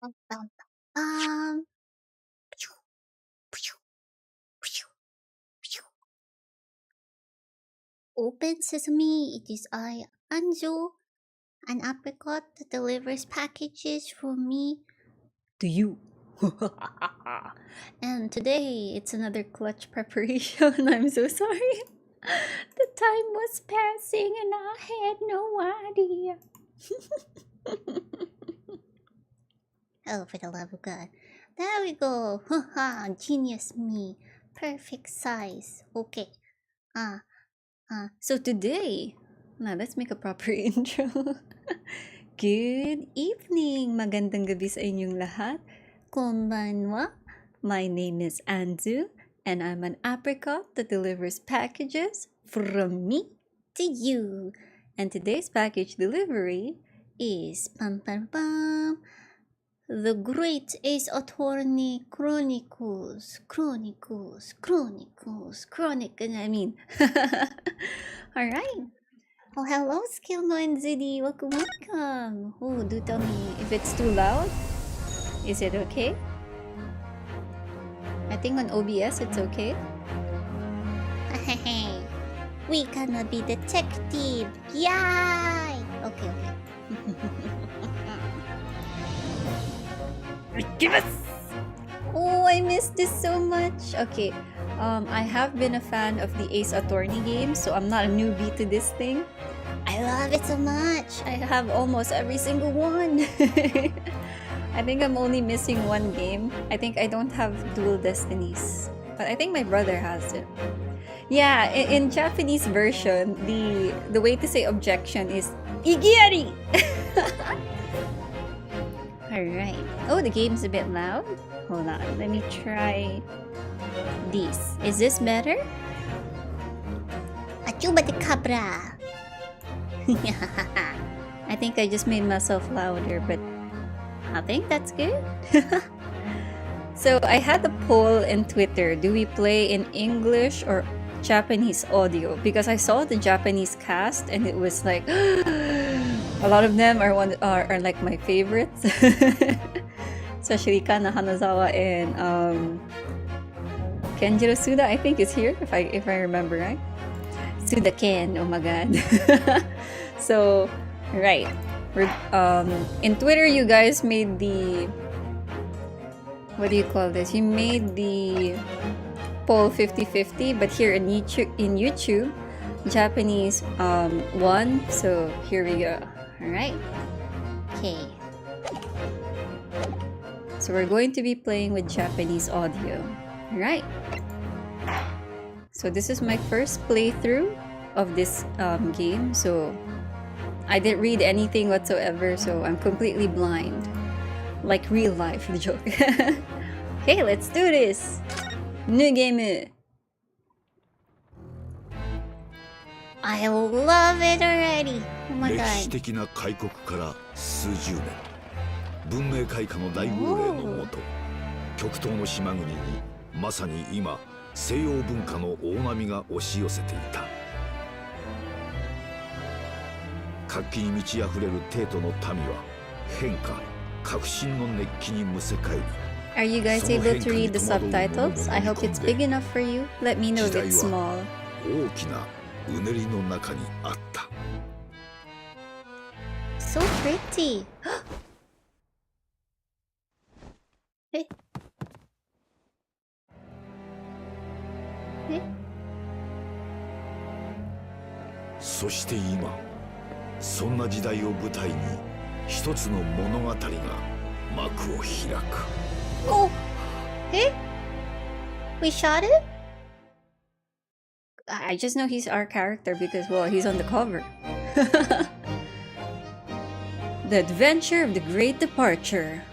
Um, Open sesame, it is I, Anzu, an apricot that delivers packages from me to you. And today it's another clutch preparation. I'm so sorry. The time was passing and I had no idea. Oh, for the love of God. There we go. Genius me. Perfect size. Okay. So today, now let's make a proper intro. Good evening. Magandang gabi sa inyong lahat. Konbanwa. My name is Anzu, and I'm an apricot that delivers packages from me to you. And today's package delivery is the Great Ace Attorney Chronicles. Alright. Oh, hello, Skillno and Ziddy. Welcome. Oh, do tell me if it's too loud. Is it okay? I think on OBS it's okay. We gonna be detective. Yay! Okay. Give us! Oh, I missed this so much. Okay. I have been a fan of the Ace Attorney game, so I'm not a newbie to this thing. I love it so much. I have almost every single one. I think I'm only missing one game. I think I don't have Dual Destinies, but I think my brother has it. Yeah, in Japanese version, the way to say objection is Igiari! Alright. Oh, the game's a bit loud. Hold on, let me try this. Is this better? Achuba de cabra! I think I just made myself louder, but I think that's good. So I had a poll in Twitter. Do we play in English or Japanese audio? Because I saw the Japanese cast and it was like a lot of them are like my favorites. Especially Kana Hanazawa and Kenjiro Suda, I think is here if I remember right. Suda Ken, oh my god. So right. In Twitter you guys made the, what do you call this? You made the poll 50-50, but here in YouTube Japanese won, so here we go. Alright. Okay. So we're going to be playing with Japanese audio. Alright. So this is my first playthrough of this game, so I didn't read anything whatsoever, so I'm completely blind. Like real life, the joke. Okay, let's do this! New game! I love it already! Oh my god. 歴史的な開国から数十年、文明開化の大号令のもと、極東の島国にまさに今、西洋文化の大波が押し寄せていた。活気に満ち溢れる帝都の民は変化、革新の熱気にむせ返り。Are you guys able to read the subtitles? I hope it's big enough for you. Let me know if it's small. 大きなうねりの中にあった。So pretty. え？そして今、そんな時代を舞台に一つの物語が幕を開く。Oh! Hey? We shot it? I just know he's our character because, well, he's on the cover. The Adventure of the Great Departure.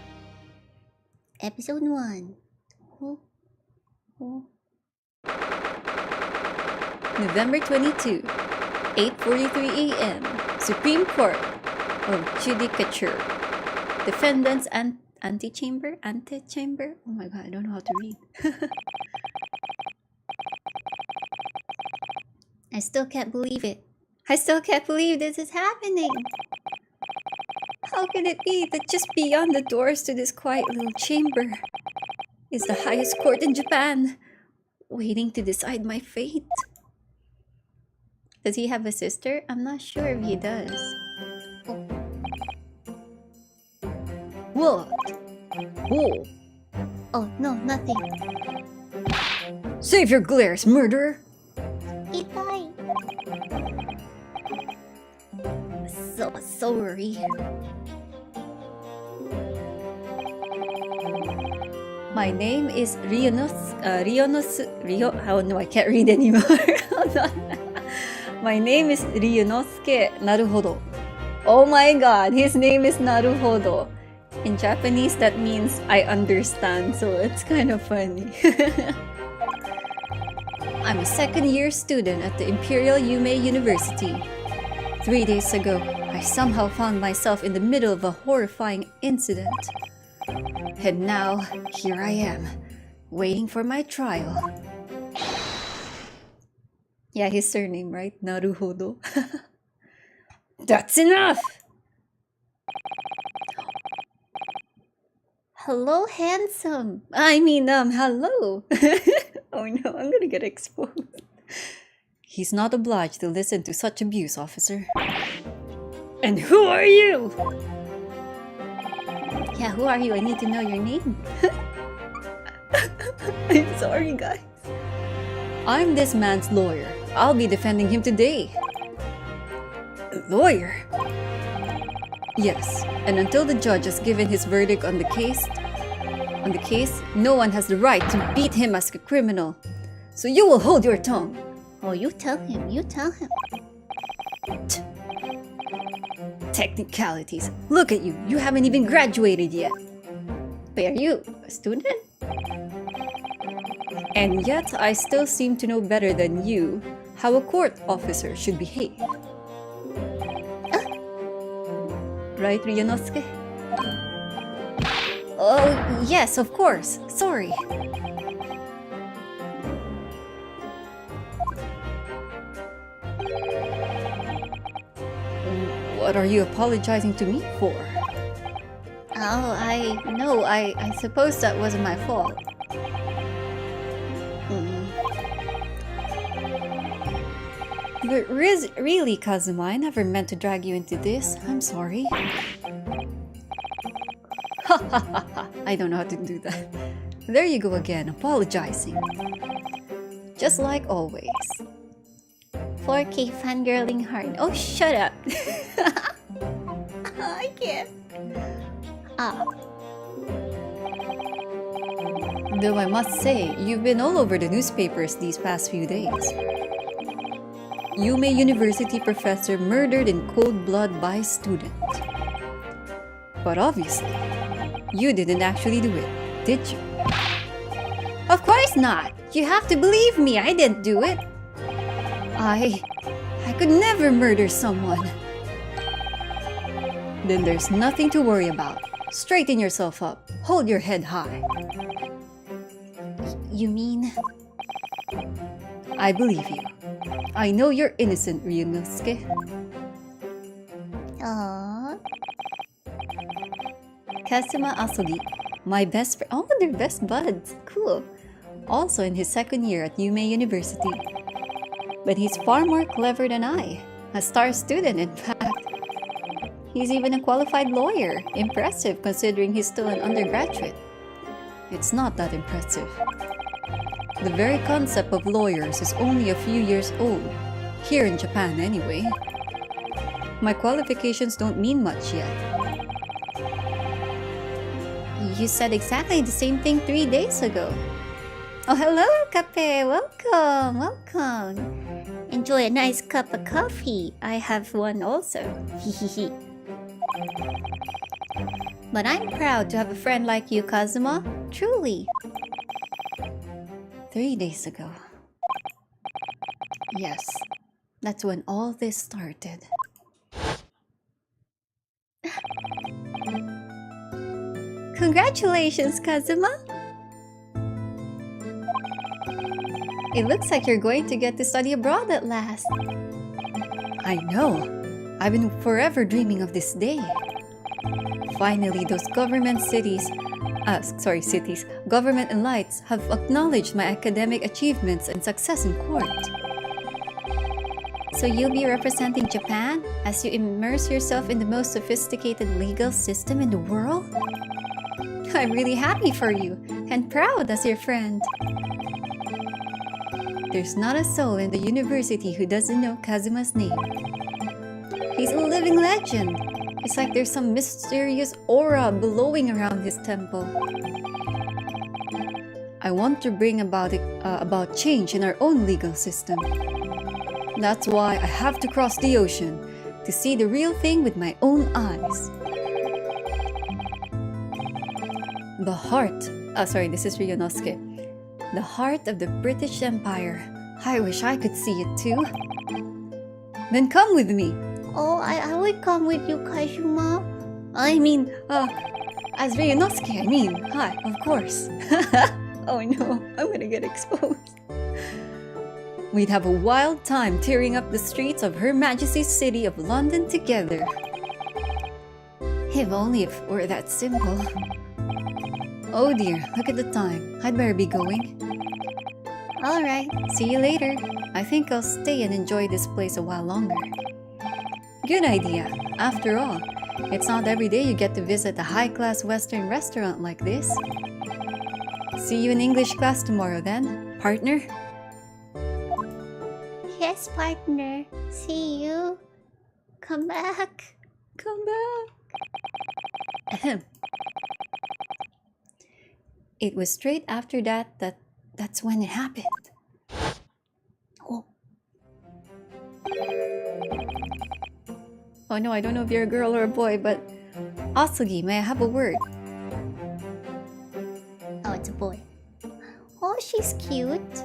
Episode 1. November 22, 8:43 a.m. Supreme Court of Judicature. Defendants and antechamber? Oh my god, I don't know how to read. I still can't believe it. I still can't believe this is happening. How can it be that just beyond the doors to this quiet little chamber is the highest court in Japan, waiting to decide my fate? Does he have a sister? I'm not sure if he does. What? Oh. Oh, no, nothing. Save your glares, murderer! Itai. So sorry. My name is oh no, I can't read anymore. Hold on. My name is Ryunosuke Naruhodo. Oh my god, his name is Naruhodo. In Japanese, that means I understand, so it's kind of funny. I'm a second-year student at the Imperial Yume University. 3 days ago, I somehow found myself in the middle of a horrifying incident. And now, here I am, waiting for my trial. Yeah, his surname, right? Naruhodo. That's enough! Hello, handsome. I mean, hello. Oh no, I'm gonna get exposed. He's not obliged to listen to such abuse, officer. And who are you? Yeah, who are you? I need to know your name. I'm sorry, guys. I'm this man's lawyer. I'll be defending him today. A lawyer? Yes, and until the judge has given his verdict on the case, no one has the right to beat him as a criminal. So you will hold your tongue. Oh, you tell him. You tell him. Technicalities. Look at you. You haven't even graduated yet. Wait, are you a student? And yet, I still seem to know better than you how a court officer should behave. Right, Ryunosuke? Oh, yes, of course. Sorry. What are you apologizing to me for? Oh, I suppose that wasn't my fault. But really, Kazuma, I never meant to drag you into this. I'm sorry. I don't know how to do that. There you go again, apologizing. Just like always. 4K fangirling hard. Oh, shut up. I can't. Though I must say, you've been all over the newspapers these past few days. Yume University professor murdered in cold blood by student. But obviously, you didn't actually do it, did you? Of course not. You have to believe me. I didn't do it. I could never murder someone. Then there's nothing to worry about. Straighten yourself up. Hold your head high. You mean? I believe you. I know you're innocent, Ryunosuke. Aww. Kazuma Asogi, my best friend. Oh, they're best buds. Cool. Also in his second year at Yume University. But he's far more clever than I. A star student, in fact. He's even a qualified lawyer. Impressive considering he's still an undergraduate. It's not that impressive. The very concept of lawyers is only a few years old. Here in Japan, anyway. My qualifications don't mean much yet. You said exactly the same thing 3 days ago. Oh, hello, Kape. Welcome, welcome. Enjoy a nice cup of coffee. I have one also. But I'm proud to have a friend like you, Kazuma. Truly. 3 days ago. Yes, that's when all this started. Congratulations, Kazuma! It looks like you're going to get to study abroad at last. I know. I've been forever dreaming of this day. Finally, those government government elites have acknowledged my academic achievements and success in court. So you'll be representing Japan as you immerse yourself in the most sophisticated legal system in the world? I'm really happy for you and proud as your friend. There's not a soul in the university who doesn't know Kazuma's name. He's a living legend. It's like there's some mysterious aura blowing around his temple. I want to bring about change in our own legal system. That's why I have to cross the ocean to see the real thing with my own eyes. The heart. This is Ryunosuke. The heart of the British Empire. I wish I could see it too. Then come with me. Oh, I would come with you, Kazuma. As Ryunosuke, Hi, of course. Oh no, I'm gonna get exposed. We'd have a wild time tearing up the streets of Her Majesty's City of London together. If only it were that simple. Oh dear, look at the time. I'd better be going. Alright, see you later. I think I'll stay and enjoy this place a while longer. Good idea. After all, it's not every day you get to visit a high-class Western restaurant like this. See you in English class tomorrow then, partner. Yes, partner. See you. Come back. Come back. Ahem. It was straight after that's when it happened. Oh no, I don't know if you're a girl or a boy, but Asugi, may I have a word? Oh, it's a boy. Oh, she's cute.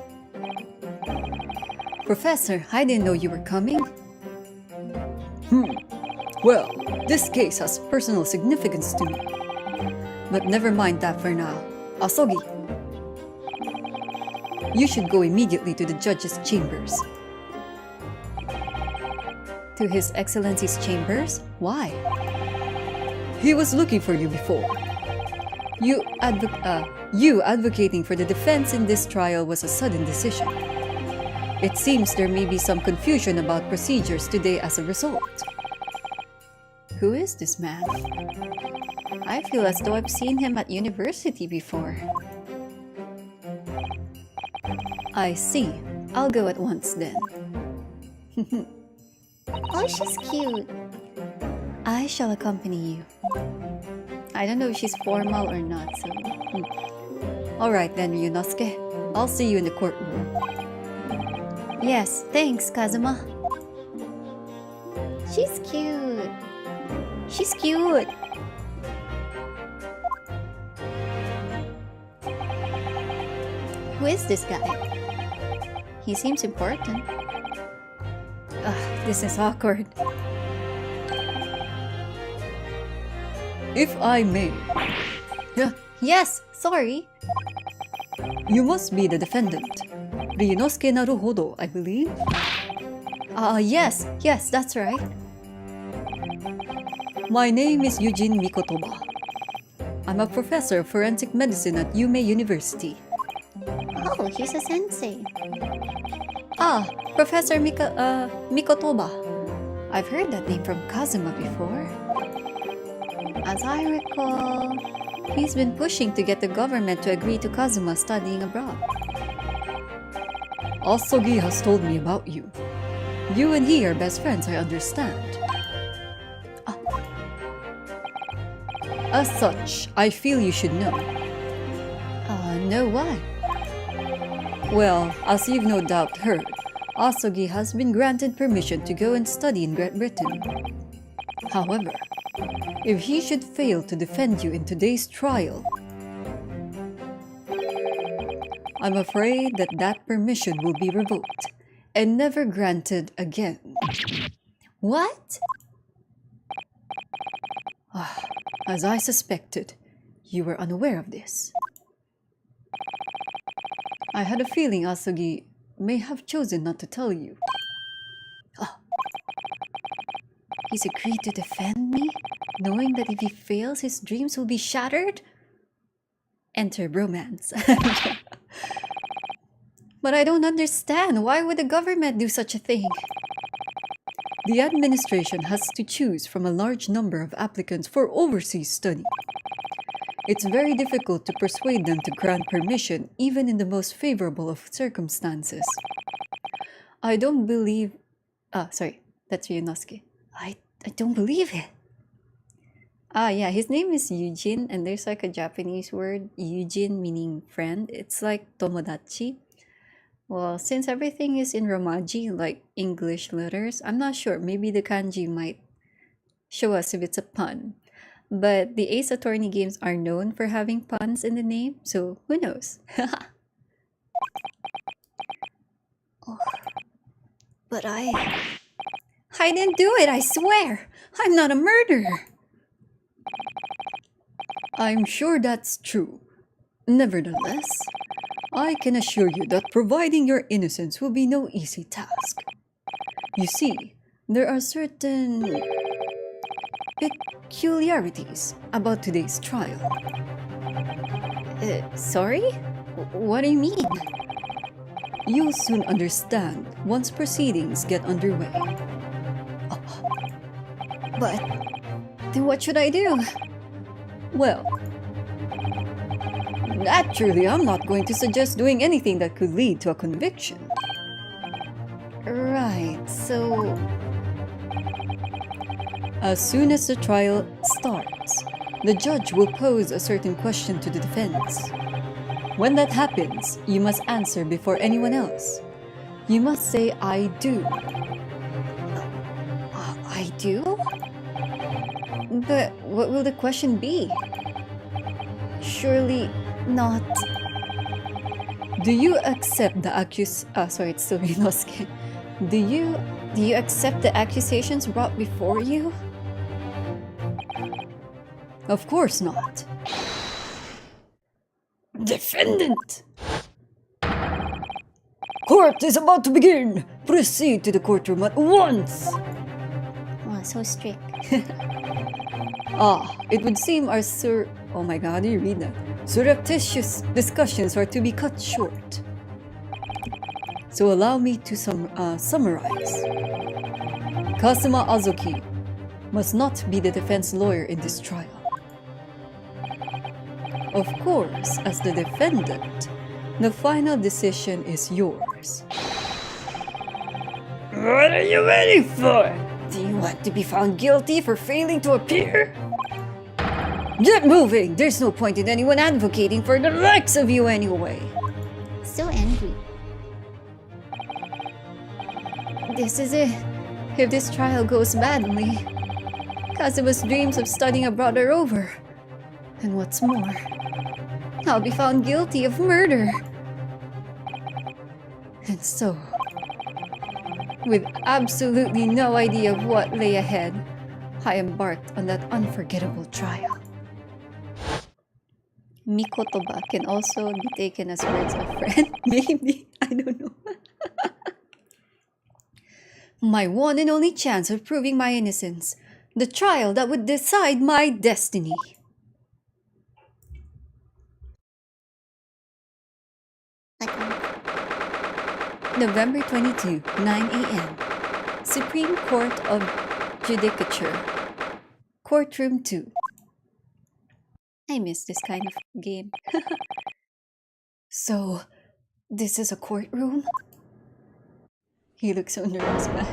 Professor, I didn't know you were coming. Well, this case has personal significance to me. But never mind that for now. Asogi, you should go immediately to the judge's chambers. To His Excellency's chambers? Why? He was looking for you before. You advocating for the defense in this trial was a sudden decision. It seems there may be some confusion about procedures today as a result. Who is this man? I feel as though I've seen him at university before. I see. I'll go at once then. Oh, she's cute. I shall accompany you. I don't know if she's formal or not, so... Alright then, Ryunosuke. I'll see you in the courtroom. Yes, thanks, Kazuma. She's cute. She's cute. Who is this guy? He seems important. This is awkward. If I may. Yes, sorry. You must be the defendant. Ryunosuke Naruhodo, I believe. Yes, that's right. My name is Yujin Mikotoba. I'm a professor of forensic medicine at Yume University. Oh, he's a sensei. Professor Mikotoba. I've heard that name from Kazuma before. As I recall, he's been pushing to get the government to agree to Kazuma studying abroad. Asogi has told me about you. You and he are best friends, I understand. As such, I feel you should know. Know why? Well, as you've no doubt heard, Asogi has been granted permission to go and study in Great Britain. However, if he should fail to defend you in today's trial, I'm afraid that permission will be revoked and never granted again. What? As I suspected, you were unaware of this. I had a feeling Asogi may have chosen not to tell you. He's agreed to defend me? knowing that if he fails, his dreams will be shattered? Enter bromance. But I don't understand. Why would the government do such a thing? The administration has to choose from a large number of applicants for overseas study. It's very difficult to persuade them to grant permission, even in the most favorable of circumstances. I don't believe... sorry, that's Ryunosuke. I don't believe it. Yeah, his name is Yujin, and there's like a Japanese word, Yujin, meaning friend. It's like tomodachi. Well, since everything is in Romaji, like English letters, I'm not sure. Maybe the kanji might show us if it's a pun. But the Ace Attorney games are known for having puns in the name, so who knows? But I didn't do it, I swear! I'm not a murderer! I'm sure that's true. Nevertheless, I can assure you that providing your innocence will be no easy task. You see, there are certain peculiarities about today's trial. Sorry? What do you mean? You'll soon understand once proceedings get underway. But then what should I do? Well, naturally, I'm not going to suggest doing anything that could lead to a conviction. Right, so... As soon as the trial starts, the judge will pose a certain question to the defense. When that happens, you must answer before anyone else. You must say, I do. I do? But what will the question be? Surely not. Do you accept the sorry, it's still Ryunosuke. Do you accept the accusations brought before you? Of course not. Defendant! Court is about to begin! Proceed to the courtroom at once! Oh, so strict. It would seem our oh my god, you read that? Surreptitious discussions are to be cut short. So allow me to summarize. Kazuma Azuki must not be the defense lawyer in this trial. Of course, as the defendant, the final decision is yours. What are you waiting for? Do you want to be found guilty for failing to appear? Get moving! There's no point in anyone advocating for the likes of you anyway. So angry. This is it. If this trial goes badly, Kazuma's dreams of studying abroad are over. And what's more, I'll be found guilty of murder. And so, with absolutely no idea of what lay ahead, I embarked on that unforgettable trial. Mikotoba can also be taken as words of friend, maybe, I don't know. My one and only chance of proving my innocence, the trial that would decide my destiny. November 22, 9 a.m. Supreme Court of Judicature. Courtroom 2. I miss this kind of game. So, this is a courtroom? He looks so nervous, man.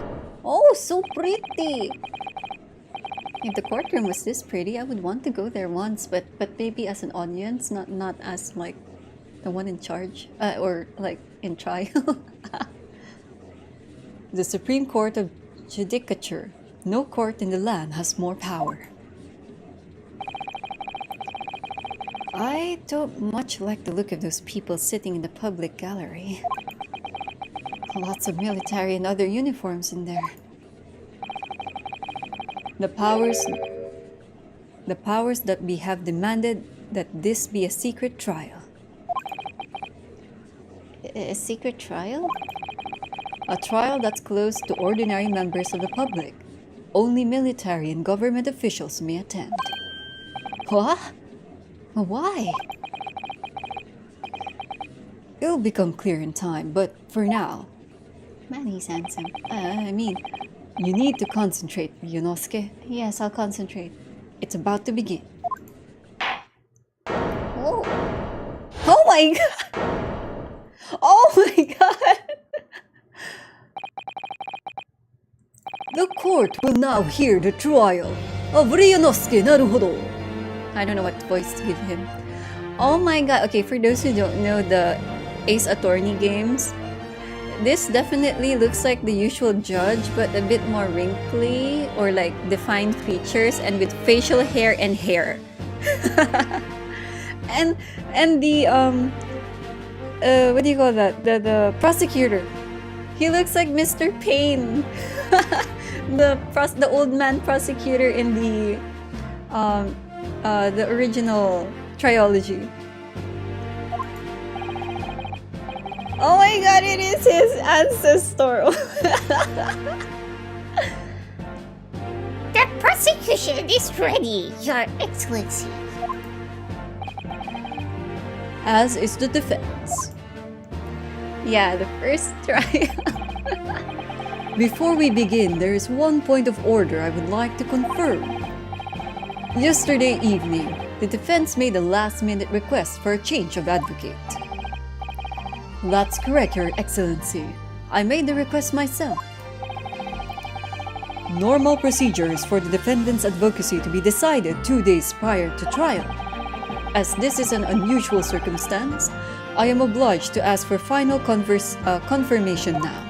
Oh, so pretty! If the courtroom was this pretty, I would want to go there once, but maybe as an audience, not as like the one in charge, or like in trial. The Supreme Court of Judicature. No court in the land has more power. I don't much like the look of those people sitting in the public gallery. Lots of military and other uniforms in there. The powers that we have demanded that this be a secret trial. A secret trial? A trial that's closed to ordinary members of the public. only military and government officials may attend. What? Why? It'll become clear in time, but for now... Man, he's handsome. I mean, you need to concentrate, Ryunosuke. Yes, I'll concentrate. It's about to begin. Oh! Oh my god! Oh my god! The court will now hear the trial of Ryunosuke Naruhodo. I don't know what voice to give him. Oh my god. Okay, for those who don't know the Ace Attorney games, this definitely looks like the usual judge, but a bit more wrinkly or like defined features and with facial hair and hair. and the what do you call that? The prosecutor. He looks like Mr. Payne. the old man prosecutor in the original trilogy. Oh my god, it is his ancestor. The prosecution is ready, Your Excellency. As is the defense. Yeah, the first trial. Before we begin, there is one point of order I would like to confirm. Yesterday evening, the defense made a last-minute request for a change of advocate. That's correct, Your Excellency. I made the request myself. Normal procedure is for the defendant's advocacy to be decided 2 days prior to trial. As this is an unusual circumstance, I am obliged to ask for final confirmation now.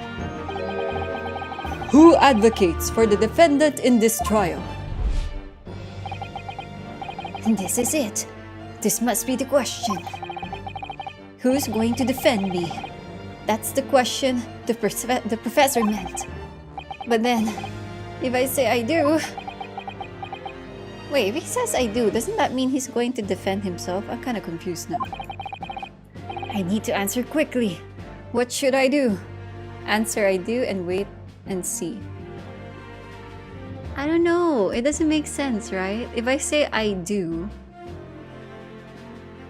Who advocates for the defendant in this trial? This is it. This must be the question. Who's going to defend me? That's the question the professor meant. But then, if I say I do... Wait, if he says I do, doesn't that mean he's going to defend himself? I'm kind of confused now. I need to answer quickly. What should I do? Answer I do and wait and see. I don't know. It doesn't make sense, right? If I say I do...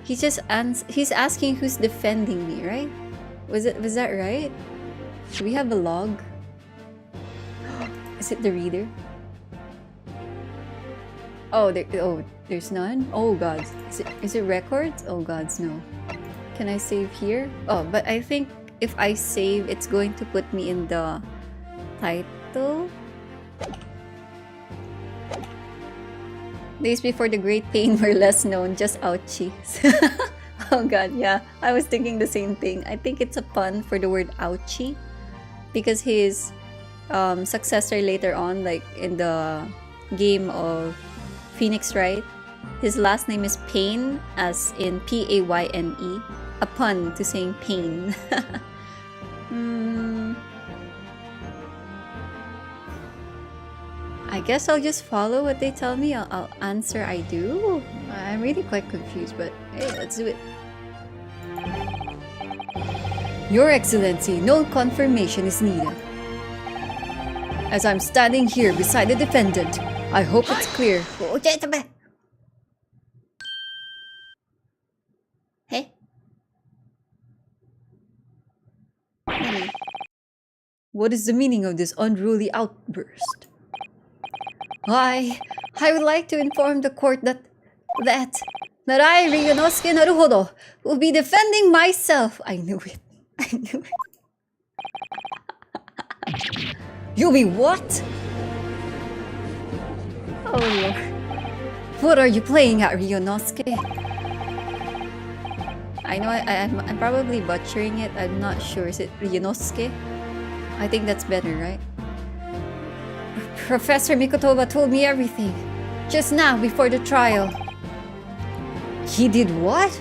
He's asking who's defending me, right? Was that right? Do we have a log? Is it the reader? Oh, there's none? Oh god. Is it records? Oh gods, no. Can I save here? Oh, but I think if I save, it's going to put me in the title. Days before the Great Pain were less known, just ouchies. Oh god, yeah. I was thinking the same thing. I think it's a pun for the word ouchie. Because his successor later on, like in the game of Phoenix Wright, his last name is Payne, as in P-A-Y-N-E. A pun to saying pain. I guess I'll just follow what they tell me. I'll answer I do. I'm really quite confused, but hey, let's do it. Your Excellency, no confirmation is needed. As I'm standing here beside the defendant, I hope it's clear. Hey? What is the meaning of this unruly outburst? I would like to inform the court that I, Ryunosuke Naruhodo, will be defending myself. I knew it. I knew it. You'll be what? Oh lord. What are you playing at, Ryunosuke? I know I'm probably butchering it. I'm not sure. Is it Ryunosuke? I think that's better, right? Professor Mikotoba told me everything. Just now, before the trial. He did what?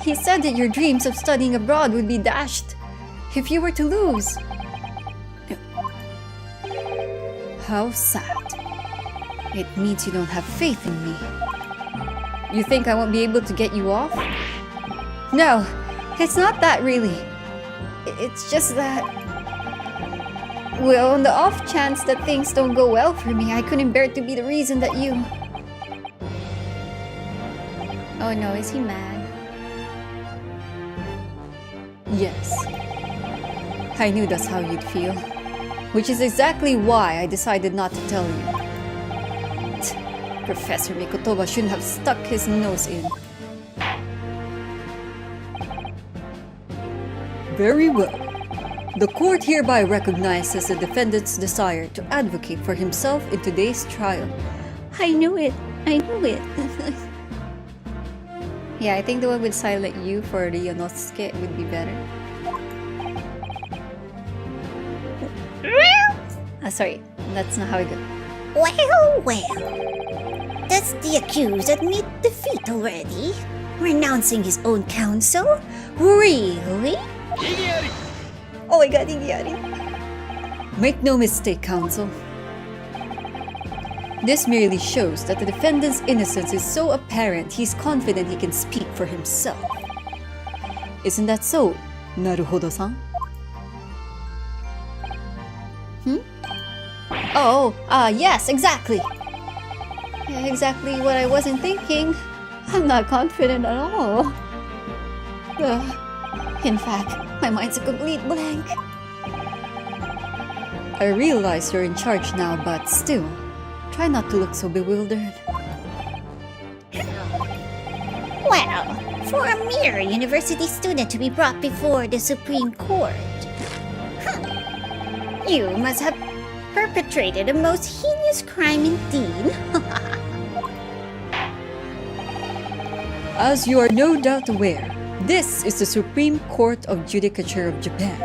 He said that your dreams of studying abroad would be dashed if you were to lose. How sad. It means you don't have faith in me. You think I won't be able to get you off? No, it's not that really. It's just that... Well, on the off chance that things don't go well for me, I couldn't bear to be the reason that you... Oh no, is he mad? Yes. I knew that's how you'd feel. Which is exactly why I decided not to tell you. Professor Mikotoba shouldn't have stuck his nose in. Very well. The court hereby recognizes the defendant's desire to advocate for himself in today's trial. I knew it. I knew it. Yeah, I think the one with silent U for Ryunosuke would be better. Sorry, that's not how it goes. Well. Does the accused admit defeat already? Renouncing his own counsel? Really? Oh my god, Igiyari. Make no mistake, counsel. This merely shows that the defendant's innocence is so apparent he's confident he can speak for himself. Isn't that so, Naruhodo-san? Oh, yes, exactly. Exactly what I wasn't thinking. I'm not confident at all. In fact, my mind's a complete blank. I realize you're in charge now, but still, try not to look so bewildered. Well, for a mere university student to be brought before the Supreme Court, you must have perpetrated a most heinous crime indeed. As you are no doubt aware, this is the Supreme Court of Judicature of Japan.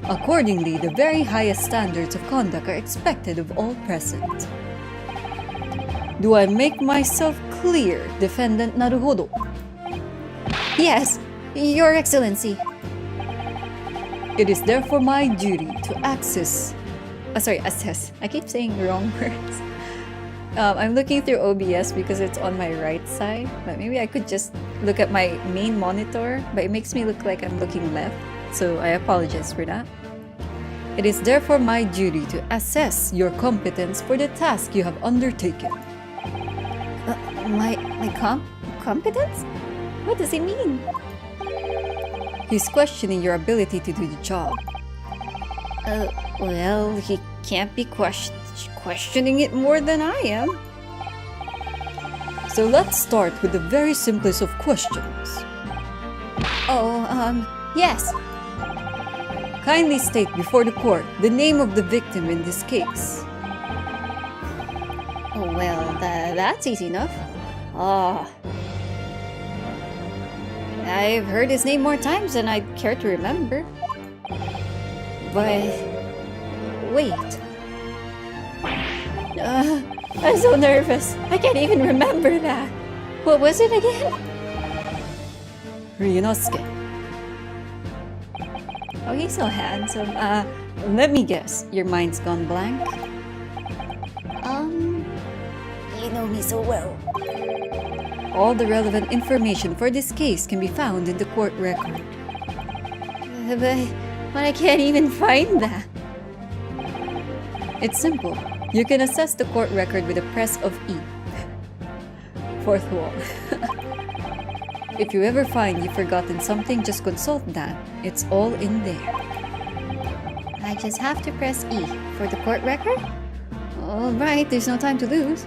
Accordingly, the very highest standards of conduct are expected of all present. Do I make myself clear, Defendant Naruhodo? Yes, Your Excellency. It is therefore my duty to assess. I keep saying wrong words. I'm looking through OBS because it's on my right side, but maybe I could just look at my main monitor, but it makes me look like I'm looking left, so I apologize for that. It is therefore my duty to assess your competence for the task you have undertaken. My competence? What does it mean? He's questioning your ability to do the job. Well, he can't be questioning it more than I am. So let's start with the very simplest of questions. Yes. Kindly state before the court the name of the victim in this case. Oh, well, that's easy enough. I've heard his name more times than I'd care to remember. But... wait. I'm so nervous. I can't even remember that. What was it again? Ryunosuke. Oh, he's so handsome. Let me guess, your mind's gone blank? You know me so well. All the relevant information for this case can be found in the court record. But I can't even find that. It's simple. You can access the court record with a press of E. Fourth wall. If you ever find you've forgotten something, just consult that. It's all in there. I just have to press E for the court record? Alright, there's no time to lose.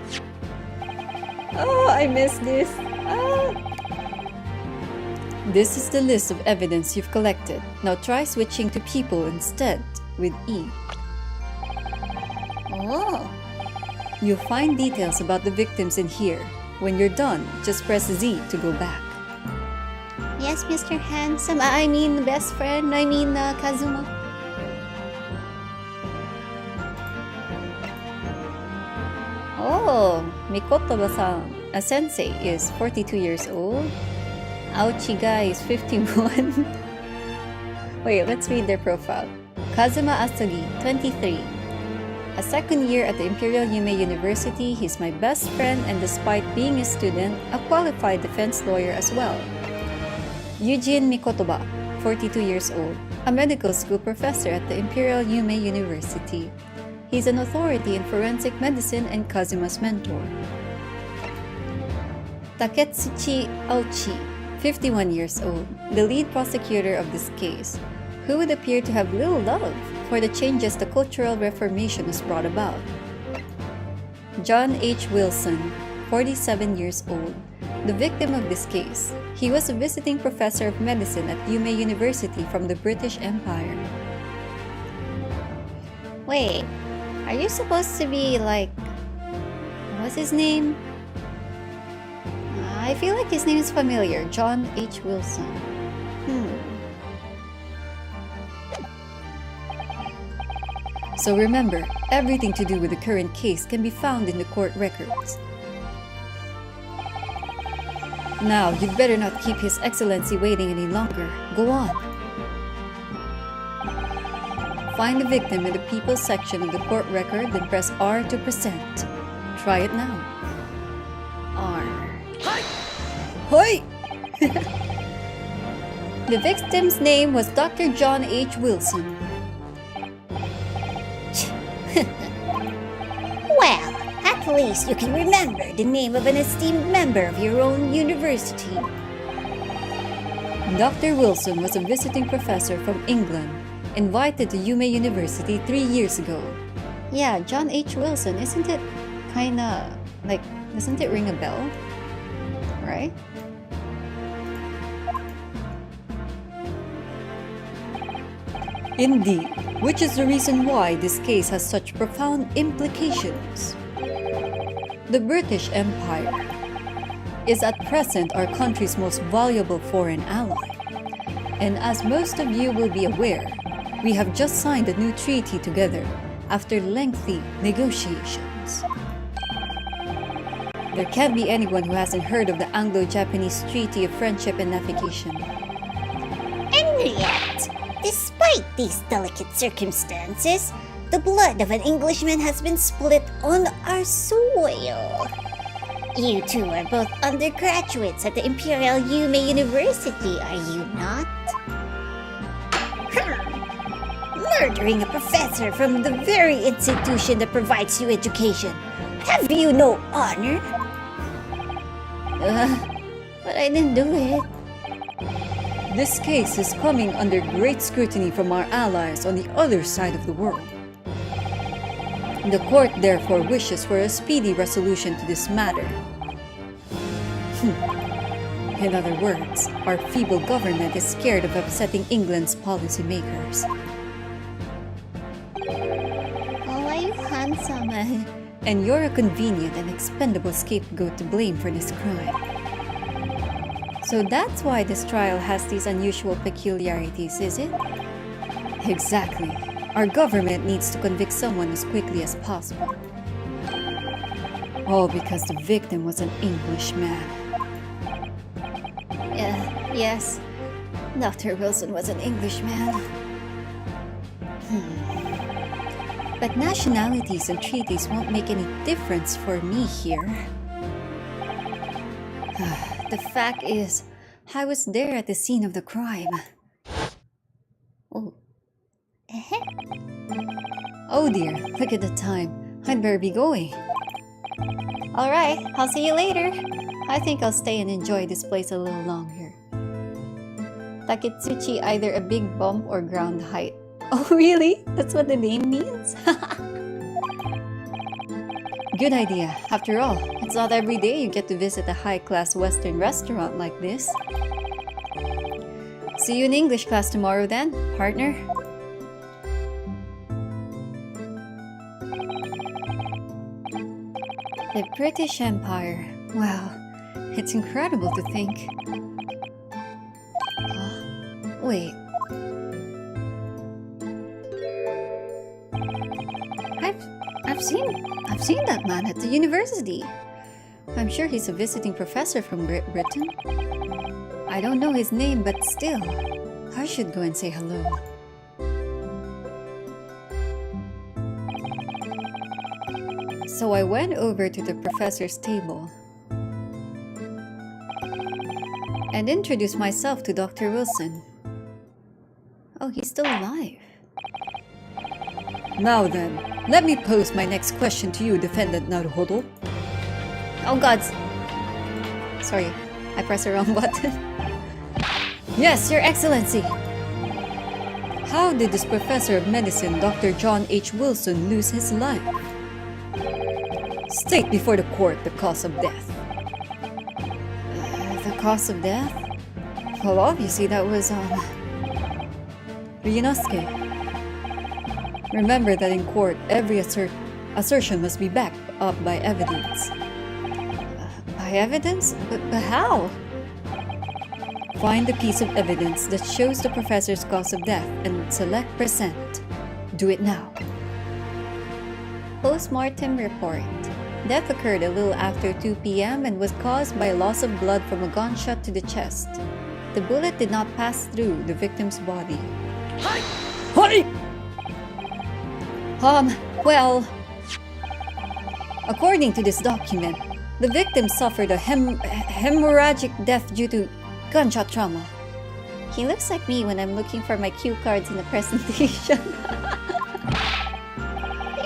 Oh, I missed this. This is the list of evidence you've collected. Now try switching to people instead with E. Oh. You'll find details about the victims in here. When you're done, just press Z to go back. Yes, Mr. Handsome. I mean, best friend. I mean, Kazuma. Oh, Mikotoba-san, a sensei, is 42 years old. Aochiga is 51. Wait, let's read their profile. Kazuma Asugi, 23. A second year at the Imperial Yume University, he's my best friend and despite being a student, a qualified defense lawyer as well. Eugene Mikotoba, 42 years old. a medical school professor at the Imperial Yume University. He's an authority in forensic medicine and Kazuma's mentor. Taketsuchi Auchi, 51 years old, the lead prosecutor of this case, who would appear to have little love for the changes the Cultural Reformation has brought about. John H. Wilson, 47 years old, the victim of this case. He was a visiting professor of medicine at Yume University from the British Empire. Wait, are you supposed to be like... what's his name? I feel like his name is familiar. John H. Wilson. So remember, everything to do with the current case can be found in the court records. Now, you'd better not keep His Excellency waiting any longer. Go on. Find the victim in the People section of the court record, then press R to present. Try it now. R. Hoi! The victim's name was Dr. John H. Wilson. Well, at least you can remember the name of an esteemed member of your own university. Dr. Wilson was a visiting professor from England, invited to Yume University 3 years ago. Yeah, John H. Wilson, isn't it kinda like, doesn't it ring a bell? Right? Indeed, which is the reason why this case has such profound implications. The British Empire is at present our country's most valuable foreign ally. And as most of you will be aware, we have just signed a new treaty together after lengthy negotiations. There can't be anyone who hasn't heard of the Anglo-Japanese Treaty of Friendship and Navigation. And yet, despite these delicate circumstances, the blood of an Englishman has been spilt on our soil. You two are both undergraduates at the Imperial Yume University, are you not? Murdering a professor from the very institution that provides you education. Have you no honor? But I didn't do it. This case is coming under great scrutiny from our allies on the other side of the world. The court therefore wishes for a speedy resolution to this matter. In other words, our feeble government is scared of upsetting England's policymakers. Oh, are you handsome? And you're a convenient and expendable scapegoat to blame for this crime. So that's why this trial has these unusual peculiarities, is it? Exactly. Our government needs to convict someone as quickly as possible. All because the victim was an Englishman. Yes. Dr. Wilson was an Englishman. But nationalities and treaties won't make any difference for me here. The fact is, I was there at the scene of the crime. Oh. Oh dear, look at the time. I'd better be going. Alright, I'll see you later. I think I'll stay and enjoy this place a little longer. Taketsuchi, either a big bump or ground height. Oh really? That's what the name means? Good idea. After all, it's not every day you get to visit a high-class Western restaurant like this. See you in English class tomorrow then, partner. The British Empire. Wow, it's incredible to think. Wait. I've seen that man at the university. I'm sure he's a visiting professor from Great Britain. I don't know his name, but still, I should go and say hello. So I went over to the professor's table and introduced myself to Dr. Wilson. Oh, he's still alive. Now then, let me pose my next question to you, Defendant Naruhodo. Oh god. Sorry, I pressed the wrong button. Yes, Your Excellency! How did this Professor of Medicine, Dr. John H. Wilson, lose his life? State before the court the cause of death. The cause of death? Well, obviously that was, Ryunosuke. Remember that in court, every assertion must be backed up by evidence. By evidence? But how? Find the piece of evidence that shows the professor's cause of death and select present. Do it now. Post-mortem report. Death occurred a little after 2 p.m. and was caused by loss of blood from a gunshot to the chest. The bullet did not pass through the victim's body. Hi! Well, according to this document, the victim suffered a hemorrhagic death due to gunshot trauma. He looks like me when I'm looking for my cue cards in the presentation.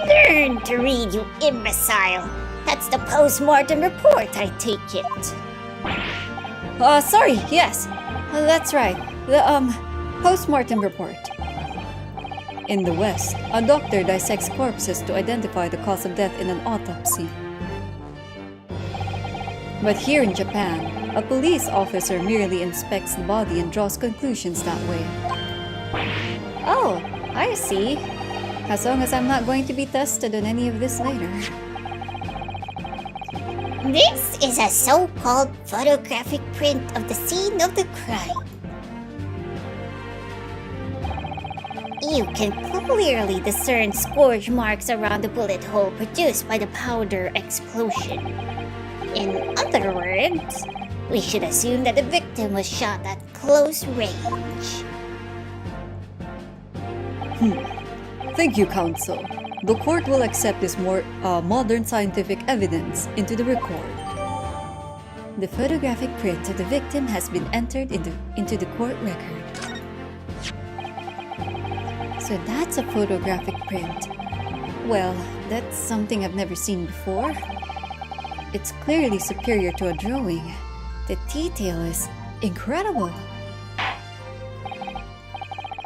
Learn to read, you imbecile! That's the post-mortem report, I take it. Sorry, yes. That's right. The, post-mortem report. In the West, a doctor dissects corpses to identify the cause of death in an autopsy. But here in Japan, a police officer merely inspects the body and draws conclusions that way. Oh, I see. As long as I'm not going to be tested on any of this later. This is a so-called photographic print of the scene of the crime. You can clearly discern scourge marks around the bullet hole produced by the powder explosion. In other words, we should assume that the victim was shot at close range. Thank you, counsel. The court will accept this more modern scientific evidence into the record. The photographic print of the victim has been entered into the court record. So that's a photographic print. Well, that's something I've never seen before. It's clearly superior to a drawing. The detail is incredible.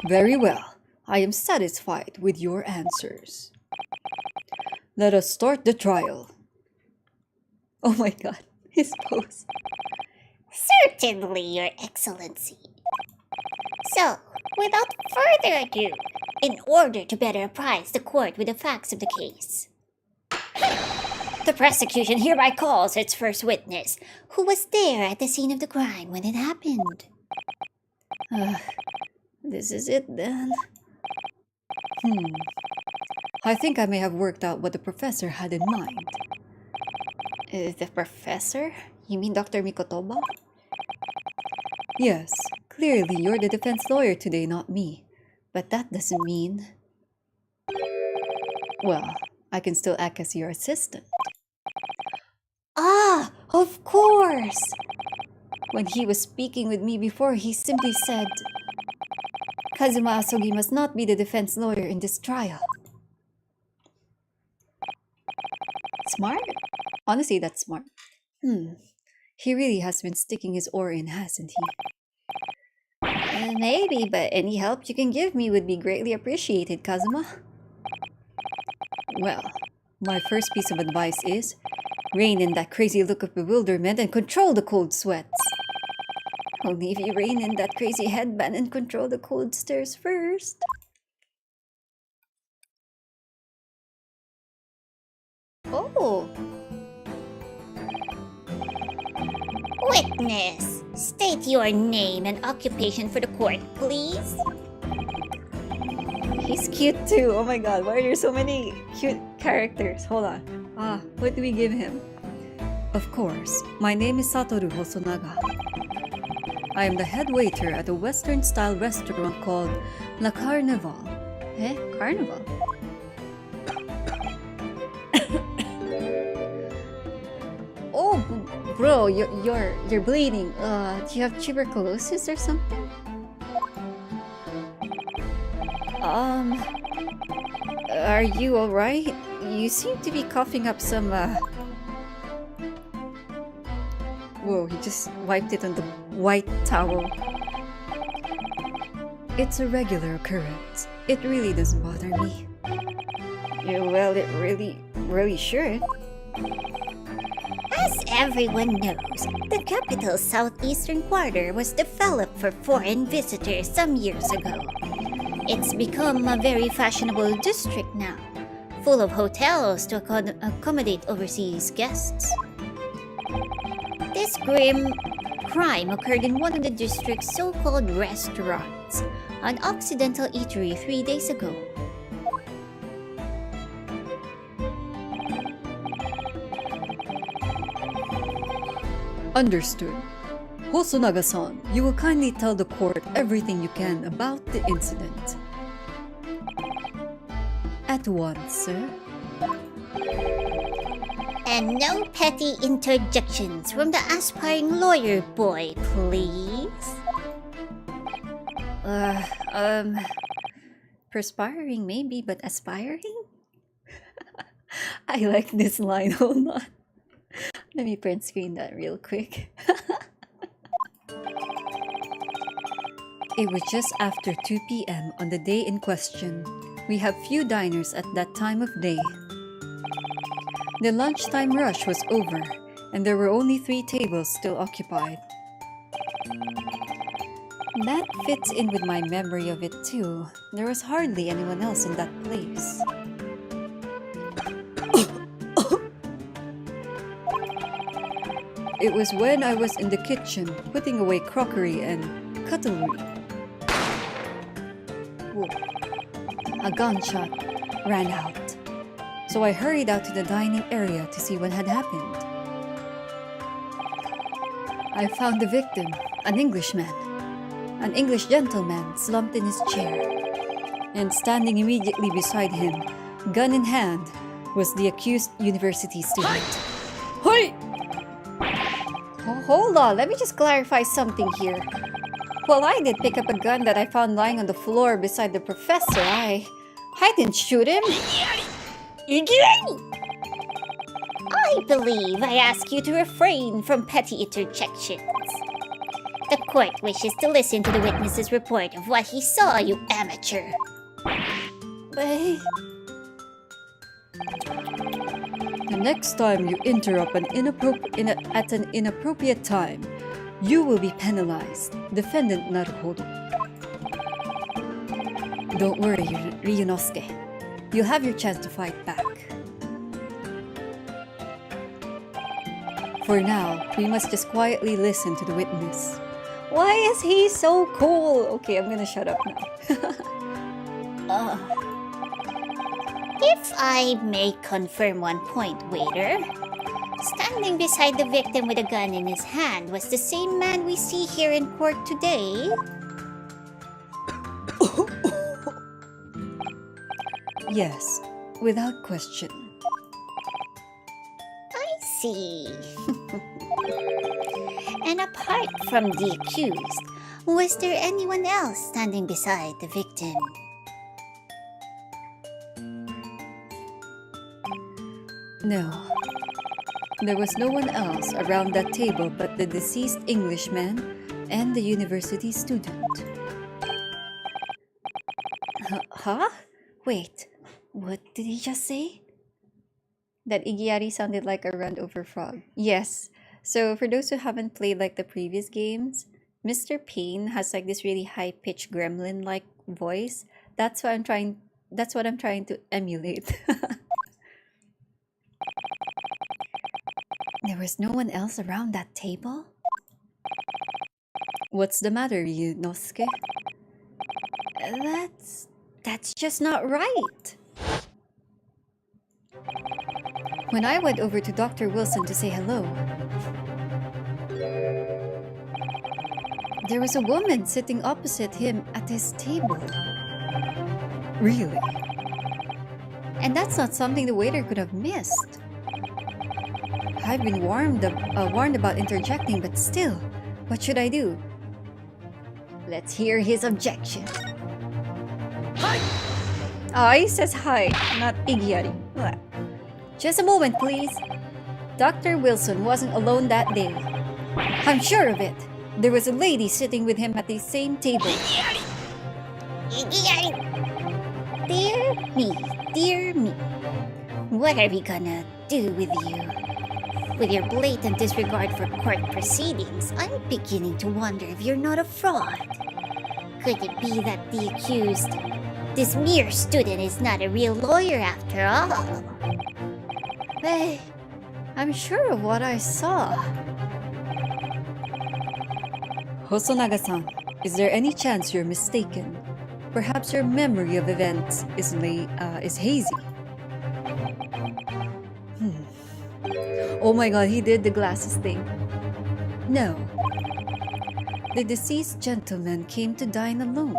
Very well. I am satisfied with your answers. Let us start the trial. Oh my god, his pose. Certainly, Your Excellency. So, without further ado, in order to better apprise the court with the facts of the case, the prosecution hereby calls its first witness, who was there at the scene of the crime when it happened. This is it then. I think I may have worked out what the professor had in mind. The professor? You mean Dr. Mikotoba? Yes, clearly you're the defense lawyer today, not me. But that doesn't mean... Well, I can still act as your assistant. Ah, of course! When he was speaking with me before, he simply said, Kazuma Asogi must not be the defense lawyer in this trial. Smart? Honestly, that's smart. He really has been sticking his oar in, hasn't he? Maybe, but any help you can give me would be greatly appreciated, Kazuma. Well, my first piece of advice is, rein in that crazy look of bewilderment and control the cold sweats. Only if you rein in that crazy headband and control the cold stares first. Oh! Witness, state your name and occupation for the court, please. He's cute too. Oh my god, why are there so many cute characters? Hold on. What do we give him? Of course, my name is Satoru Hosonaga. I am the head waiter at a Western-style restaurant called La Carnival. Eh? Carnival? Oh, bro, you're bleeding. Do you have tuberculosis or something? Um, are you alright? You seem to be coughing up some, Whoa, he just wiped it on the white towel. It's a regular occurrence. It really doesn't bother me. Yeah, well, it really should. As everyone knows, the capital's southeastern quarter was developed for foreign visitors some years ago. It's become a very fashionable district now, full of hotels to accommodate overseas guests. This grim crime occurred in one of the district's so-called restaurants, an Occidental eatery 3 days ago. Understood. Hosonaga-san, you will kindly tell the court everything you can about the incident. At once, sir. And no petty interjections from the aspiring lawyer boy, please. Perspiring maybe, but aspiring? I like this line, hold on. Let me print screen that real quick. It was just after 2 p.m. on the day in question. We have few diners at that time of day. The lunchtime rush was over, and there were only 3 tables still occupied. That fits in with my memory of it too. There was hardly anyone else in that place. It was when I was in the kitchen, putting away crockery and cutlery. Whoa. A gunshot rang out, so I hurried out to the dining area to see what had happened. I found the victim, an Englishman, an English gentleman slumped in his chair, and standing immediately beside him, gun in hand, was the accused university student. Hey! Hold on, let me just clarify something here. Well, I did pick up a gun that I found lying on the floor beside the professor. I didn't shoot him. I believe I ask you to refrain from petty interjections. The court wishes to listen to the witness's report of what he saw, you amateur. But the next time you interrupt at an inappropriate time, you will be penalized. Defendant Naruhodo. Don't worry, Ryunosuke. You'll have your chance to fight back. For now, we must just quietly listen to the witness. Why is he so cool? Okay, I'm gonna shut up now. If I may confirm one point, waiter. Standing beside the victim with a gun in his hand was the same man we see here in court today. Yes, without question. I see. And apart from the accused, was there anyone else standing beside the victim? No. There was no one else around that table but the deceased Englishman and the university student. Huh? Wait, what did he just say? That Igiyari sounded like a run-over frog. Yes. So for those who haven't played like the previous games, Mr. Payne has like this really high-pitched gremlin-like voice. That's what I'm trying to emulate. There was no one else around that table? What's the matter, Ryunosuke? That's just not right. When I went over to Dr. Wilson to say hello, there was a woman sitting opposite him at his table. Really? And that's not something the waiter could have missed. I've been warned about interjecting, but still, what should I do? Let's hear his objection. Oh, he says hi, not Igiyari. Just a moment, please. Dr. Wilson wasn't alone that day. I'm sure of it. There was a lady sitting with him at the same table. Dear me, dear me. What are we gonna do with you? With your blatant disregard for court proceedings, I'm beginning to wonder if you're not a fraud. Could it be that the accused, this mere student, is not a real lawyer after all? Hey, I'm sure of what I saw. Hosonaga-san, is there any chance you're mistaken? Perhaps your memory of events is hazy. Oh my god, he did the glasses thing. No. The deceased gentleman came to dine alone.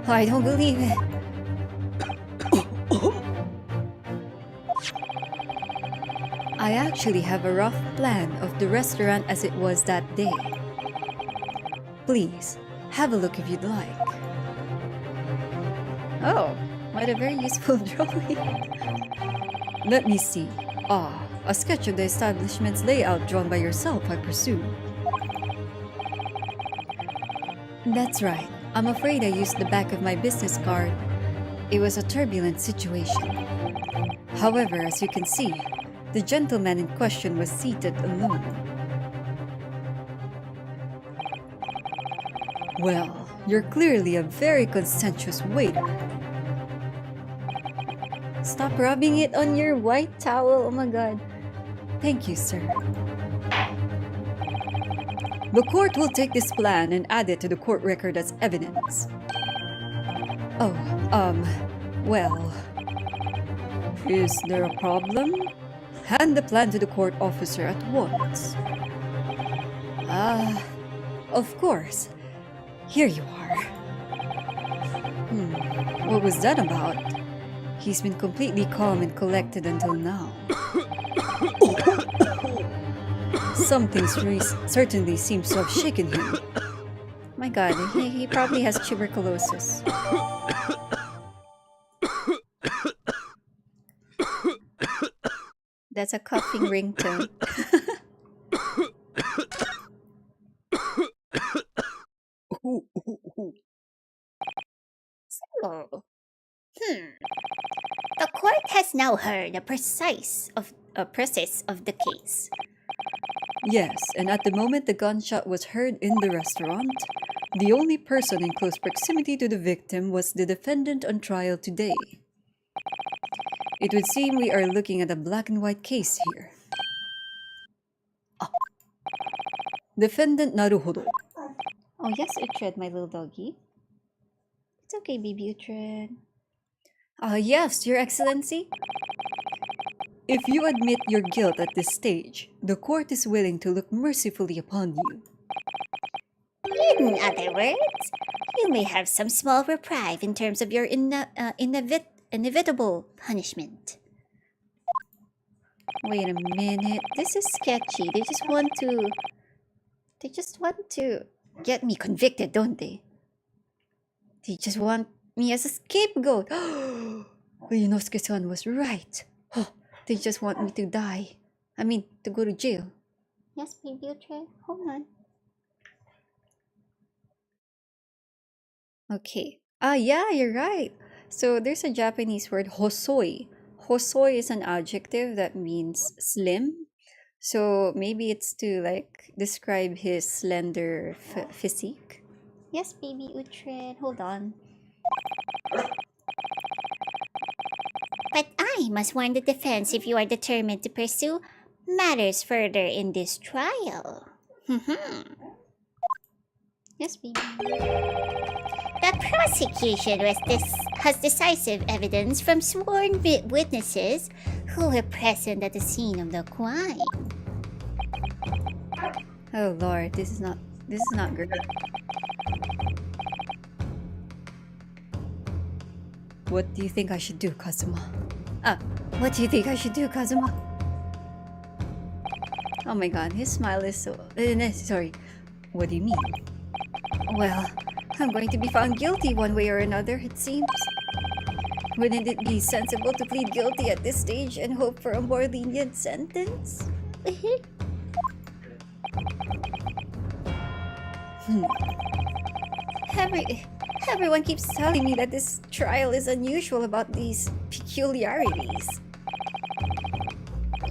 I don't believe it. I actually have a rough plan of the restaurant as it was that day. Please, have a look if you'd like. Oh, what a very useful drawing. Let me see. Ah, a sketch of the establishment's layout drawn by yourself, I presume. That's right. I'm afraid I used the back of my business card. It was a turbulent situation. However, as you can see, the gentleman in question was seated alone. Well, you're clearly a very conscientious waiter. Stop rubbing it on your white towel, oh my god. Thank you, sir. The court will take this plan and add it to the court record as evidence. Oh, well... Is there a problem? Hand the plan to the court officer at once. Of course. Here you are. What was that about? He's been completely calm and collected until now. Something certainly seems to have shaken him. My god, he probably has tuberculosis. That's a coughing ringtone. So, the court has now heard a process of the case. Yes, and at the moment the gunshot was heard in the restaurant, the only person in close proximity to the victim was the defendant on trial today. It would seem we are looking at a black and white case here. Defendant Naruhodo. Oh yes, Uhtred, my little doggy. It's okay, baby Uhtred. Yes, Your Excellency. If you admit your guilt at this stage, the court is willing to look mercifully upon you. In other words, you may have some small reprieve in terms of your inevitable punishment. Wait a minute, this is sketchy. They just want to get me convicted, don't they? They just want me as a scapegoat. Yunosuke-san was right. They just want me to die. I mean, to go to jail. Yes, baby Uhtred, hold on. Okay. Yeah, you're right. So there's a Japanese word, hosoi. Hosoi is an adjective that means slim. So maybe it's to like describe his slender physique. Yes, baby Uhtred, hold on. But I must warn the defense if you are determined to pursue matters further in this trial. Yes, baby. The prosecution has decisive evidence from sworn witnesses who were present at the scene of the crime. Oh Lord, this is not good. What do you think I should do, Kazuma? What do you think I should do, Kazuma? Oh my god, his smile is so... sorry. What do you mean? Well, I'm going to be found guilty one way or another, it seems. Wouldn't it be sensible to plead guilty at this stage and hope for a more lenient sentence? Everyone keeps telling me that this trial is unusual about these peculiarities.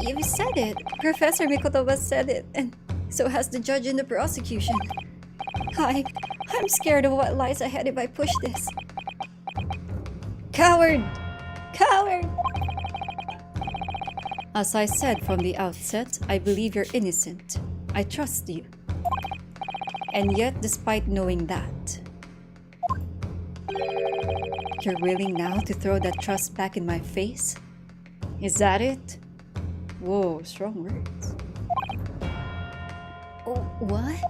You've said it. Professor Mikotoba said it, and so has the judge in the prosecution. I'm scared of what lies ahead if I push this. Coward! Coward! As I said from the outset, I believe you're innocent. I trust you. And yet, despite knowing that, you're willing now to throw that trust back in my face? Is that it? Whoa, strong words. Oh, what?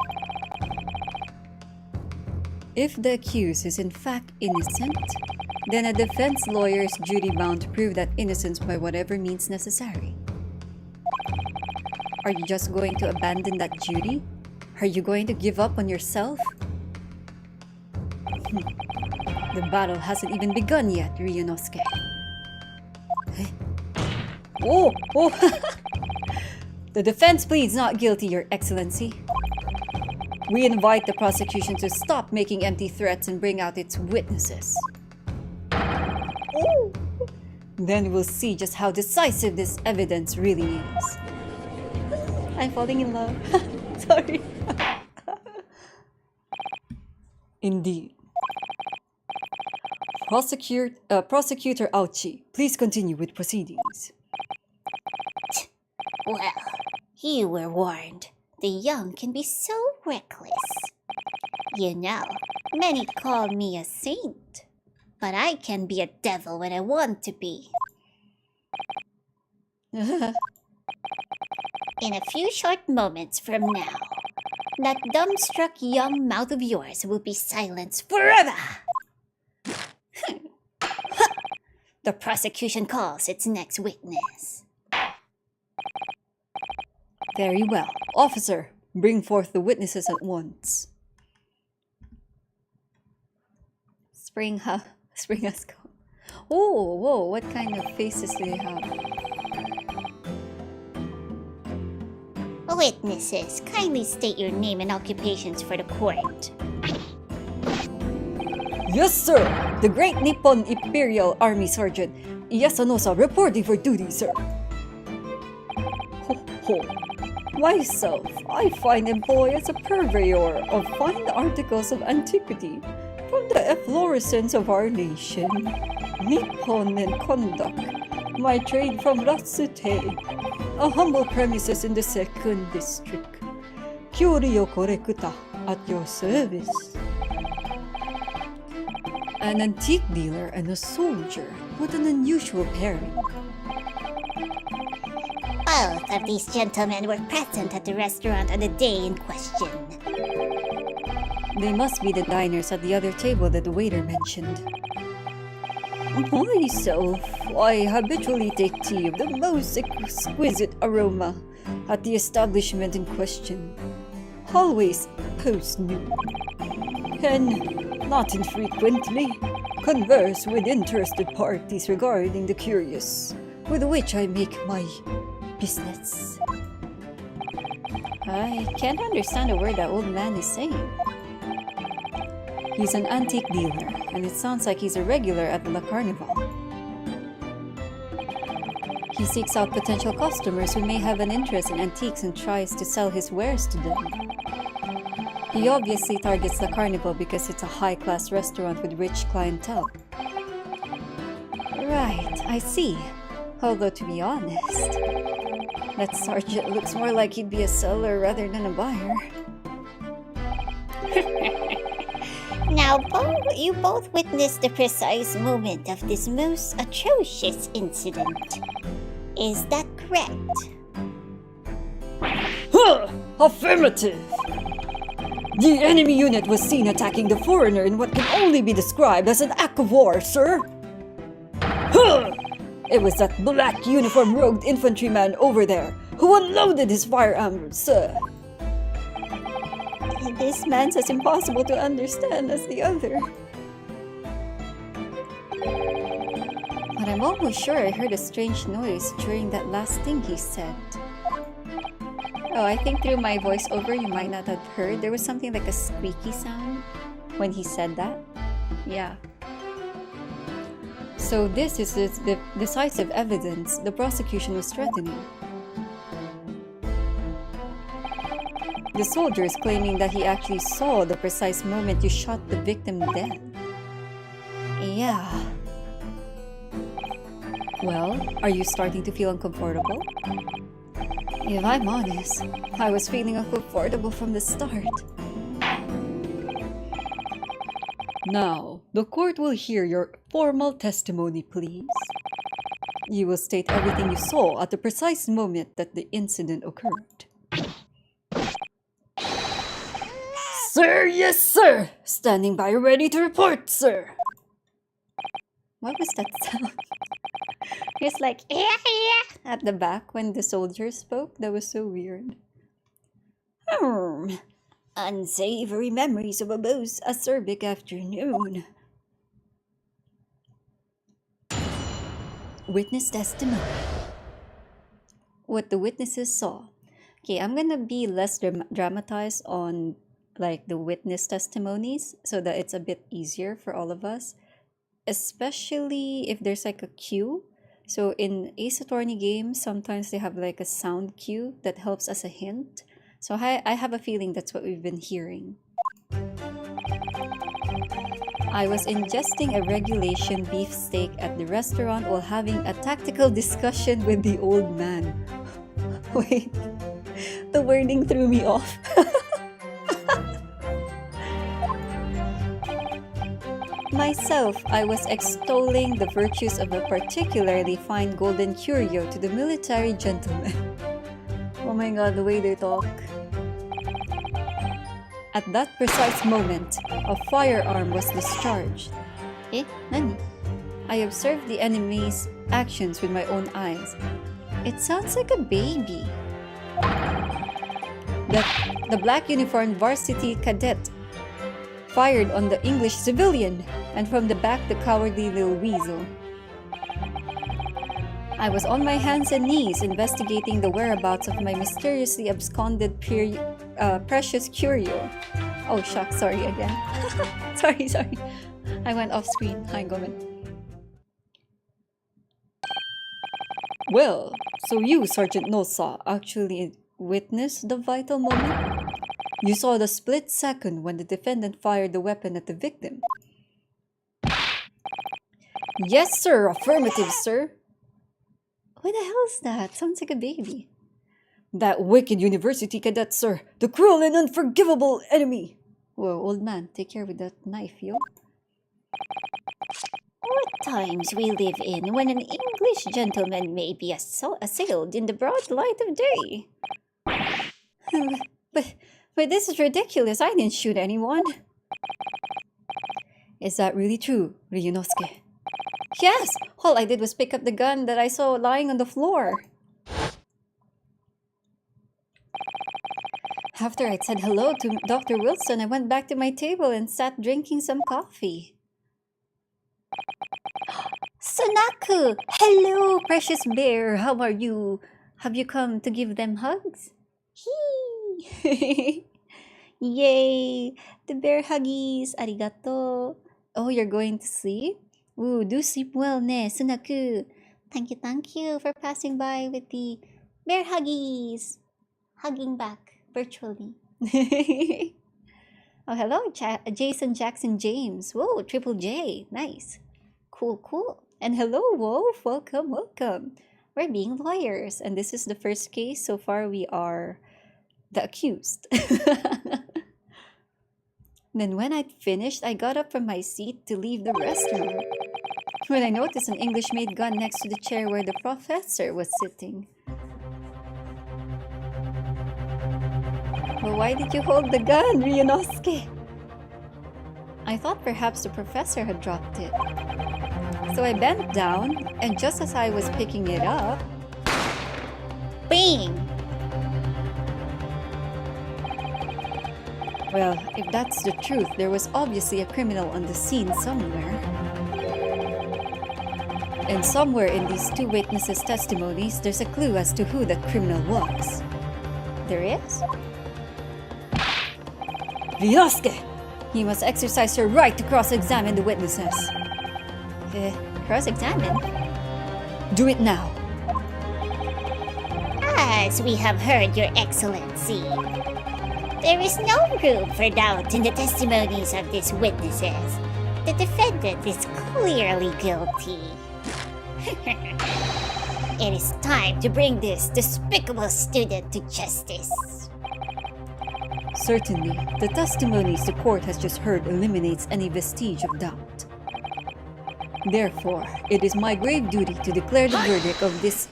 If the accused is in fact innocent, then a defense lawyer is duty-bound to prove that innocence by whatever means necessary. Are you just going to abandon that duty? Are you going to give up on yourself? The battle hasn't even begun yet, Ryunosuke. Oh! The defense pleads not guilty, Your Excellency. We invite the prosecution to stop making empty threats and bring out its witnesses. Oh. Then we'll see just how decisive this evidence really is. I'm falling in love. Sorry. Indeed. Prosecutor Auchi, please continue with proceedings. Well, you were warned. The young can be so reckless. You know, many call me a saint, but I can be a devil when I want to be. In a few short moments from now, that dumbstruck young mouth of yours will be silenced forever. The prosecution calls its next witness. Very well. Officer, bring forth the witnesses at once. Spring has come. Oh, whoa, what kind of faces do they have? Witnesses, kindly state your name and occupations for the court. Yes, sir! The Great Nippon Imperial Army Sergeant Yasunosa reporting for duty, sir. Ho ho. Myself, I find employ as a purveyor of fine articles of antiquity from the efflorescence of our nation. Nippon and conduct. My trade from Ratsute, a humble premises in the 2nd district. Curio Correcta, at your service. An antique dealer and a soldier. What an unusual pairing. Both of these gentlemen were present at the restaurant on the day in question. They must be the diners at the other table that the waiter mentioned. Myself, I habitually take tea of the most exquisite aroma at the establishment in question, always post-noon, and not infrequently converse with interested parties regarding the curious with which I make my business. I can't understand a word that old man is saying. He's an antique dealer, and it sounds like he's a regular at La Carnival. He seeks out potential customers who may have an interest in antiques and tries to sell his wares to them. He obviously targets La Carnival because it's a high-class restaurant with rich clientele. Right, I see. Although to be honest, that sergeant looks more like he'd be a seller rather than a buyer. Now, you both witnessed the precise moment of this most atrocious incident. Is that correct? Affirmative! The enemy unit was seen attacking the foreigner in what can only be described as an act of war, sir. It was that black uniform robed infantryman over there who unloaded his firearm, sir. This man's as impossible to understand as the other. But I'm almost sure I heard a strange noise during that last thing he said. Oh, I think through my voiceover you might not have heard. There was something like a squeaky sound when he said that. Yeah. So this is the decisive evidence the prosecution was threatening. The soldier is claiming that he actually saw the precise moment you shot the victim dead. Yeah. Well, are you starting to feel uncomfortable? If I'm honest, I was feeling uncomfortable from the start. Now, the court will hear your formal testimony, please. You will state everything you saw at the precise moment that the incident occurred. Sir, yes, sir! Standing by ready to report, sir! What was that sound? It's like, at the back when the soldier spoke. That was so weird. Unsavory memories of a most acerbic afternoon. Witness testimony. What the witnesses saw. Okay, I'm gonna be less dramatized on like the witness testimonies so that it's a bit easier for all of us, especially if there's like a cue. So in Ace Attorney games, sometimes they have like a sound cue that helps as a hint. So I have a feeling that's what we've been hearing. I was ingesting a regulation beef steak at the restaurant while having a tactical discussion with the old man. Wait, the wording threw me off. Myself, I was extolling the virtues of a particularly fine golden curio to the military gentleman. Oh my god, the way they talk. At that precise moment, a firearm was discharged. Nani? I observed the enemy's actions with my own eyes. It sounds like a baby. The black uniformed varsity cadet fired on the English civilian, and from the back the cowardly little weasel. I was on my hands and knees investigating the whereabouts of my mysteriously absconded precious curio. Oh shucks, sorry again. sorry. I went off screen. Hi, Gomen. Well, so you, Sergeant Nosa, actually witnessed the vital moment? You saw the split second when the defendant fired the weapon at the victim. Yes, sir. Affirmative, sir. What the hell is that? Sounds like a baby. That wicked university cadet, sir. The cruel and unforgivable enemy. Whoa, old man, take care with that knife, yo. What times we live in when an English gentleman may be assailed in the broad light of day. But this is ridiculous. I didn't shoot anyone. Is that really true, Ryunosuke? Yes! All I did was pick up the gun that I saw lying on the floor. After I'd said hello to Dr. Wilson, I went back to my table and sat drinking some coffee. Sonaku! Hello, precious bear. How are you? Have you come to give them hugs? Yay! The bear huggies. Arigato. Oh, you're going to sleep? Ooh, do sleep well, ne, Sonaku. Thank you for passing by with the bear huggies. Hugging back virtually. Oh, hello, Jason Jackson James. Whoa, Triple J. Nice. Cool. And hello, Wolf. Welcome. We're being lawyers, and this is the first case. So far, we are the accused. Then when I'd finished, I got up from my seat to leave the restroom when I noticed an English-made gun next to the chair where the professor was sitting. Well, why did you hold the gun, Ryunosuke? I thought perhaps the professor had dropped it. So I bent down, and just as I was picking it up, bang! Well, if that's the truth, there was obviously a criminal on the scene somewhere. And somewhere in these two witnesses' testimonies, there's a clue as to who that criminal was. There is? Ryosuke! You must exercise your right to cross-examine the witnesses. Cross-examine? Do it now. As we have heard, Your Excellency, there is no room for doubt in the testimonies of these witnesses. The defendant is clearly guilty. It is time to bring this despicable student to justice. Certainly, the testimonies the court has just heard eliminates any vestige of doubt. Therefore, it is my grave duty to declare the verdict of this...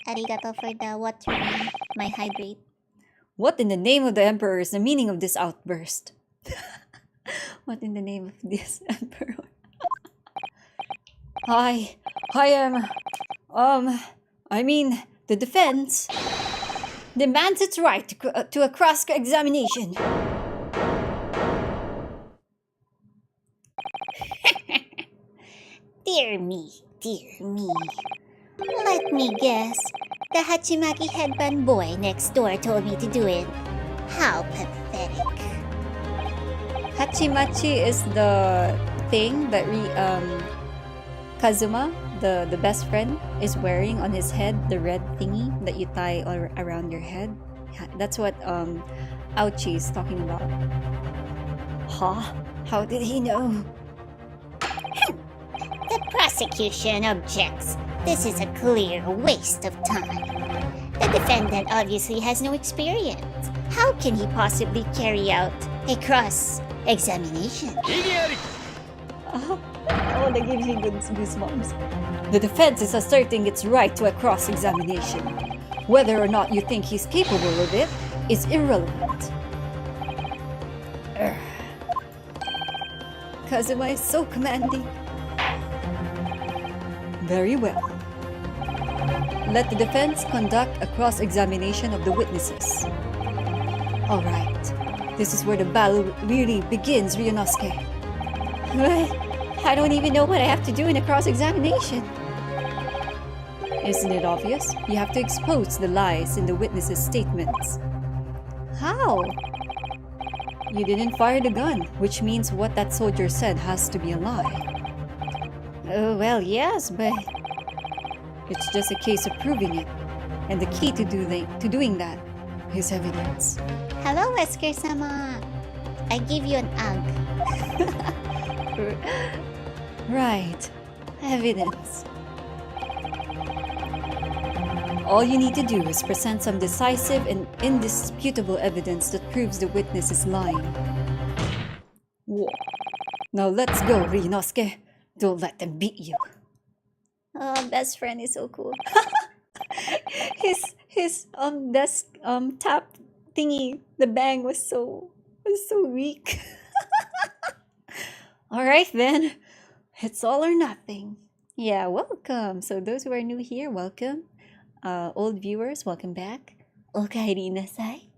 Arigato for the water, my hydrate. What in the name of the Emperor is the meaning of this outburst? What in the name of this Emperor? The defense demands its right to a cross-examination. Dear me, dear me. Let me guess. The Hachimaki headband boy next door told me to do it. How pathetic. Hachimachi is the thing that Kazuma, the best friend, is wearing on his head, the red thingy that you tie around your head. That's what Ouchie is talking about. Huh? How did he know? The prosecution objects. This is a clear waste of time. The defendant obviously has no experience. How can he possibly carry out a cross-examination? Oh, that gives me goosebumps. The defense is asserting its right to a cross-examination. Whether or not you think he's capable of it is irrelevant. Kazuma is so commanding. Very well. Let the defense conduct a cross-examination of the witnesses. All right. This is where the battle really begins, Ryunosuke. I don't even know what I have to do in a cross-examination. Isn't it obvious? You have to expose the lies in the witnesses' statements. How? You didn't fire the gun, which means what that soldier said has to be a lie. Oh, well, yes, but... It's just a case of proving it. And the key to doing that is evidence. Hello, Wesker-sama. I give you an ugh. Right. Evidence. All you need to do is present some decisive and indisputable evidence that proves the witness is lying. Whoa. Now let's go, Ryunosuke. Don't let them beat you. Oh, best friend is so cool. his desk tap thingy, the bang was so weak. All right then, it's all or nothing. Yeah, welcome. So those who are new here, welcome. Old viewers, welcome back. Okaeri nasai,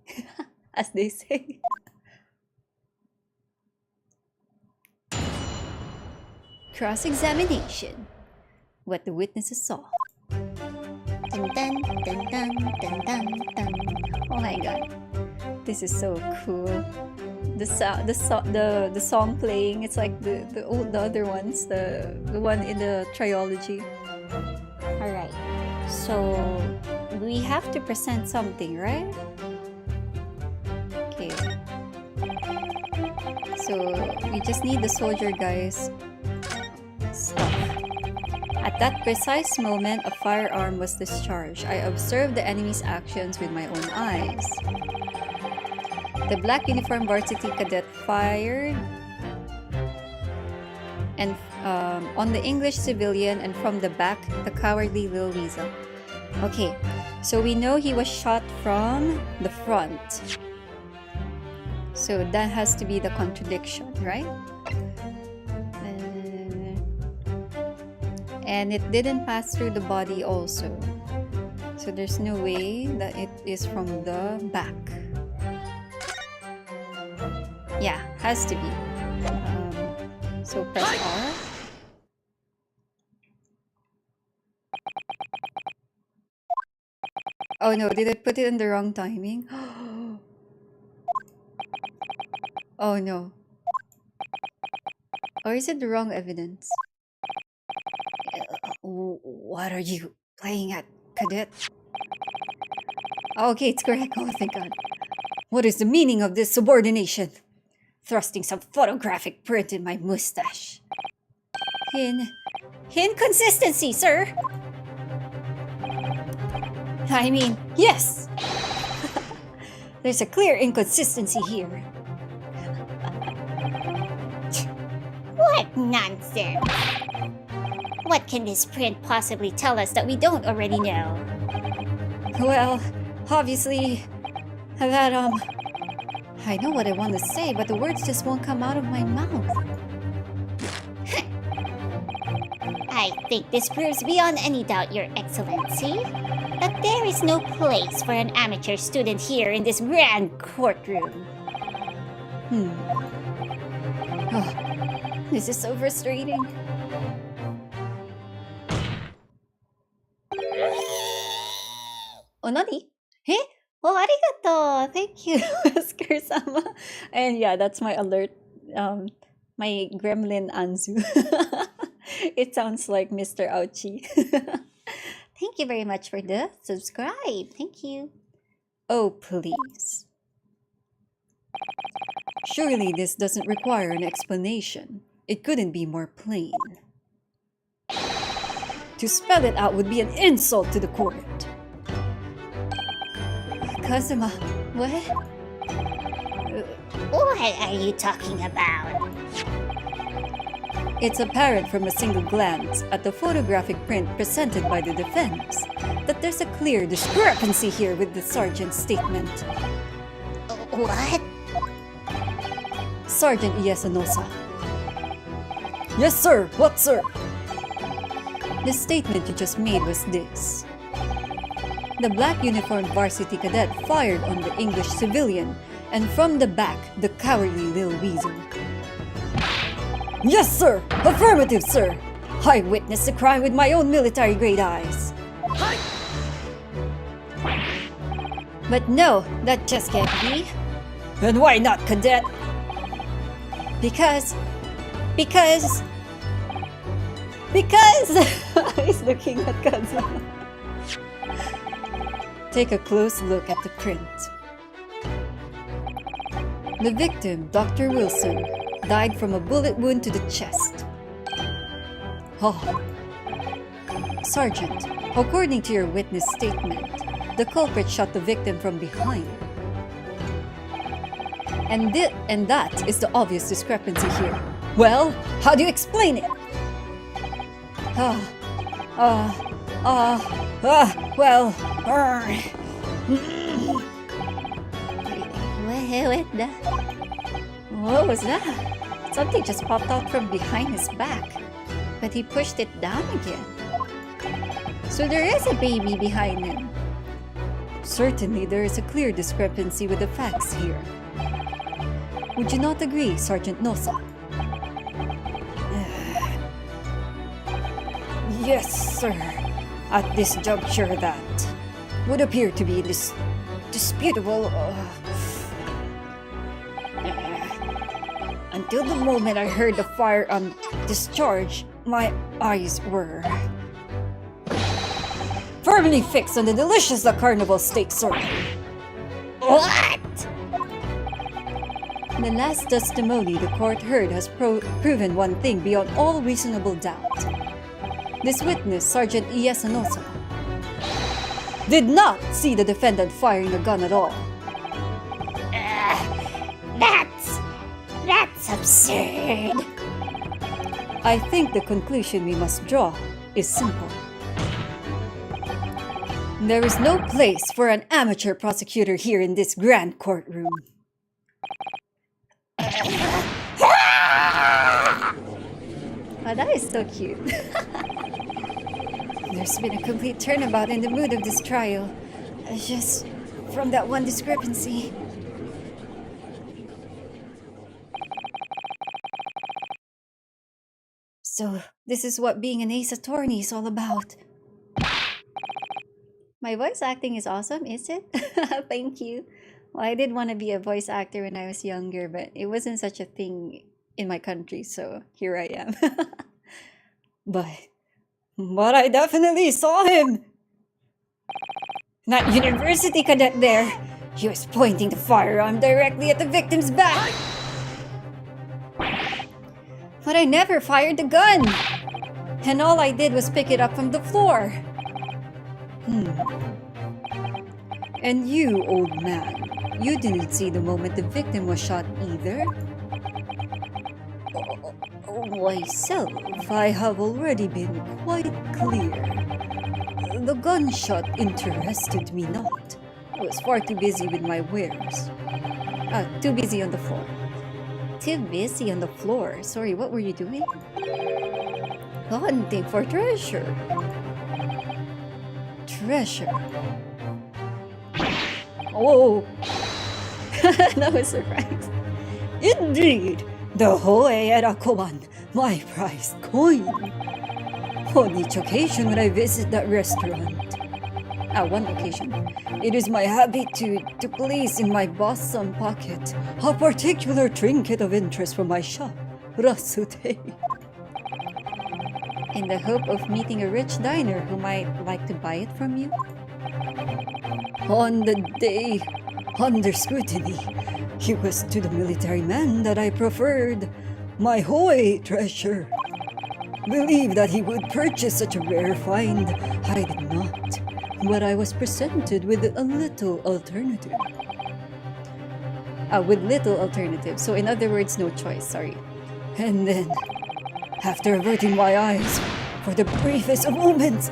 as they say. Cross-examination. What the witnesses saw. Dun, dun, dun, dun, dun, dun, dun. Oh my god, this is so cool. The song playing, it's like the other ones, the one in the trilogy. All right, so we have to present something, right? Okay. So we just need the soldier guy's stuff. At that precise moment, a firearm was discharged. I observed the enemy's actions with my own eyes. The black uniformed varsity cadet fired and on the English civilian, and from the back, the cowardly little weasel. Okay, so we know he was shot from the front. So that has to be the contradiction, right? And it didn't pass through the body also. So there's no way that it is from the back. Yeah, has to be. So press R. Oh no, did I put it in the wrong timing? Oh no. Or is it the wrong evidence? What are you playing at, cadet? Okay, it's correct. Oh, thank God. What is the meaning of this subordination? Thrusting some photographic print in my mustache. Inconsistency, sir! I mean, yes! There's a clear inconsistency here. What nonsense! What can this print possibly tell us that we don't already know? Well, obviously, that, I know what I want to say, but the words just won't come out of my mouth. I think this proves beyond any doubt, Your Excellency, that there is no place for an amateur student here in this grand courtroom. Oh, this is so frustrating. Oh, nani? Hey? Oh, arigato! Thank you, Oscar-sama. And yeah, that's my alert. My gremlin Anzu. It sounds like Mr. Ouchie. Thank you very much for the subscribe. Thank you. Oh, please. Surely this doesn't require an explanation. It couldn't be more plain. To spell it out would be an insult to the court. Kazuma, what? What are you talking about? It's apparent from a single glance at the photographic print presented by the defense that there's a clear discrepancy here with the sergeant's statement. What? Sergeant Iesunosa. Yes, sir. What, sir? The statement you just made was this. The black uniformed varsity cadet fired on the English civilian, and from the back, the cowardly little weasel. Yes, sir! Affirmative, sir! I witnessed the crime with my own military-grade eyes. But no, that just can't be. And why not, cadet? Because... He's looking at Kazuma. Take a close look at the print. The victim, Dr. Wilson, died from a bullet wound to the chest. Oh. Sergeant, according to your witness statement, the culprit shot the victim from behind. And that is the obvious discrepancy here. Well, how do you explain it? What was that? Something just popped out from behind his back, but he pushed it down again. So there is a baby behind him. Certainly there is a clear discrepancy with the facts here. Would you not agree, Sergeant Nosa? Yes, sir. At this juncture, that would appear to be disputable. Until the moment I heard the firearm discharge, my eyes were firmly fixed on the delicious carnival steak, sir. What? The last testimony the court heard has proven one thing beyond all reasonable doubt. This witness, Sergeant Iesunosa, did not see the defendant firing the gun at all. That's absurd. I think the conclusion we must draw is simple. There is no place for an amateur prosecutor here in this grand courtroom. Oh, that is so cute. There's been a complete turnabout in the mood of this trial. Just from that one discrepancy. So, this is what being an ace attorney is all about. My voice acting is awesome, is it? Thank you. Well, I did want to be a voice actor when I was younger, but it wasn't such a thing in my country, so here I am. But I definitely saw him! That university cadet there! He was pointing the firearm directly at the victim's back! But I never fired the gun! And all I did was pick it up from the floor. And you, old man, you didn't see the moment the victim was shot either? Myself, I have already been quite clear. The gunshot interested me not. I was far too busy with my wares. Too busy on the floor. Too busy on the floor? Sorry, what were you doing? Hunting for treasure. Treasure. Oh! That was surprised. Indeed! The Hoe Erakoban, my prized coin. On each occasion when I visit that restaurant. One occasion. It is my habit to place in my bosom pocket a particular trinket of interest from my shop, Rasute. In the hope of meeting a rich diner who might like to buy it from you? On the day under scrutiny, it was to the military man that I preferred my Hoe treasure. Believed that he would purchase such a rare find. I did not, but I was presented with a little alternative. With little alternative, so in other words, no choice, sorry. And then, after averting my eyes for the briefest of moments,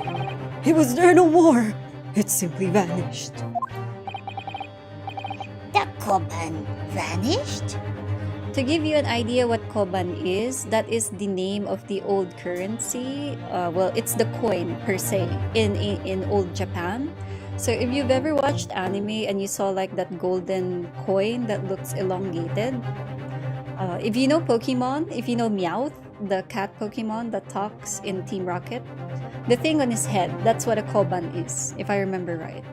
it was there no more. It simply vanished. The koban vanished? To give you an idea what koban is, that is the name of the old currency. Well, it's the coin per se in old Japan. So if you've ever watched anime and you saw like that golden coin that looks elongated, if you know Pokemon, if you know Meowth, the cat Pokemon that talks in Team Rocket, the thing on his head, that's what a koban is, if I remember right.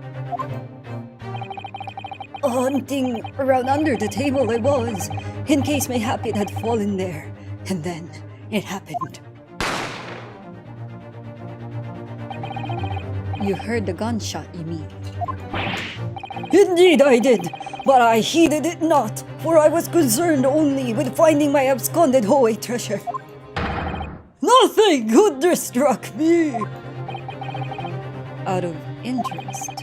Hunting around under the table I was, in case mayhap it had fallen there. And then, it happened. You heard the gunshot, you mean? Indeed I did, but I heeded it not, for I was concerned only with finding my absconded Hoe treasure. Nothing could distract me! Out of interest,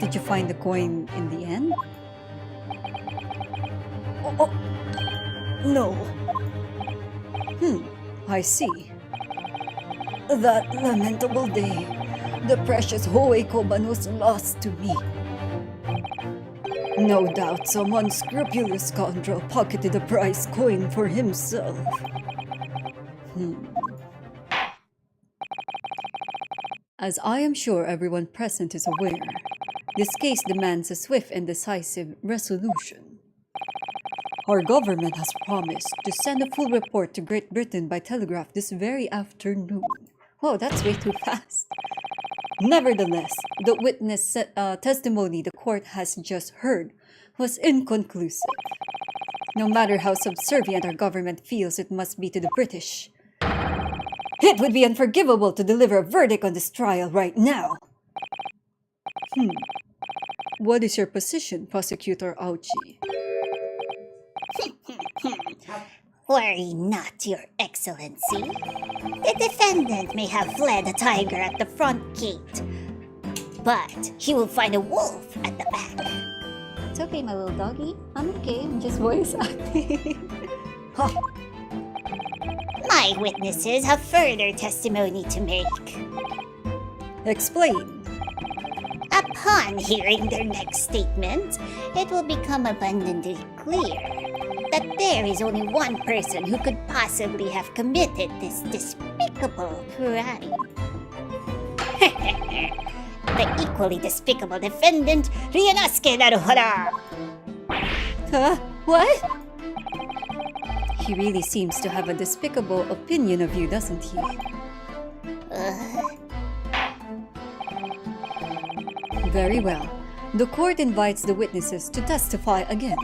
did you find the coin in the end? Oh, no. I see. That lamentable day, the precious Hoe koban was lost to me. No doubt some unscrupulous scoundrel pocketed the prize coin for himself. As I am sure everyone present is aware, this case demands a swift and decisive resolution. Our government has promised to send a full report to Great Britain by telegraph this very afternoon. Whoa, that's way too fast. Nevertheless, the witness testimony the court has just heard was inconclusive. No matter how subservient our government feels it must be to the British, it would be unforgivable to deliver a verdict on this trial right now. What is your position, Prosecutor Auchi? Worry not, Your Excellency. The defendant may have fled a tiger at the front gate, but he will find a wolf at the back. It's okay, my little doggy. I'm okay. I'm just voice acting. My witnesses have further testimony to make. Explain. Upon hearing their next statement, it will become abundantly clear that there is only one person who could possibly have committed this despicable crime. here. The equally despicable defendant, Ryunosuke Naruhodo. Huh? What? He really seems to have a despicable opinion of you, doesn't he? Very well. The court invites the witnesses to testify again.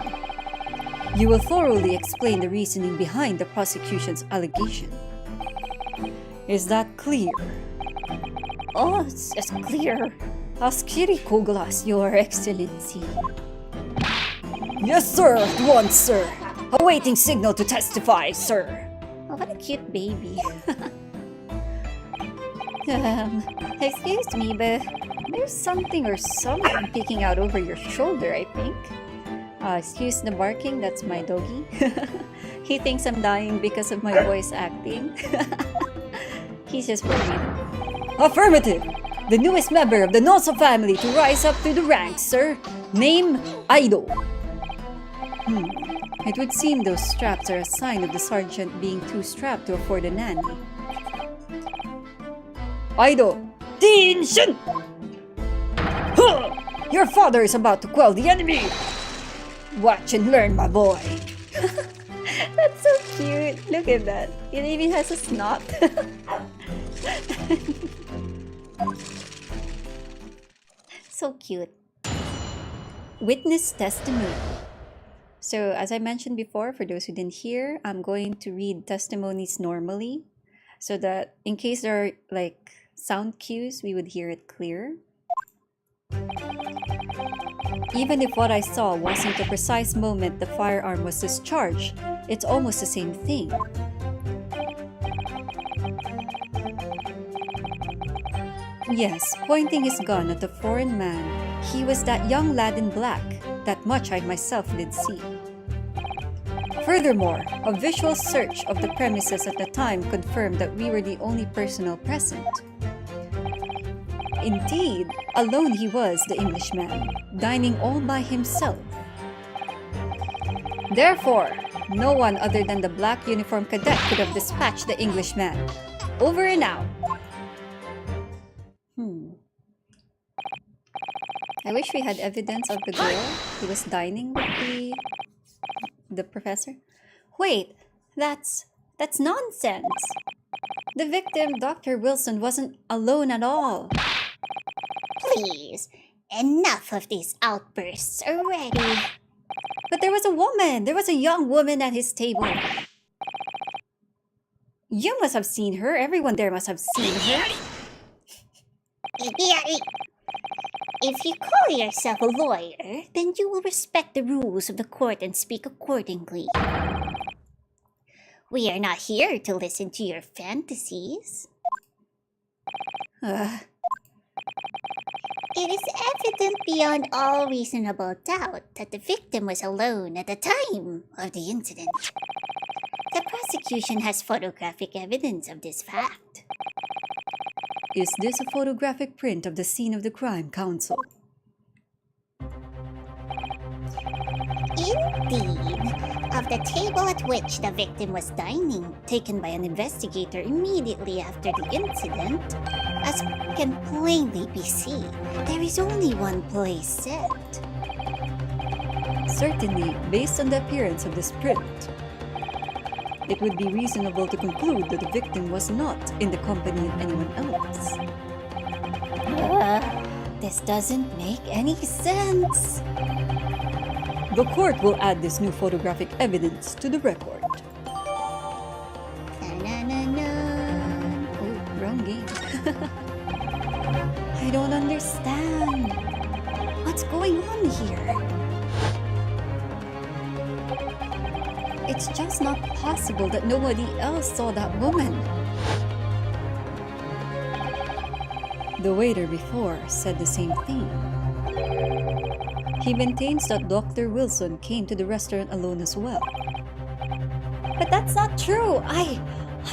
You will thoroughly explain the reasoning behind the prosecution's allegation. Is that clear? Oh, it's clear as Kiriko glass, Your Excellency. Yes, sir, at once, sir. Awaiting signal to testify, sir. Oh, what a cute baby. Excuse me, but there's something or someone peeking out over your shoulder, I think. Excuse the barking, that's my doggy. He thinks I'm dying because of my voice acting. He's just worried. Affirmative! The newest member of the Noso family to rise up through the ranks, sir. Name, Aido. It would seem those straps are a sign of the sergeant being too strapped to afford a nanny. Aido! Attention! Huh! Your father is about to quell the enemy! Watch and learn, my boy. That's so cute. Look at that. It even has a snot. So cute. Witness testimony. So, as I mentioned before, for those who didn't hear, I'm going to read testimonies normally so that in case there are like sound cues, we would hear it clear. Even if what I saw wasn't the precise moment the firearm was discharged, it's almost the same thing. Yes, pointing his gun at the foreign man, he was that young lad in black. That much I myself did see. Furthermore, a visual search of the premises at the time confirmed that we were the only personnel present. Indeed, alone he was, the Englishman, dining all by himself. Therefore, no one other than the black uniformed cadet could have dispatched the Englishman. Over and out. I wish we had evidence of the girl who was dining with the professor. Wait, that's nonsense. The victim, Dr. Wilson, wasn't alone at all. Please, enough of these outbursts already. But there was a woman. There was a young woman at his table. You must have seen her. Everyone there must have seen her. If you call yourself a lawyer, then you will respect the rules of the court and speak accordingly. We are not here to listen to your fantasies. It is evident beyond all reasonable doubt that the victim was alone at the time of the incident. The prosecution has photographic evidence of this fact. Is this a photographic print of the scene of the crime, counsel? Indeed, of the table at which the victim was dining, taken by an investigator immediately after the incident. As can plainly be seen, there is only one place set. Certainly, based on the appearance of this print, it would be reasonable to conclude that the victim was not in the company of anyone else. This doesn't make any sense. The court will add this new photographic evidence to the record. Oh, wrong game. I don't understand. What's going on here? It's just not possible that nobody else saw that woman. The waiter before said the same thing. He maintains that Dr. Wilson came to the restaurant alone as well. But that's not true. I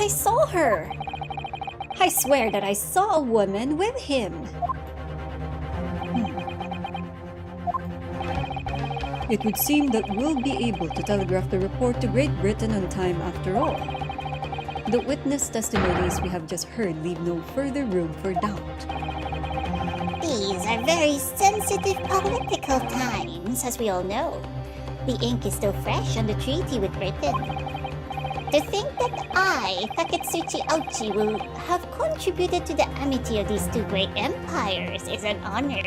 saw her. I swear that I saw a woman with him. It would seem that we'll be able to telegraph the report to Great Britain on time after all. The witness testimonies we have just heard leave no further room for doubt. These are very sensitive political times, as we all know. The ink is still fresh on the treaty with Britain. To think that I, Taketsuchi Auchi, will have contributed to the amity of these two great empires is an honor.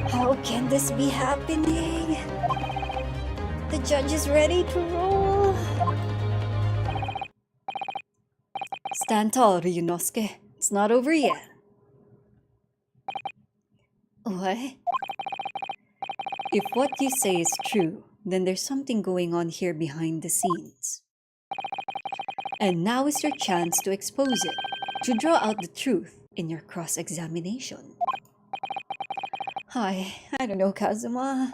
How can this be happening? The judge is ready to roll. Stand tall, Ryunosuke. It's not over yet. What? If what you say is true, then there's something going on here behind the scenes. And now is your chance to expose it, to draw out the truth in your cross-examination. I don't know, Kazuma.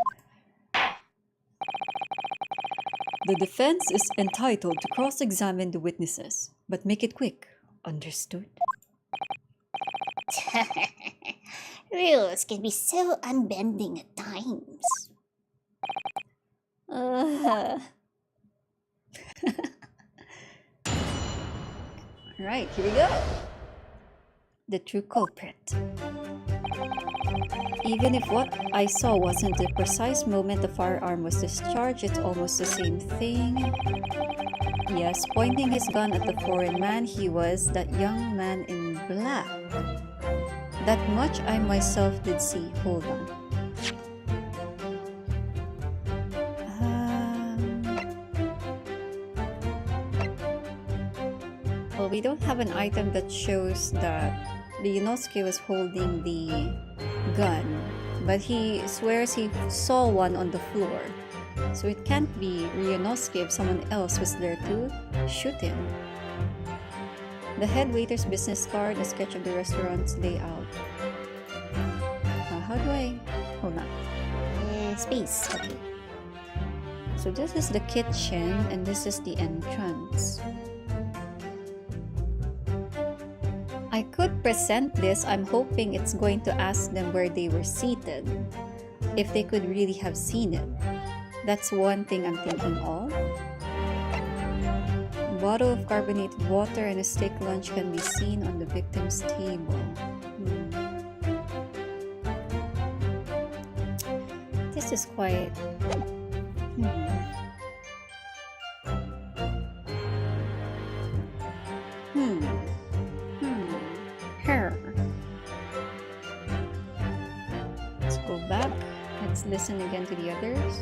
The defense is entitled to cross-examine the witnesses, but make it quick. Understood? Rules can be so unbending at times. Alright, here we go. The true culprit. Even if what I saw wasn't the precise moment the firearm was discharged, it's almost the same thing. Yes, pointing his gun at the foreign man, he was that young man in black. That much I myself did see. Hold on. Well, we don't have an item that shows that Ryunosuke was holding the gun, but he swears he saw one on the floor. So it can't be Ryunosuke if someone else was there to shoot him. The head waiter's business card, a sketch of the restaurant's layout. How do I... Hold on. Space. Okay. So this is the kitchen and this is the entrance. I could present this. I'm hoping it's going to ask them where they were seated, if they could really have seen it. That's one thing I'm thinking of. A bottle of carbonated water and a steak lunch can be seen on the victim's table. This is quite... Her. Let's go back. Let's listen again to the others.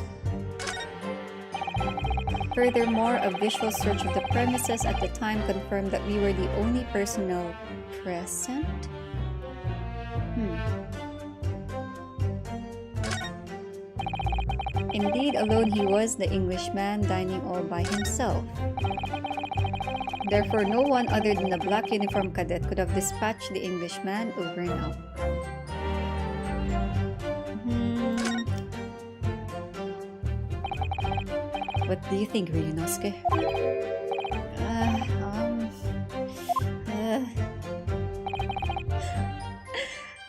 Furthermore, a visual search of the premises at the time confirmed that we were the only personnel present. Indeed, alone he was, the Englishman, dining all by himself. Therefore, no one other than the black uniform cadet could have dispatched the Englishman over and out. What do you think, Ryunosuke?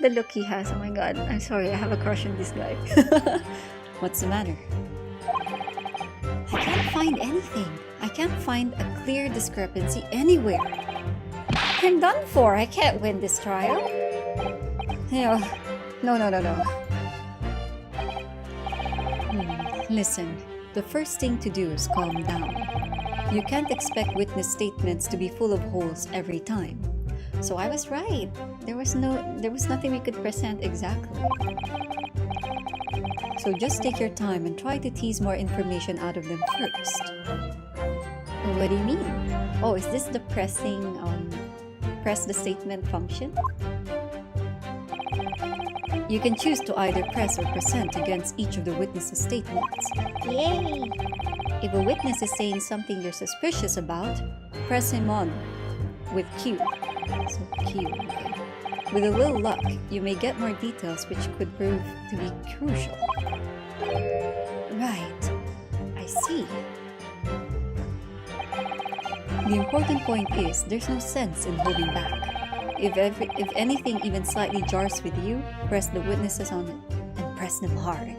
The look he has, oh my god. I'm sorry, I have a crush on this guy. What's the matter? I can't find anything. I can't find a clear discrepancy anywhere. I'm done for. I can't win this trial. No. Listen, the first thing to do is calm down. You can't expect witness statements to be full of holes every time. So I was right. There was nothing we could present exactly. So just take your time and try to tease more information out of them first. What do you mean? Oh, is this the press the statement function? You can choose to either press or present against each of the witnesses' statements. Yay! If a witness is saying something you're suspicious about, press him on with Q. So Q, okay. With a little luck, you may get more details which could prove to be crucial. Right, I see. The important point is, there's no sense in holding back. If anything even slightly jars with you, press the witnesses on it and press them hard.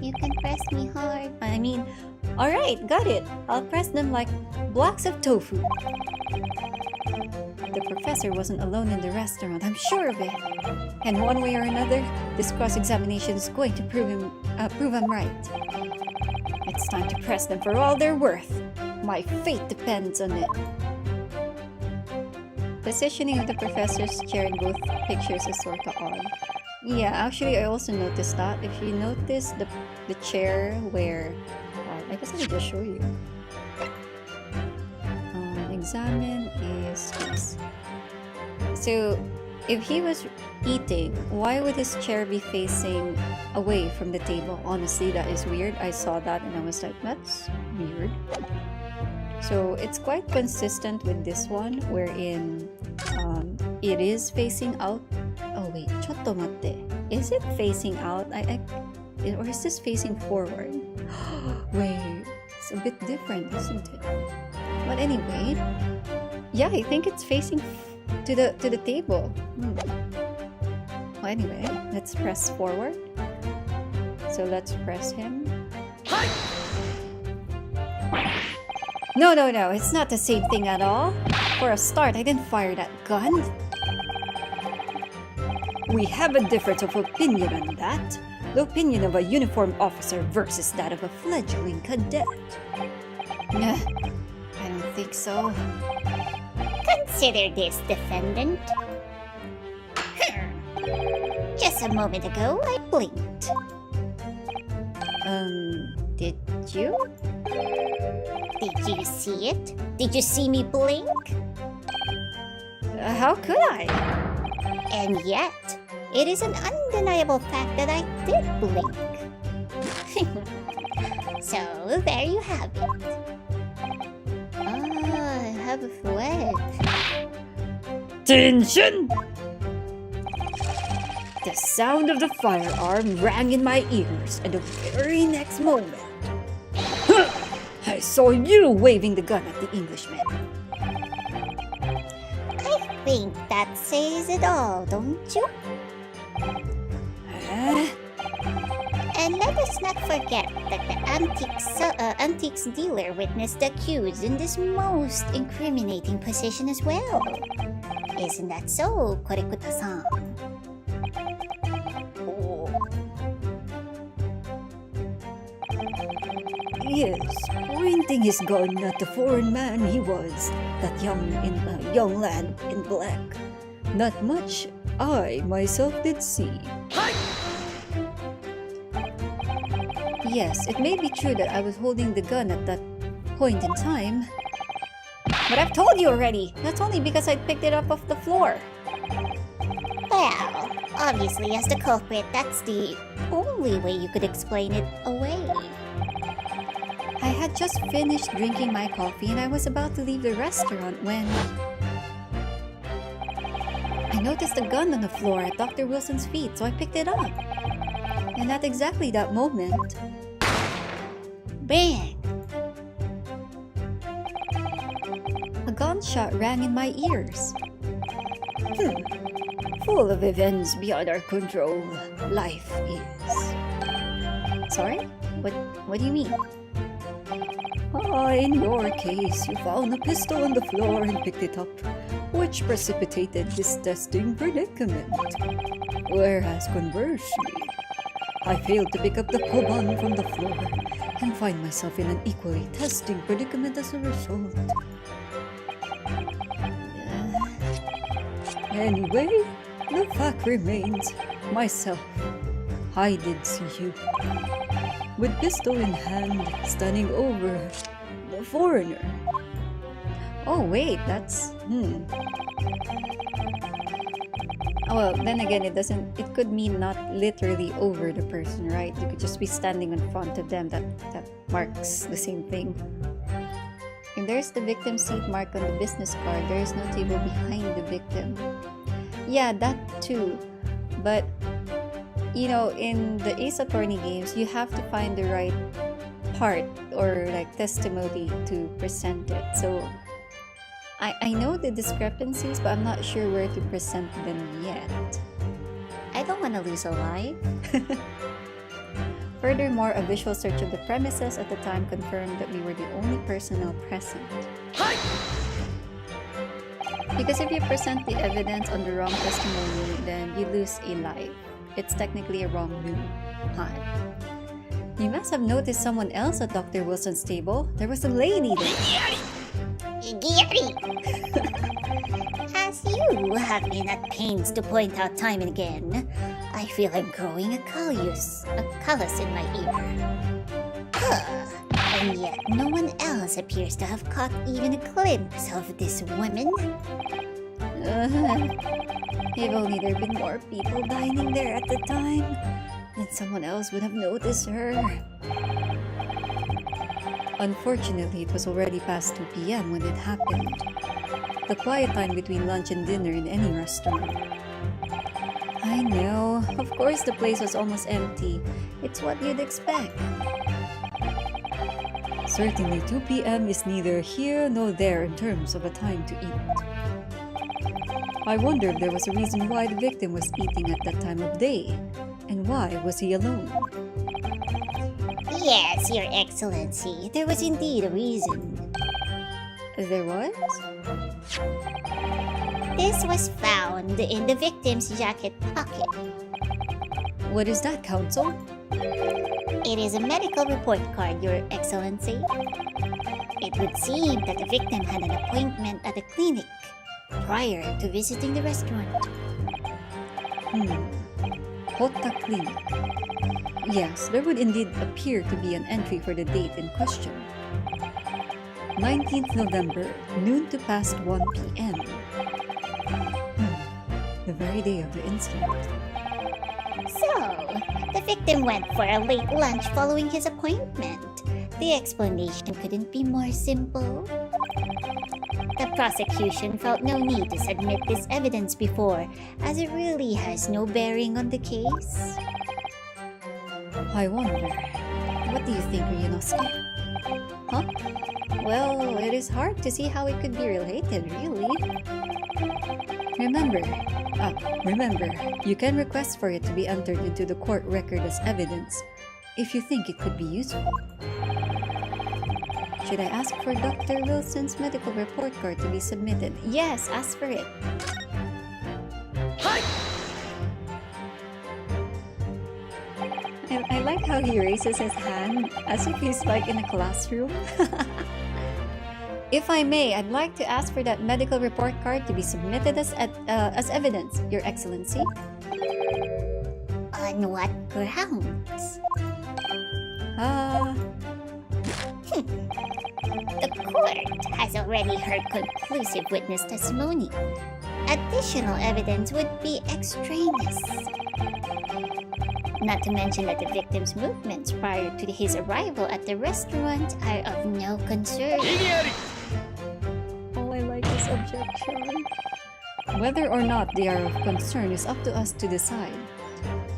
You can press me hard. I mean, Alright, got it. I'll press them like blocks of tofu. The professor wasn't alone in the restaurant, I'm sure of it. And one way or another, this cross-examination is going to prove I'm right. It's time to press them for all they're worth. My fate depends on it. Positioning of the professor's chair in both pictures is sorta odd. Yeah, actually I also noticed that. If you notice the chair where... I guess I can just show you. Examine is this. So, if he was eating, why would his chair be facing away from the table? Honestly, that is weird. I saw that and I was like, that's weird. So, it's quite consistent with this one, wherein it is facing out. Oh wait, chotto matte. Is it facing out? Or is this facing forward? Wait, it's a bit different, isn't it? But anyway, yeah, I think it's facing to the table. Well, anyway, let's press forward. So let's press him. No, it's not the same thing at all. For a start, I didn't fire that gun. We have a difference of opinion on that. The opinion of a uniformed officer versus that of a fledgling cadet. Nah, I don't think so. Consider this, defendant. Just a moment ago, I blinked. Did you? Did you see it? Did you see me blink? How could I? And yet, it is an undeniable fact that I did blink. So, there you have it. I have a threat. Attention! The sound of the firearm rang in my ears, and the very next moment, I saw you waving the gun at the Englishman. I think that says it all, don't you? And let us not forget that the antiques dealer witnessed the accused in this most incriminating position as well. Isn't that so, Korekuta-san? Yes, pointing his gun at the foreign man he was, that young lad in black. Not much I myself did see. Yes, it may be true that I was holding the gun at that point in time. But I've told you already! That's only because I picked it up off the floor. Well, obviously as the culprit, that's the only way you could explain it away. I had just finished drinking my coffee and I was about to leave the restaurant when... I noticed a gun on the floor at Dr. Wilson's feet, so I picked it up. And at exactly that moment... Bang! A gunshot rang in my ears. Full of events beyond our control, life is. Sorry? What do you mean? In your case, you found a pistol on the floor and picked it up, which precipitated this testing predicament. Whereas conversely, I failed to pick up the koban from the floor and find myself in an equally testing predicament as a result. Anyway, the fact remains, myself, I did see you, with pistol in hand, standing over the foreigner. Oh wait, that's... Well, then again, it could mean not literally over the person, right? You could just be standing in front of them. That marks the same thing. And there's the victim seat mark on the business card. There is no table behind the victim. Yeah, that too. But, you know, in the Ace Attorney games, you have to find the right part or like testimony to present it. So, I know the discrepancies, but I'm not sure where to present them yet. I don't want to lose a life. Furthermore, a visual search of the premises at the time confirmed that we were the only personnel present. Because if you present the evidence on the wrong testimony, then you lose a life. It's technically a wrong move. Hi. You must have noticed someone else at Dr. Wilson's table. There was a lady there. Gary! As you have been at pains to point out time and again, I feel I'm growing a callus in my ear. And yet no one else appears to have caught even a glimpse of this woman. If only there'd been more people dining there at the time, then someone else would have noticed her. Unfortunately, it was already past 2 p.m. when it happened. The quiet time between lunch and dinner in any restaurant. I know. Of course the place was almost empty. It's what you'd expect. Certainly 2 p.m. is neither here nor there in terms of a time to eat. I wonder if there was a reason why the victim was eating at that time of day. And why was he alone? Yes, Your Excellency, there was indeed a reason. There was? This was found in the victim's jacket pocket. What is that, Counsel? It is a medical report card, Your Excellency. It would seem that the victim had an appointment at the clinic prior to visiting the restaurant. Hotta Clinic. Yes, there would indeed appear to be an entry for the date in question. 19th November, noon to past 1 p.m. The very day of the incident. So, the victim went for a late lunch following his appointment. The explanation couldn't be more simple. The prosecution felt no need to submit this evidence before, as it really has no bearing on the case. I wonder, what do you think, Ryunosuke? Huh? Well, it is hard to see how it could be related, really. Remember, you can request for it to be entered into the court record as evidence if you think it could be useful. Should I ask for Dr. Wilson's medical report card to be submitted? Yes, ask for it. I like how he raises his hand as if he's like in a classroom. If I may, I'd like to ask for that medical report card to be submitted as evidence, Your Excellency. On what grounds? The court has already heard conclusive witness testimony. Additional evidence would be extraneous. Not to mention that the victim's movements prior to his arrival at the restaurant are of no concern. Oh, I like this objection. Whether or not they are of concern is up to us to decide.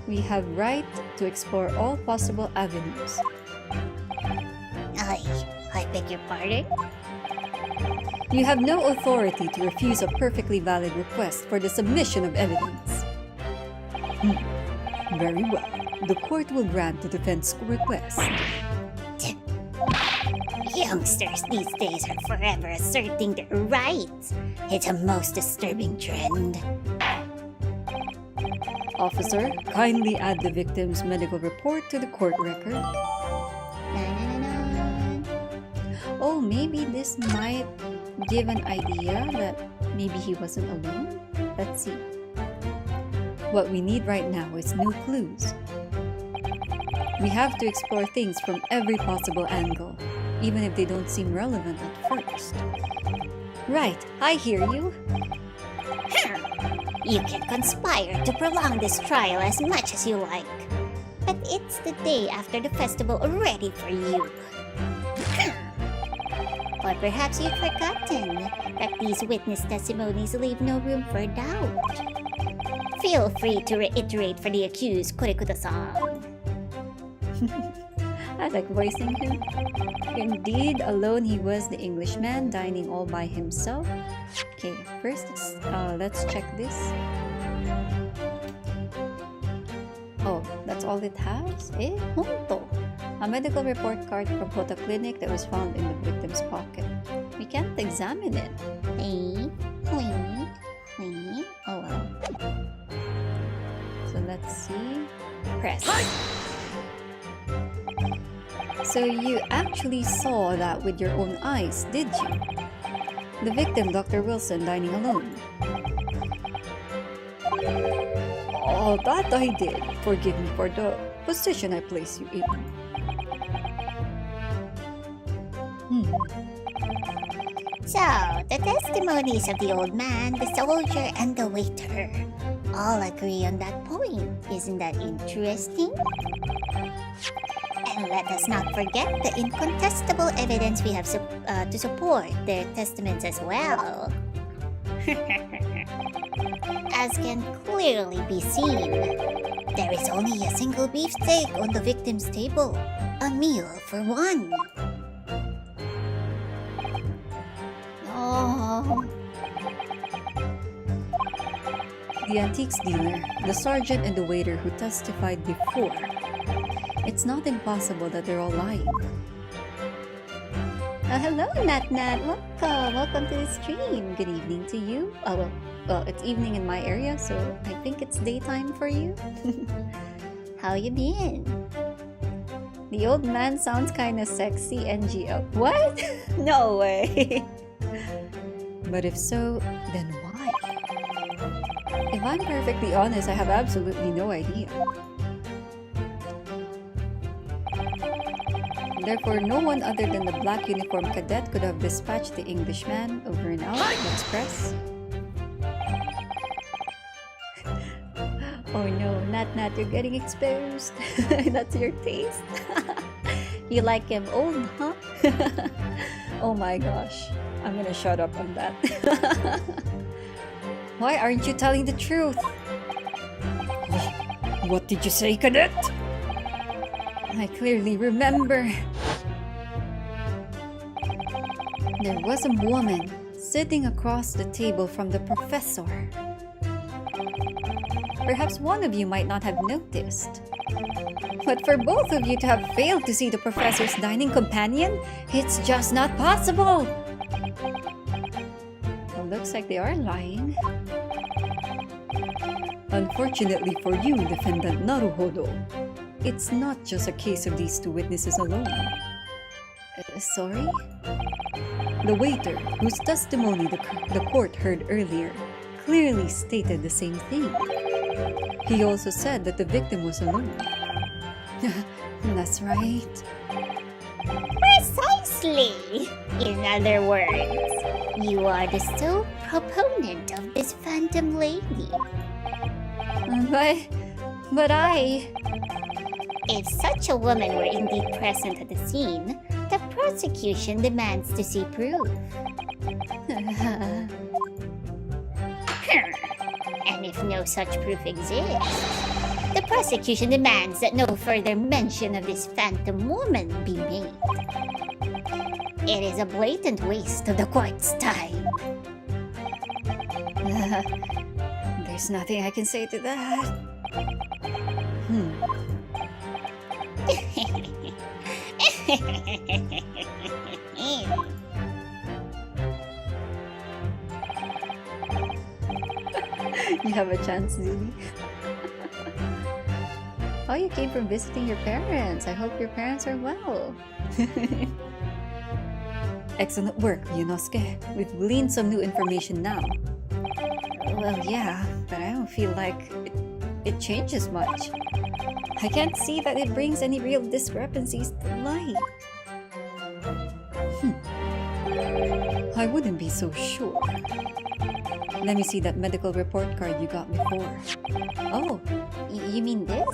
We have right to explore all possible avenues. I beg your pardon? You have no authority to refuse a perfectly valid request for the submission of evidence. Very well. The court will grant the defense request. Youngsters these days are forever asserting their rights. It's a most disturbing trend. Officer, kindly add the victim's medical report to the court record. Oh, maybe this might give an idea that maybe he wasn't alone? Let's see. What we need right now is new clues. We have to explore things from every possible angle, even if they don't seem relevant at first. Right, I hear you. You can conspire to prolong this trial as much as you like. But it's the day after the festival already for you. Or perhaps you've forgotten that these witness testimonies leave no room for doubt. Feel free to reiterate for the accused, Kurikuta-san. I like voicing him. Indeed, alone he was the Englishman, dining all by himself. Okay, first let's check this. Oh, that's That's all it has? Eh, honto. A medical report card from Hota Clinic that was found in the victim's pocket. We can't examine it. Wait, wait, wait. Oh well. So let's see. Press. So you actually saw that with your own eyes, did you? The victim, Dr. Wilson, dining alone. Oh, that I did. Forgive me for the position I placed you in. So, the testimonies of the old man, the soldier, and the waiter all agree on that point. Isn't that interesting? And let us not forget the incontestable evidence we have to support their testaments as well. As can clearly be seen, there is only a single beefsteak on the victim's table. A meal for one. Oh. The antiques dealer, the sergeant, and the waiter who testified before. It's not impossible that they're all lying. Hello, Nat Nat. Welcome. Welcome to the stream. Good evening to you. Oh, well, it's evening in my area, so I think it's daytime for you. How you been? The old man sounds kinda sexy, NGO. What? No way. But if so, then why? If I'm perfectly honest, I have absolutely no idea. Therefore, no one other than the black uniform cadet could have dispatched the Englishman. Over and out. Let's press. Oh no, Nat, you're getting exposed. That's your taste. You like him old, huh? Oh my gosh. I'm gonna shut up on that. Why aren't you telling the truth? What did you say, cadet? I clearly remember. There was a woman sitting across the table from the professor. Perhaps one of you might not have noticed. But for both of you to have failed to see the professor's dining companion, it's just not possible. Well, looks like they are lying. Unfortunately for you, Defendant Naruhodo, it's not just a case of these two witnesses alone. Sorry? The waiter, whose testimony the court heard earlier, clearly stated the same thing. He also said that the victim was alone. That's right. Precisely! In other words, you are the sole proponent of this phantom lady. But I... If such a woman were indeed present at the scene, the prosecution demands to see proof. And if no such proof exists, the prosecution demands that no further mention of this phantom woman be made. It is a blatant waste of the court's time. There's nothing I can say to that. You have a chance, Zuli. Oh, you came from visiting your parents. I hope your parents are well. Excellent work, Ryunosuke. We've gleaned some new information now. Well, yeah, but I don't feel like it changes much. I can't see that it brings any real discrepancies to light. I wouldn't be so sure. Let me see that medical report card you got before. Oh, you mean this?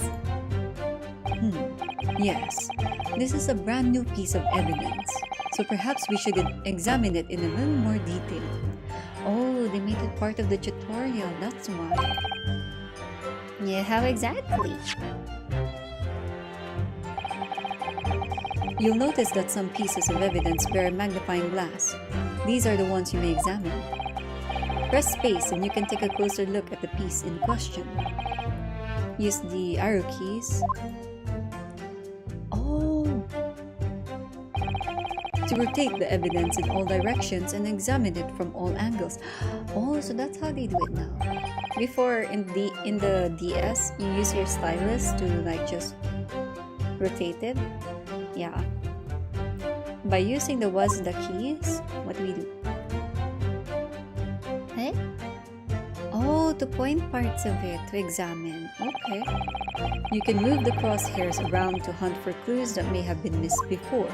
Yes. This is a brand new piece of evidence. So perhaps we should examine it in a little more detail. Oh, they made it part of the tutorial, that's why. Yeah, how exactly? You'll notice that some pieces of evidence bear a magnifying glass. These are the ones you may examine. Press space and you can take a closer look at the piece in question. use the arrow keys. Oh! To rotate the evidence in all directions and examine it from all angles. Oh, so that's how they do it now. Before, in the DS, you use your stylus to like just rotate it. Yeah. By using the WASD keys, what do we do? Eh? Oh, to point parts of it, to examine. Okay. You can move the crosshairs around to hunt for clues that may have been missed before.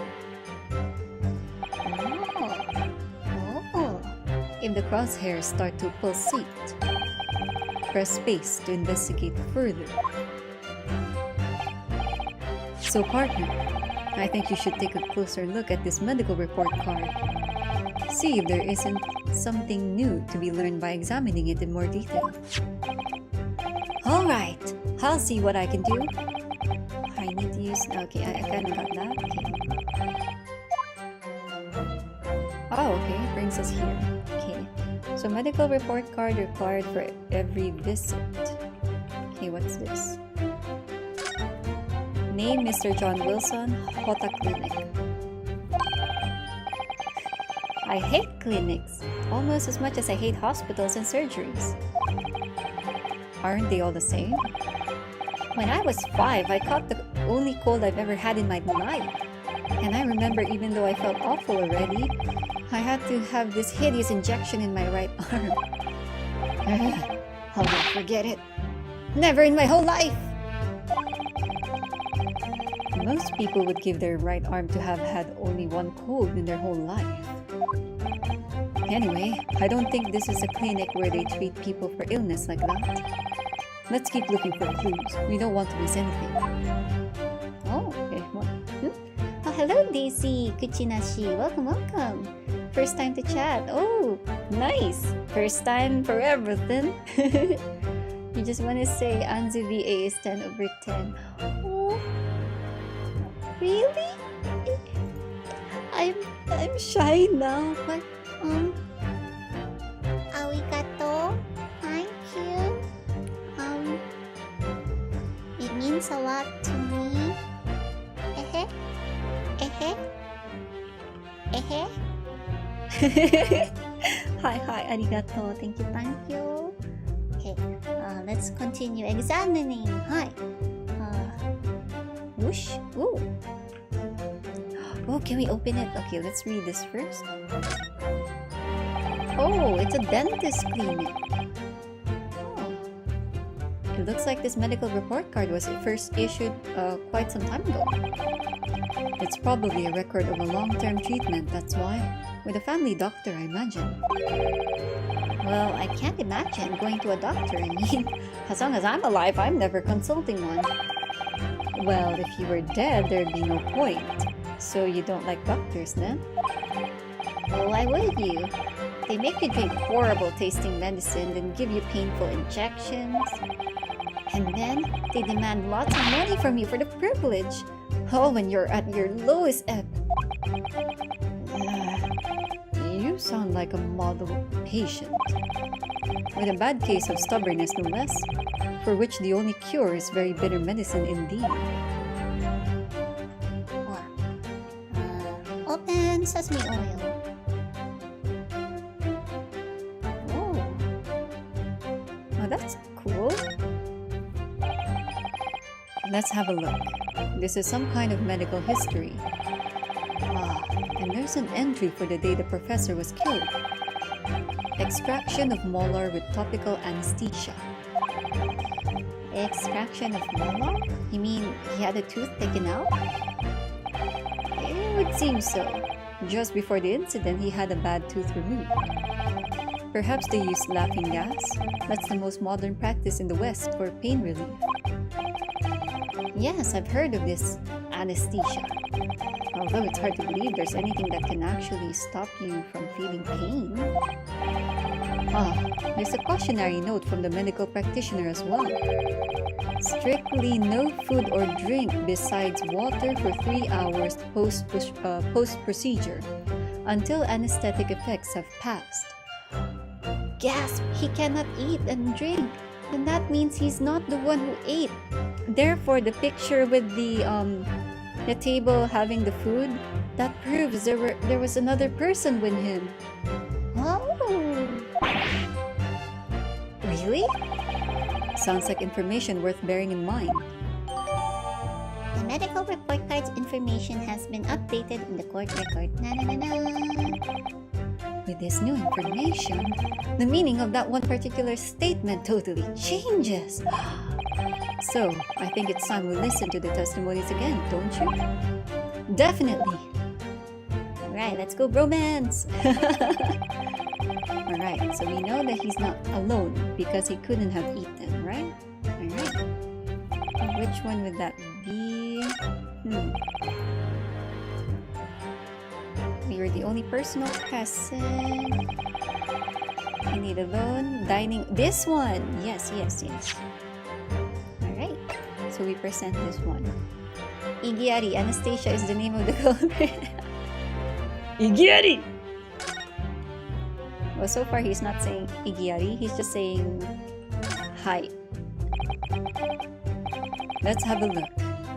Oh. If the crosshairs start to pulsate, press space to investigate further. So partner, I think you should take a closer look at this medical report card. See if there isn't something new to be learned by examining it in more detail. Alright, I'll see what I can do. I need to use... Okay, I kinda got that. Okay. Oh, okay, brings us here. Okay, so medical report card required for every visit. Okay, what's this? Name Mr. John Wilson, Hota Clinic. I hate clinics, almost as much as I hate hospitals and surgeries. Aren't they all the same? When I was 5, I caught the only cold I've ever had in my life. And I remember even though I felt awful already, I had to have this hideous injection in my right arm. I'll never forget it. Never in my whole life! Most people would give their right arm to have had only one cold in their whole life. Anyway, I don't think this is a clinic where they treat people for illness like that. Let's keep looking for clues. We don't want to miss anything. Oh, okay. What? Oh, hello, Daisy. Kuchinashi. Welcome. First time to chat. Oh, nice. First time for everything. You just want to say Anzu VA is 10/10. Oh, really? I'm shy now, but arigato. Thank you. It means a lot to me. Hi, arigato. Thank you. Okay, let's continue examining. Hi. Whoosh. Ooh. Oh, can we open it? Okay, let's read this first. Oh, it's a dentist clinic. Oh. It looks like this medical report card was first issued quite some time ago. It's probably a record of a long-term treatment, that's why. With a family doctor, I imagine. Well, I can't imagine going to a doctor. I mean, as long as I'm alive, I'm never consulting one. Well, if you were dead, there'd be no point. So you don't like doctors, then? Oh, why would you? They make you drink horrible tasting medicine, then give you painful injections. And then they demand lots of money from you for the privilege. Oh, when you're at your lowest ebb. You sound like a model patient. With a bad case of stubbornness, no less, for which the only cure is very bitter medicine indeed. Open sesame oil. Oh, that's cool. Let's have a look. This is some kind of medical history. And there's an entry for the day the professor was killed. Extraction of molar with topical anesthesia. Extraction of molar? You mean he had a tooth taken out? It would seem so. Just before the incident, he had a bad tooth removed. Perhaps they used laughing gas? That's the most modern practice in the West for pain relief. Yes, I've heard of this anesthesia. Although it's hard to believe there's anything that can actually stop you from feeling pain. There's a cautionary note from the medical practitioner as well. Strictly no food or drink besides water for 3 hours post-procedure until anesthetic effects have passed. Gasp! He cannot eat and drink. then that means he's not the one who ate. Therefore, the picture with the table having the food, that proves there was another person with him. Oh. Really? Sounds like information worth bearing in mind. The medical report card's information has been updated in the court record. Na na na na. With this new information, the meaning of that one particular statement totally changes. So, I think it's time we listen to the testimonies again, don't you? Definitely. Alright, let's go bromance! Alright, so we know that he's not alone because he couldn't have eaten, right? Alright. Which one would that be? We were the only person present. I need alone. Dining. This one! Yes, yes, yes. Alright. So we present this one. Igiari. Anastasia is the name of the culprit. Igiari! Well, so far he's not saying Igiari. He's just saying hi. Let's have a look.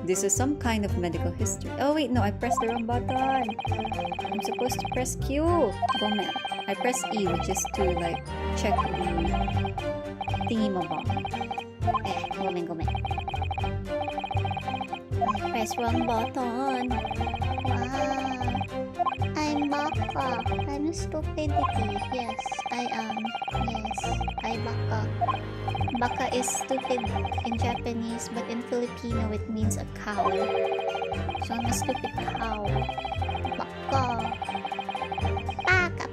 This is some kind of medical history. Oh wait, no, I pressed the wrong button. I'm supposed to press Q. Moment. I press E, which is to like check the thingamabobb. Gomen. I press wrong button. Wow. I'm baka. Ano stupidity? Yes, I am. Yes, I baka. Baka is stupid in Japanese, but in Filipino it means a cow. So I'm a stupid cow. Baka. Paka.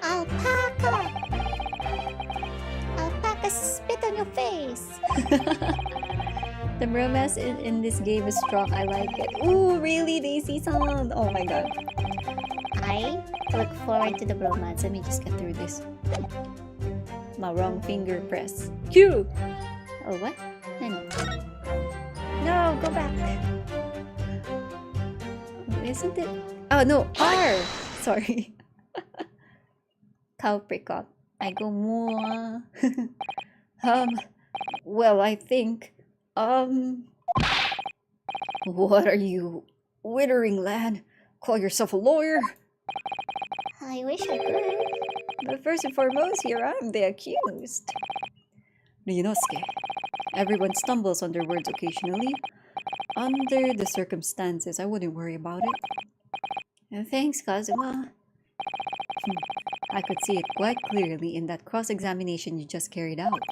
Alpaca. Alpaca spit on your face. The romance in this game is strong. I like it. Ooh, really? Daisy-san! Oh my god. I look forward to the bromance. Let me just get through this. My wrong finger press. Q! Oh, what? No, go back. Isn't it? Oh, no. R! Sorry. Apricot. I go more. Well, I think... What are you, withering lad? Call yourself a lawyer? I wish I could. But first and foremost, here I'm the accused. Ryunosuke, everyone stumbles on their words occasionally. Under the circumstances, I wouldn't worry about it. And thanks, Kazuma. I could see it quite clearly in that cross-examination you just carried out.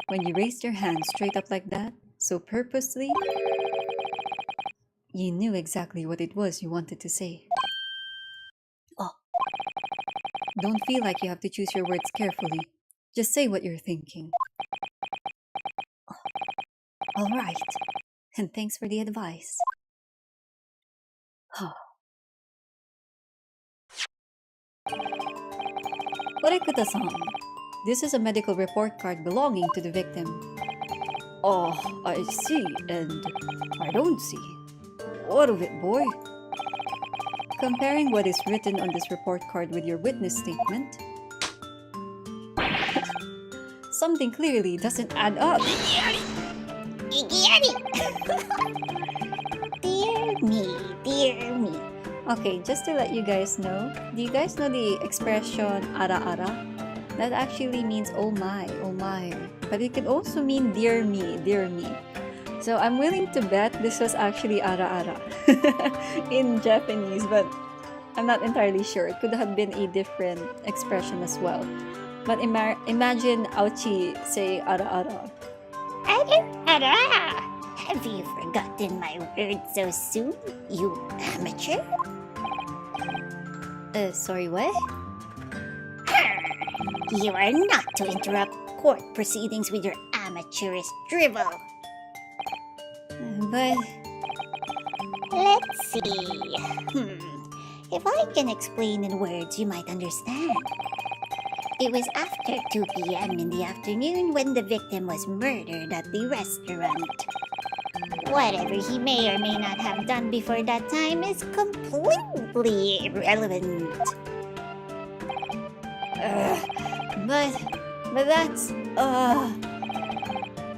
When you raised your hand straight up like that, so purposely, you knew exactly what it was you wanted to say. Oh. Don't feel like you have to choose your words carefully. Just say what you're thinking. All right. And thanks for the advice. Korekuta-san, this is a medical report card belonging to the victim. Oh, I see, and I don't see. What of it, boy? Comparing what is written on this report card with your witness statement, something clearly doesn't add up. Igiari! Dear me. Okay, just to let you guys know, do you guys know the expression ara-ara? That actually means oh my. But it could also mean dear me. So I'm willing to bet this was actually ara-ara in Japanese, but I'm not entirely sure. It could have been a different expression as well. But imagine Auchi say ara-ara. Ara! Have you forgotten my words so soon, you amateur? Sorry, what? You are not to interrupt court proceedings with your amateurish drivel. But... Let's see. If I can explain in words you might understand. It was after 2 p.m. in the afternoon when the victim was murdered at the restaurant. Whatever he may or may not have done before that time is completely irrelevant. But that's,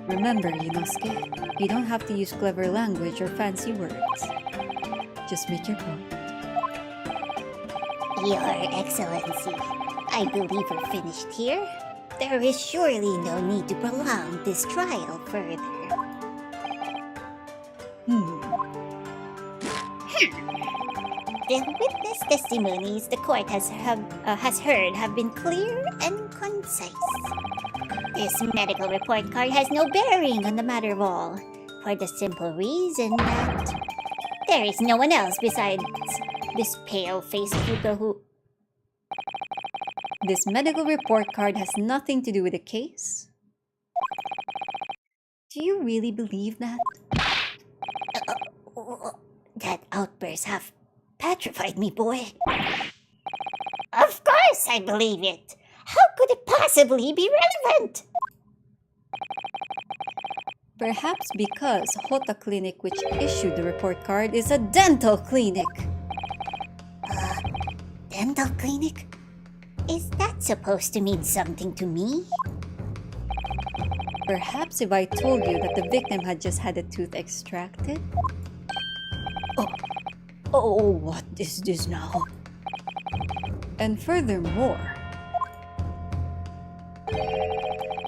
Remember, Inosuke, you don't have to use clever language or fancy words. Just make your point. Your Excellency, I believe we're finished here. There is surely no need to prolong this trial further. The witness testimonies the court has heard have been clear and concise. This medical report card has no bearing on the matter of all, for the simple reason that there is no one else besides this pale-faced pupil who... This medical report card has nothing to do with the case? Do you really believe that? That outburst have petrified me, boy. Of course I believe it. How could it possibly be relevant? Perhaps because Hota Clinic, which issued the report card, is a dental clinic. Dental clinic? Is that supposed to mean something to me? Perhaps if I told you that the victim had just had a tooth extracted? Oh, what is this now? And furthermore,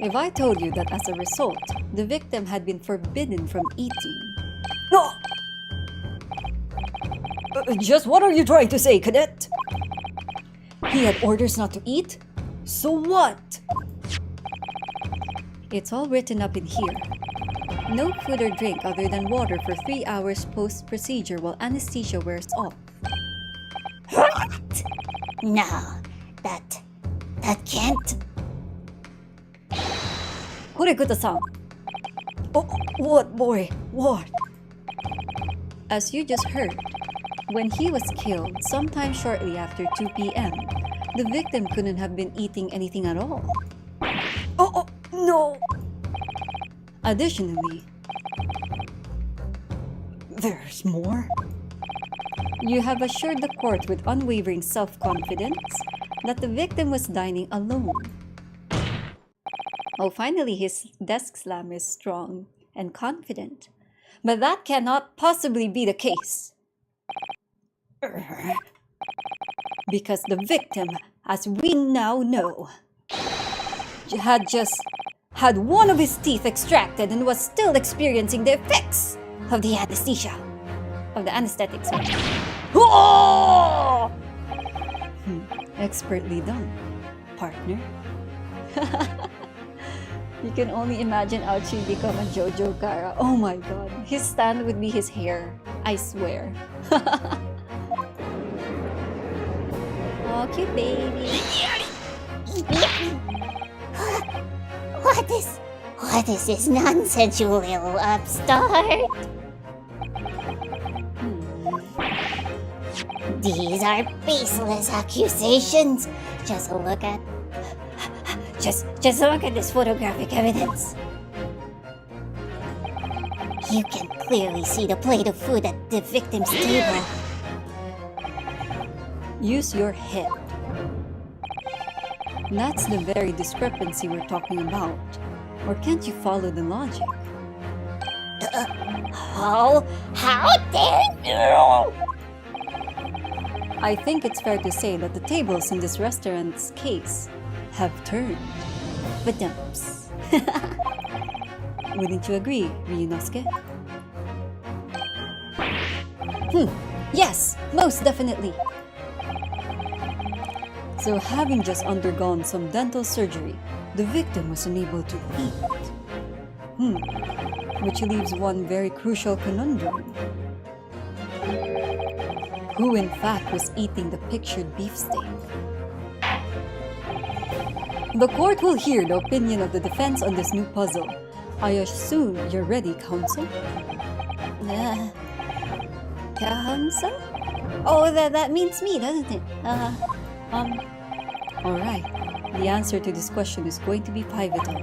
if I told you that as a result, the victim had been forbidden from eating. No! Just what are you trying to say, Cadet? He had orders not to eat? So what? It's all written up in here. No food or drink other than water for 3 hours post-procedure while anesthesia wears off. What? No, that can't... Kurekuta-san! Oh, what, boy? What? As you just heard, when he was killed sometime shortly after 2 p.m., the victim couldn't have been eating anything at all. Oh, no! Additionally, There's more? you have assured the court with unwavering self-confidence that the victim was dining alone. Oh, finally, his desk slam is strong and confident. But that cannot possibly be the case. Because the victim, as we now know, had just had one of his teeth extracted and was still experiencing the effects of the anesthesia. Of the anesthetics. Oh! Expertly done, partner. You can only imagine Ouchie become a Jojo Kara. Oh my god. His stand would be his hair. I swear. Oh, cute baby. What is this nonsensual little upstart? These are baseless accusations. Just look at this photographic evidence. You can clearly see the plate of food at the victim's table. Use your head. That's the very discrepancy we're talking about. Or can't you follow the logic? How dare you? I think it's fair to say that the tables in this restaurant's case have turned. Badumps. Wouldn't you agree, Ryunosuke? Yes, most definitely. So having just undergone some dental surgery, the victim was unable to eat. Which leaves one very crucial conundrum. Who in fact was eating the pictured beefsteak? The court will hear the opinion of the defense on this new puzzle. I assume you're ready, counsel? Counsel? Oh, that means me, doesn't it? Alright, the answer to this question is going to be pivotal.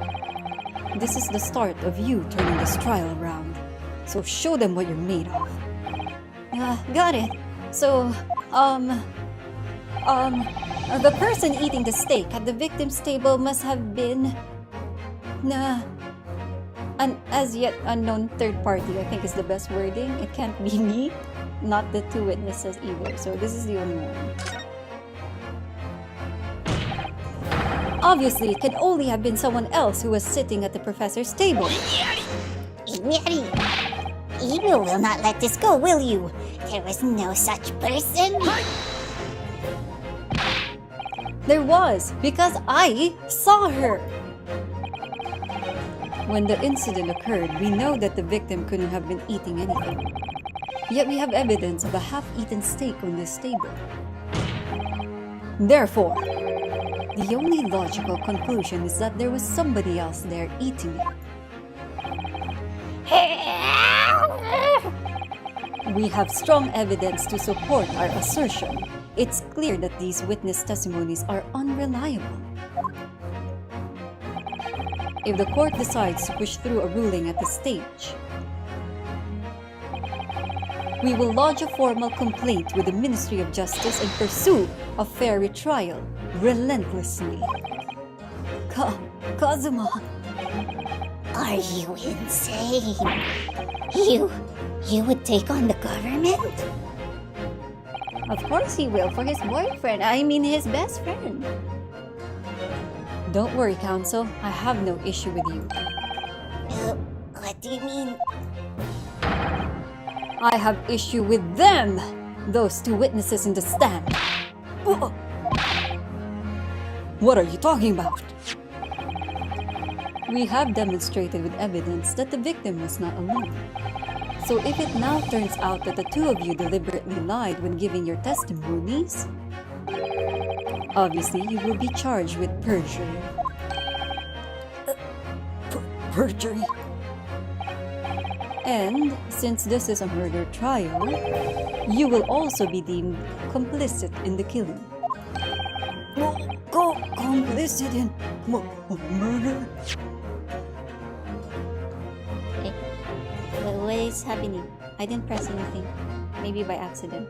This is the start of you turning this trial around. So show them what you're made of. Got it. So, The person eating the steak at the victim's table must have been an as yet unknown third party, I think is the best wording. It can't be me, not the two witnesses either. So this is the only one. Obviously, it can only have been someone else who was sitting at the professor's table. Inyari! You will not let this go, will you? There was no such person. There was, because I saw her. When the incident occurred, we know that the victim couldn't have been eating anything. Yet we have evidence of a half-eaten steak on this table. Therefore, the only logical conclusion is that there was somebody else there eating it. We have strong evidence to support our assertion. It's clear that these witness testimonies are unreliable. If the court decides to push through a ruling at this stage, we will lodge a formal complaint with the Ministry of Justice and pursue a fair retrial relentlessly. Kazuma! Are you insane? You would take on the government? Of course he will, for his boyfriend. I mean his best friend. Don't worry, counsel. I have no issue with you. What do you mean? I have issue with them! Those two witnesses in the stand. What are you talking about? We have demonstrated with evidence that the victim was not alone. So if it now turns out that the two of you deliberately lied when giving your testimonies, obviously you will be charged with perjury. Perjury? And since this is a murder trial, you will also be deemed complicit in the killing. Complicit in murder? What is happening? I didn't press anything. Maybe by accident.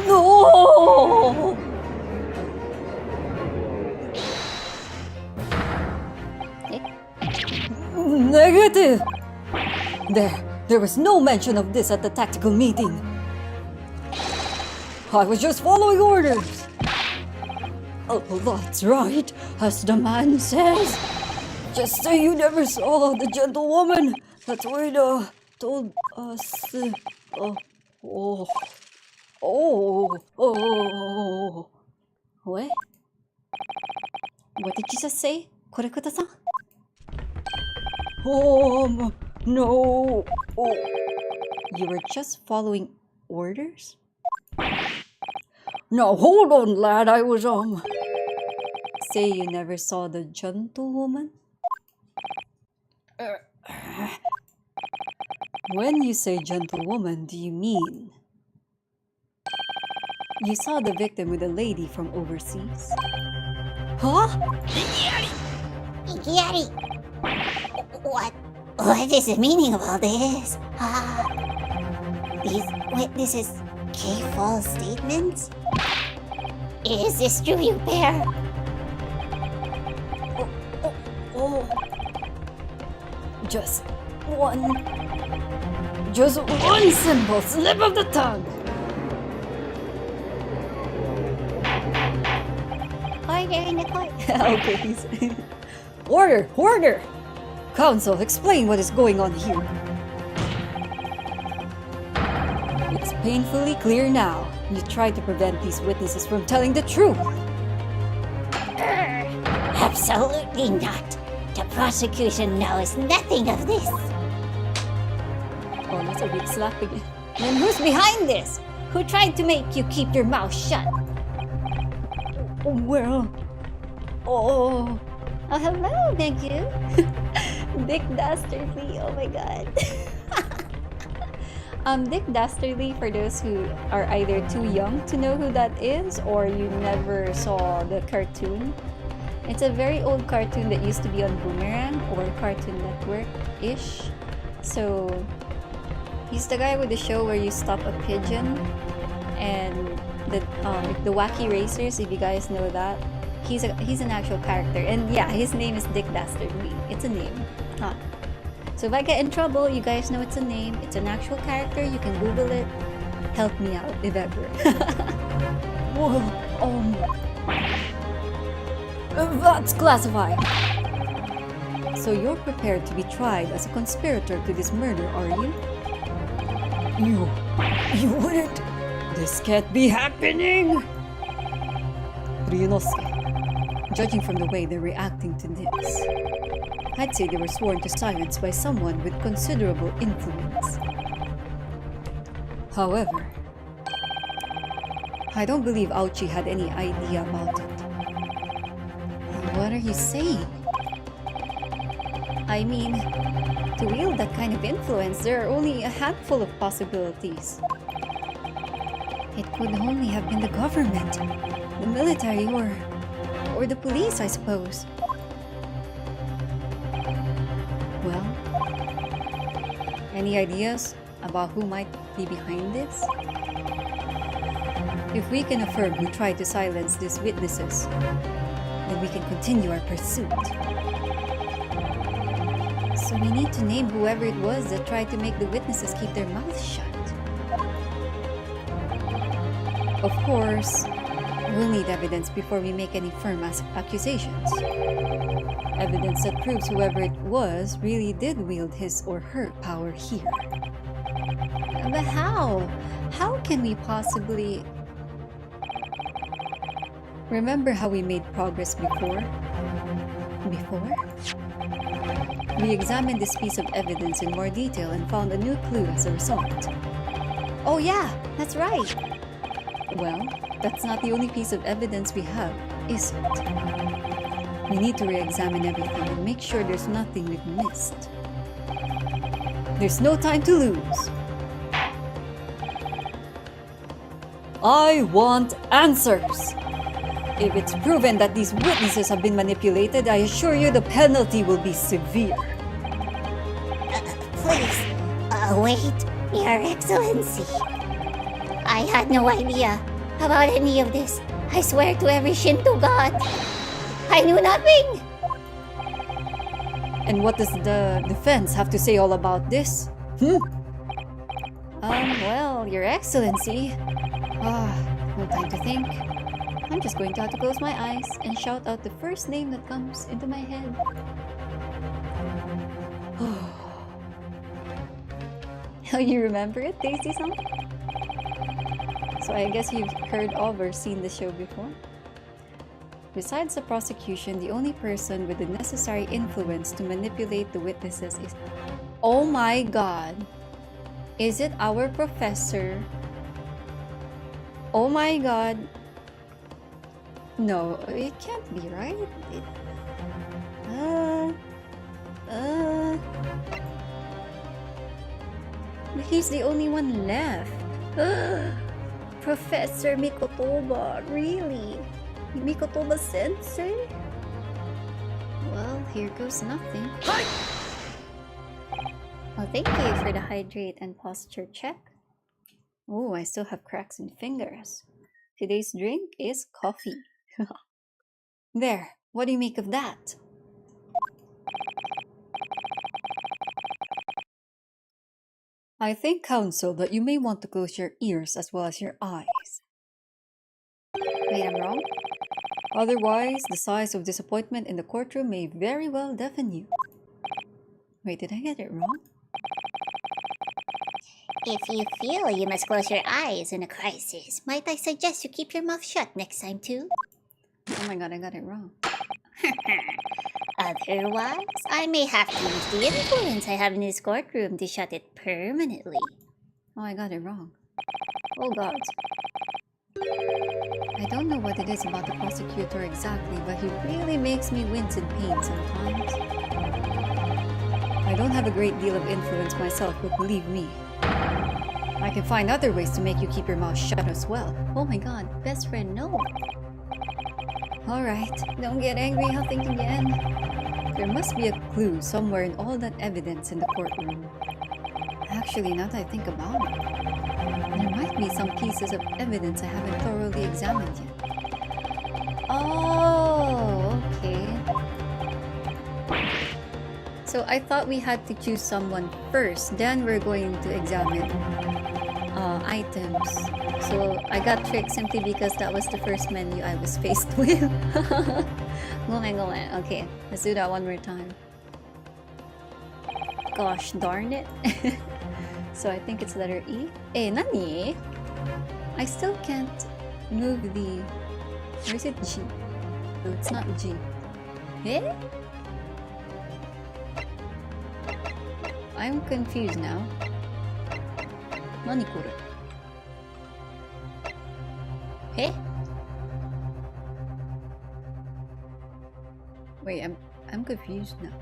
No! Negative! There was no mention of this at the tactical meeting. I was just following orders. Oh, that's right, as the man says. Just say you never saw the gentlewoman that Wada told us. What? What did you just say? Korekota-san? No. You were just following orders? Now hold on, lad. I was Say you never saw the gentlewoman? When you say gentlewoman, do you mean you saw the victim with a lady from overseas? Huh? Igiyari! What is the meaning of all this? These witnesses gave false statements? Is this true, you pair? Just one simple slip of the tongue. Order in the court. Okay, please. Order! Counsel, explain what is going on here. It's painfully clear now. You tried to prevent these witnesses from telling the truth. Absolutely not. The prosecution knows nothing of this. Oh, that's a big slap again. Then who's behind this? Who tried to make you keep your mouth shut? Well, Oh, hello, thank you. Dick Dastardly, oh my god. Dick Dastardly, for those who are either too young to know who that is or you never saw the cartoon. It's a very old cartoon that used to be on Boomerang or Cartoon Network-ish. So, he's the guy with the show where you stop a pigeon and the Wacky Racers, if you guys know that, he's an actual character, and yeah, his name is Dick Dastardly. It's a name, huh? So if I get in trouble, you guys know it's a name. It's an actual character. You can Google it. Help me out if ever. Whoa, that's classified. So you're prepared to be tried as a conspirator to this murder, are you? You wouldn't. This can't be happening. Ryunosuke, judging from the way they're reacting to this, I'd say they were sworn to silence by someone with considerable influence. However, I don't believe Aochi had any idea about it. What are you saying? I mean, to wield that kind of influence, there are only a handful of possibilities. It could only have been the government, the military, or the police, I suppose. Well, any ideas about who might be behind this? If we can affirm who tried to silence these witnesses, then we can continue our pursuit. So we need to name whoever it was that tried to make the witnesses keep their mouths shut. Of course, we'll need evidence before we make any firm accusations. Evidence that proves whoever it was really did wield his or her power here. But how? How can we possibly... Remember how we made progress before? We examined this piece of evidence in more detail and found a new clue as a result. Oh yeah, that's right. Well, that's not the only piece of evidence we have, is it? We need to re-examine everything and make sure there's nothing we've missed. There's no time to lose. I want answers! If it's proven that these witnesses have been manipulated, I assure you the penalty will be severe. Please, wait, Your Excellency. I had no idea about any of this. I swear to every Shinto god. I knew nothing. And what does the defense have to say all about this? Well, Your Excellency. No time to think. I'm just going to have to close my eyes and shout out the first name that comes into my head. Oh, you remember it, Daisy-san? So I guess you've heard of or seen the show before. Besides the prosecution, the only person with the necessary influence to manipulate the witnesses is... Oh my god! Is it our professor? Oh my god! No, it can't be, right? He's the only one left. Professor Mikotoba, really? Mikotoba Sensei? Well, here goes nothing. Well, thank you for the hydrate and posture check. Oh, I still have cracks in fingers. Today's drink is coffee. There, what do you make of that? I think, counsel, that you may want to close your ears as well as your eyes. Wait, I'm wrong? Otherwise, the size of disappointment in the courtroom may very well deafen you. Wait, did I get it wrong? If you feel you must close your eyes in a crisis, might I suggest you keep your mouth shut next time too? Oh my god, I got it wrong. Otherwise, I may have to use the influence I have in this courtroom to shut it permanently. Oh, I got it wrong. Oh god. I don't know what it is about the prosecutor exactly, but he really makes me wince in pain sometimes. I don't have a great deal of influence myself, but believe me, I can find other ways to make you keep your mouth shut as well. Oh my god, best friend, no. Alright, Don't get angry, I'll think again. there must be a clue somewhere in all that evidence in the courtroom. Actually, now that I think about it, there might be some pieces of evidence I haven't thoroughly examined yet. Oh, okay. So I thought we had to choose someone first, then we're going to examine items. So I got tricked simply because that was the first menu I was faced with. Okay, let's do that one more time. Gosh darn it. So I think it's letter E. Nani? I still can't move the... Or is it G? No, it's not G. Eh? I'm confused now. Nani kore? Eh? Wait, I'm confused now.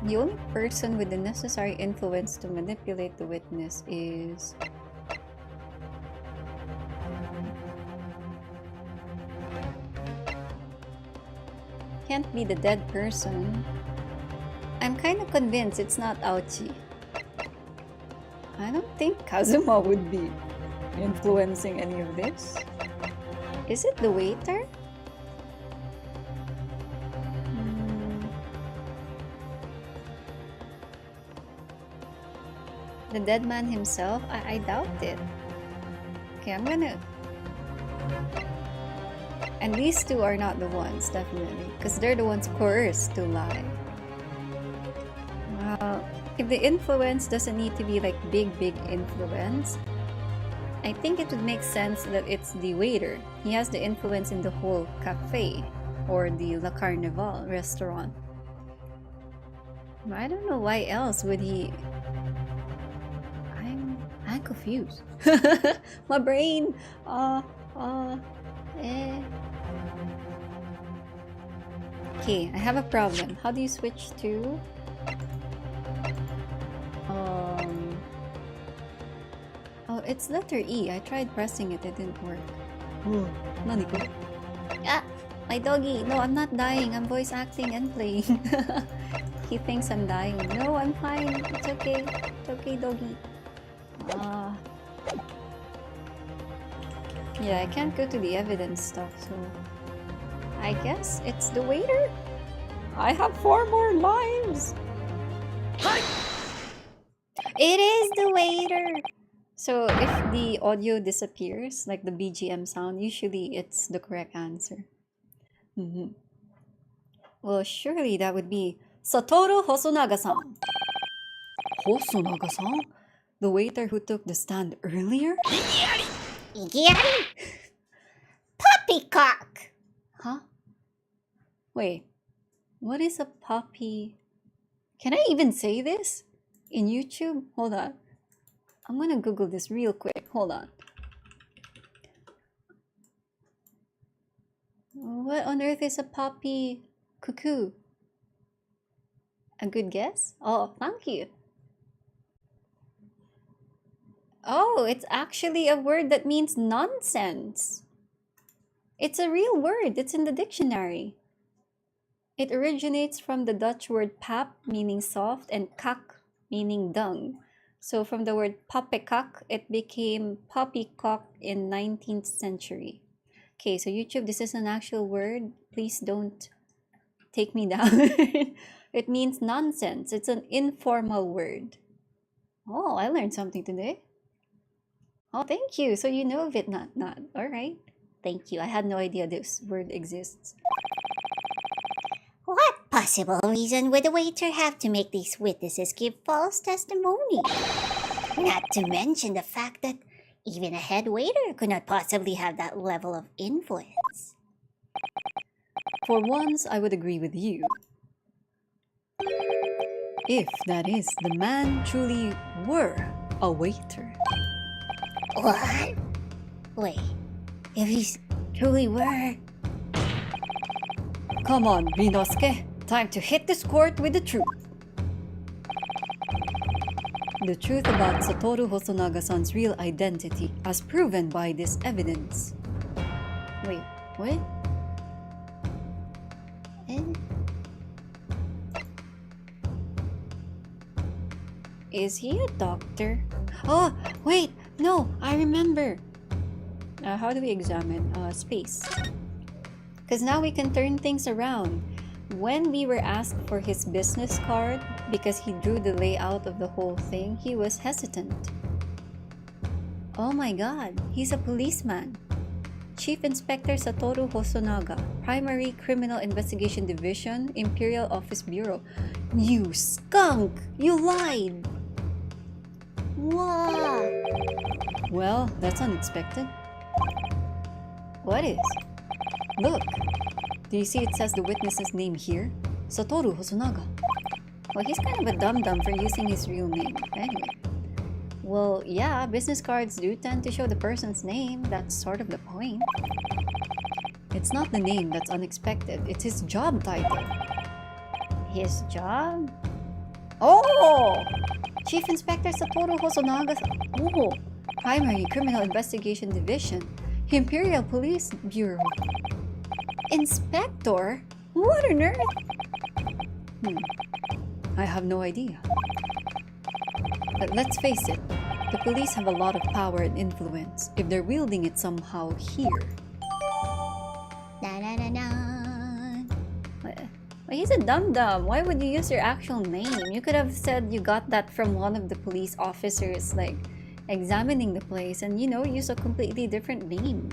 The only person with the necessary influence to manipulate the witness is... Can't be the dead person. I'm kind of convinced it's not Aochi. I don't think Kazuma would be influencing any of this. Is it the waiter? The dead man himself? I doubt it. Okay, I'm gonna... And these two are not the ones, definitely. Because they're the ones coerced to lie. If the influence doesn't need to be like big influence, I think it would make sense that it's the waiter. He has the influence in the whole cafe or the La Carnival restaurant. I don't know why else would he... I'm confused. My brain. Okay, I have a problem. How do you switch to? Oh, it's letter E. I tried pressing it. It didn't work. Oh, nani kore? Ah, my doggy. No, I'm not dying. I'm voice acting and playing. He thinks I'm dying. No, I'm fine. It's okay. It's okay, doggy. Yeah, I can't go to the evidence stuff, so... I guess it's the waiter? I have 4 more lives! It is the waiter! So, if the audio disappears, like the BGM sound, usually it's the correct answer. Well, surely that would be Satoru Hosonaga-san. Hosonaga-san? The waiter who took the stand earlier? Igiyari? Poppycock! Huh? Wait, what is a poppy? Can I even say this? In YouTube? Hold on. I'm gonna Google this real quick. Hold on. What on earth is a poppy cuckoo? A good guess? Oh, thank you. Oh, it's actually a word that means nonsense. It's a real word. It's in the dictionary. It originates from the Dutch word pap, meaning soft, and kak, meaning dung. So from the word poppycock, it became poppycock in 19th century. Okay, so YouTube, this is an actual word. Please don't take me down. It means nonsense. It's an informal word. Oh, I learned something today. Oh, thank you. So you know of it, not. All right. Thank you. I had no idea this word exists. What possible reason would the waiter have to make these witnesses give false testimony? Not to mention the fact that even a head waiter could not possibly have that level of influence. For once, I would agree with you. If, that is, the man truly were a waiter. What? Wait, if he's truly were... Come on, Rinosuke. Time to hit this court with the truth. The truth about Satoru Hosonaga-san's real identity as proven by this evidence. Wait, what? Is he a doctor? Oh, wait! No, I remember! How do we examine space? Because now we can turn things around. When we were asked for his business card, because he drew the layout of the whole thing, he was hesitant. Oh my god, he's a policeman. Chief Inspector Satoru Hosonaga, Primary Criminal Investigation Division, Imperial Office Bureau. You skunk! You lied! Wow! Well, that's unexpected. What is? Look! Do you see it says the witness's name here? Satoru Hosonaga. Well, he's kind of a dum-dum for using his real name. Anyway. Well, yeah, business cards do tend to show the person's name. That's sort of the point. It's not the name that's unexpected. It's his job title. His job? Oh! Chief Inspector Satoru Hosonaga. Oh! Primary Criminal Investigation Division. Imperial Police Bureau. Inspector? What on earth? I have no idea. But let's face it, the police have a lot of power and influence if they're wielding it somehow here. Da da da da. Well, he's a dum-dum. Why would you use your actual name? You could have said you got that from one of the police officers, like, examining the place and, you know, use a completely different name.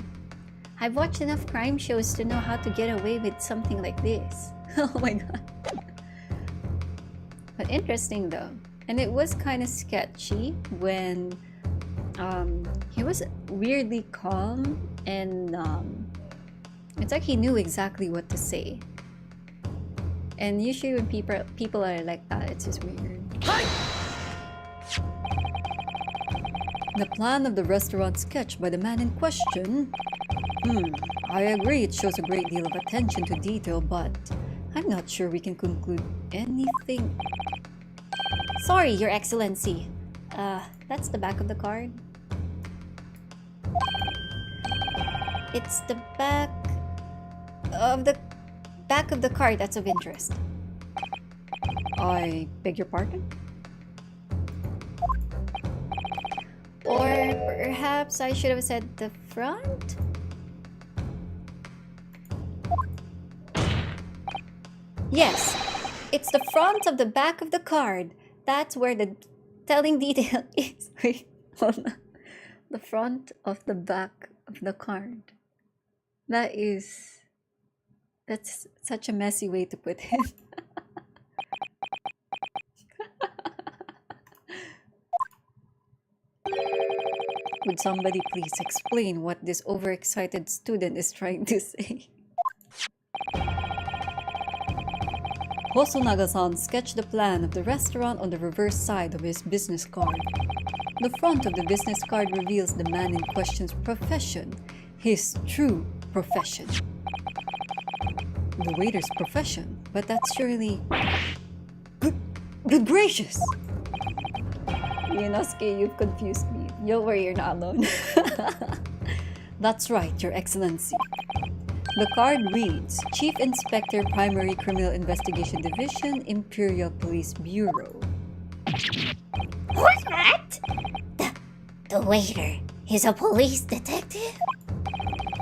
I've watched enough crime shows to know how to get away with something like this. Oh my god. But interesting though. And it was kind of sketchy when he was weirdly calm and it's like he knew exactly what to say. And usually when people are like that, it's just weird. The plan of the restaurant sketch by the man in question. I agree it shows a great deal of attention to detail, but I'm not sure we can conclude anything. Sorry, Your Excellency. That's the back of the card. It's the back of the card that's of interest. I beg your pardon? Or perhaps I should have said the front? Yes, it's the front of the back of the card. That's where the telling detail is. Wait, hold on. The front of the back of the card. That's such a messy way to put it. Would somebody please explain what this overexcited student is trying to say? Hosonaga-san sketched the plan of the restaurant on the reverse side of his business card. The front of the business card reveals the man in question's profession, his true profession. The waiter's profession, but that's surely... Good gracious! Inosuke, you've confused me. Don't worry, you're not alone. That's right, Your Excellency. The card reads, Chief Inspector, Primary Criminal Investigation Division, Imperial Police Bureau. What? The waiter is a police detective?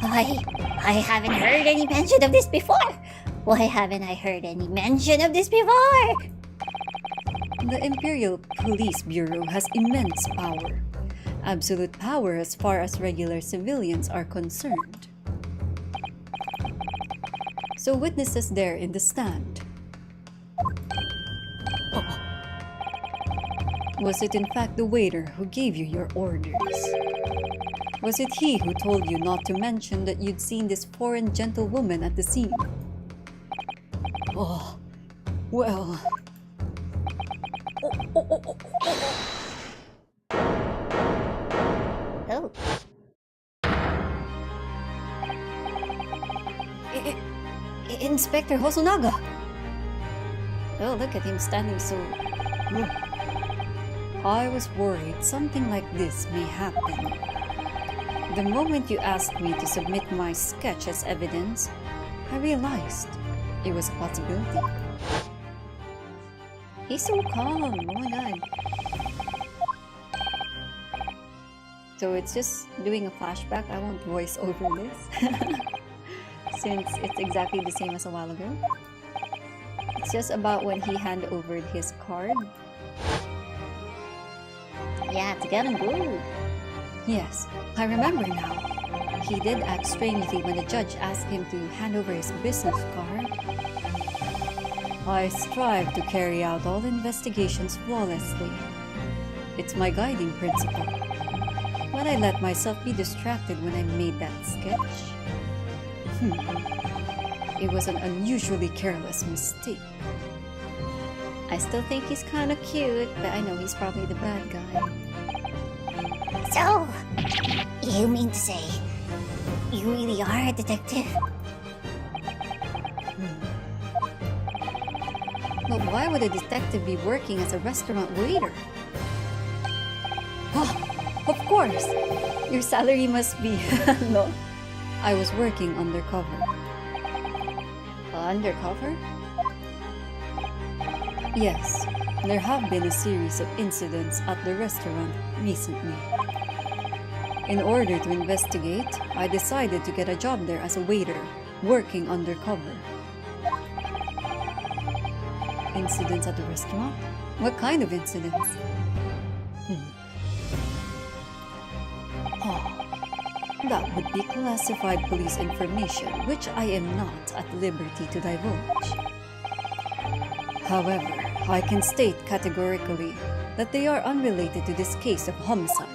I haven't heard any mention of this before. Why haven't I heard any mention of this before? The Imperial Police Bureau has immense power. Absolute power as far as regular civilians are concerned. So witnesses there in the stand. Was it in fact the waiter who gave you your orders? Was it he who told you not to mention that you'd seen this foreign gentlewoman at the scene? Oh, well... Oh. Inspector Hosonaga! Oh, look at him standing so... I was worried something like this may happen. The moment you asked me to submit my sketch as evidence, I realized it was a possibility. He's so calm, oh my god. So it's just doing a flashback. I won't voice over this since it's exactly the same as a while ago. It's just about when he handed over his card. Yeah, it's getting good. Yes, I remember now. He did act strangely when the judge asked him to hand over his business card. I strive to carry out all investigations flawlessly. It's my guiding principle. But I let myself be distracted when I made that sketch. It was an unusually careless mistake. I still think he's kind of cute, but I know he's probably the bad guy. So, you mean to say you really are a detective? But why would a detective be working as a restaurant waiter? Oh, of course! Your salary must be... no? I was working undercover. Undercover? Yes, there have been a series of incidents at the restaurant recently. In order to investigate, I decided to get a job there as a waiter, working undercover. Incidents at the restaurant? What kind of incidents? That would be classified police information, which I am not at liberty to divulge. However, I can state categorically that they are unrelated to this case of homicide.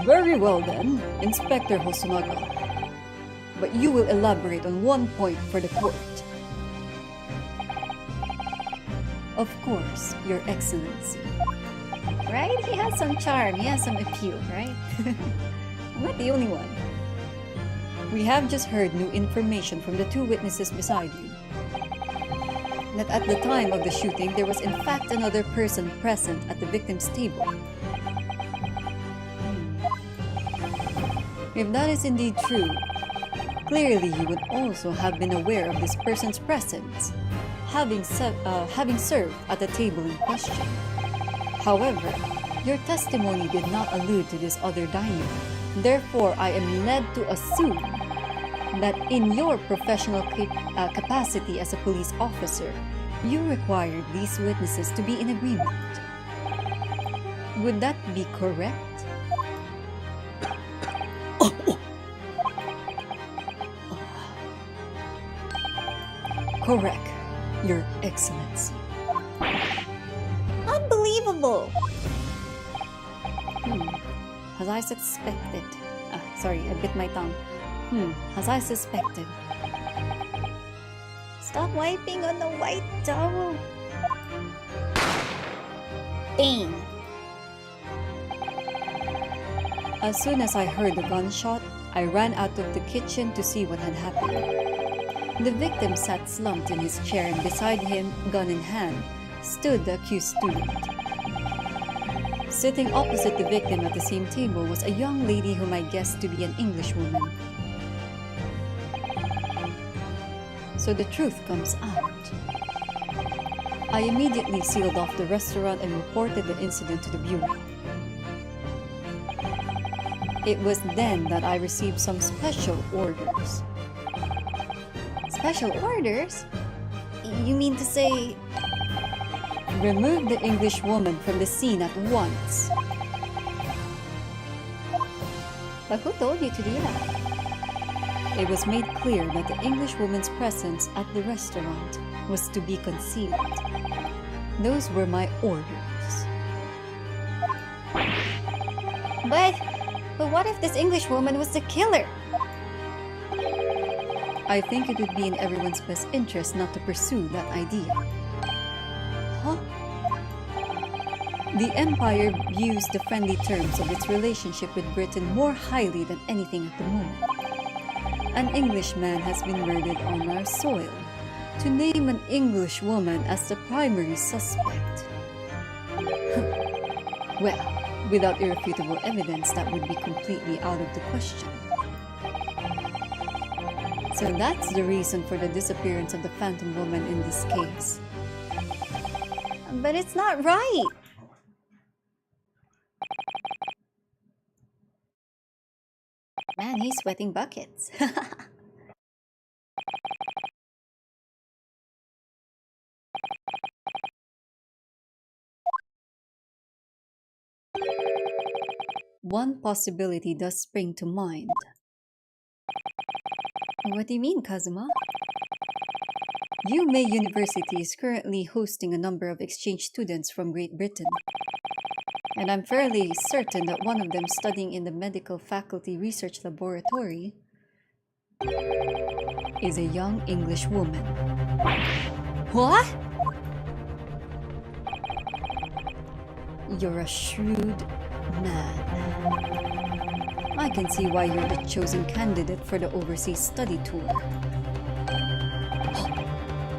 Very well then, Inspector Hosonaga. But you will elaborate on one point for the court. Of course, Your Excellency. Right? He has some charm, he has some appeal, right? I'm not the only one. We have just heard new information from the two witnesses beside you. That at the time of the shooting, there was in fact another person present at the victim's table. If that is indeed true, clearly you would also have been aware of this person's presence, having served at the table in question. However, your testimony did not allude to this other diner. Therefore, I am led to assume that in your professional capacity as a police officer, you required these witnesses to be in agreement. Would that be correct? Correct, Your Excellency. Unbelievable! As I suspected. Sorry, I bit my tongue. As I suspected. Stop wiping on the white towel. Dang. As soon as I heard the gunshot, I ran out of the kitchen to see what had happened. The victim sat slumped in his chair, and beside him, gun in hand, stood the accused student. Sitting opposite the victim at the same table was a young lady whom I guessed to be an Englishwoman. So the truth comes out. I immediately sealed off the restaurant and reported the incident to the bureau. It was then that I received some special orders. Special orders? You mean to say... Remove the Englishwoman from the scene at once. But who told you to do that? It was made clear that the Englishwoman's presence at the restaurant was to be concealed. Those were my orders. But what if this Englishwoman was the killer? I think it would be in everyone's best interest not to pursue that idea. Huh? The Empire views the friendly terms of its relationship with Britain more highly than anything at the moment. An Englishman has been murdered on our soil. To name an Englishwoman as the primary suspect. Well, without irrefutable evidence, that would be completely out of the question. So that's the reason for the disappearance of the Phantom Woman in this case. But it's not right. Man, he's sweating buckets. One possibility does spring to mind. What do you mean, Kazuma? Yume University is currently hosting a number of exchange students from Great Britain. And I'm fairly certain that one of them studying in the medical faculty research laboratory is a young English woman. What? You're a shrewd man. I can see why you're the chosen candidate for the overseas study tour.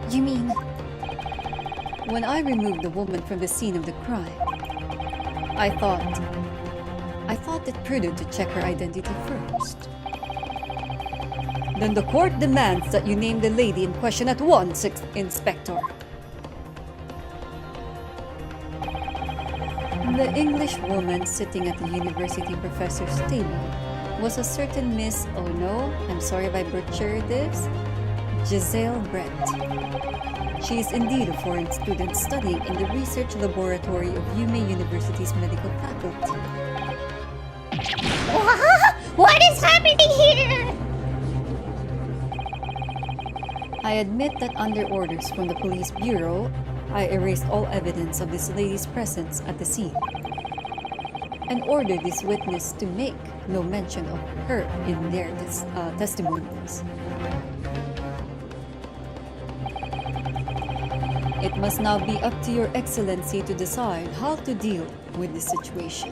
You mean... When I removed the woman from the scene of the crime, I thought it prudent to check her identity first. Then the court demands that you name the lady in question at once, Inspector. The English woman sitting at the university professor's table was a certain Miss, oh no, I'm sorry if I butchered this, Giselle Brett. She is indeed a foreign student studying in the research laboratory of Yume University's medical faculty. What is happening here? I admit that under orders from the police bureau, I erased all evidence of this lady's presence at the scene and ordered this witness to make no mention of her in their testimonials. It must now be up to Your Excellency to decide how to deal with this situation.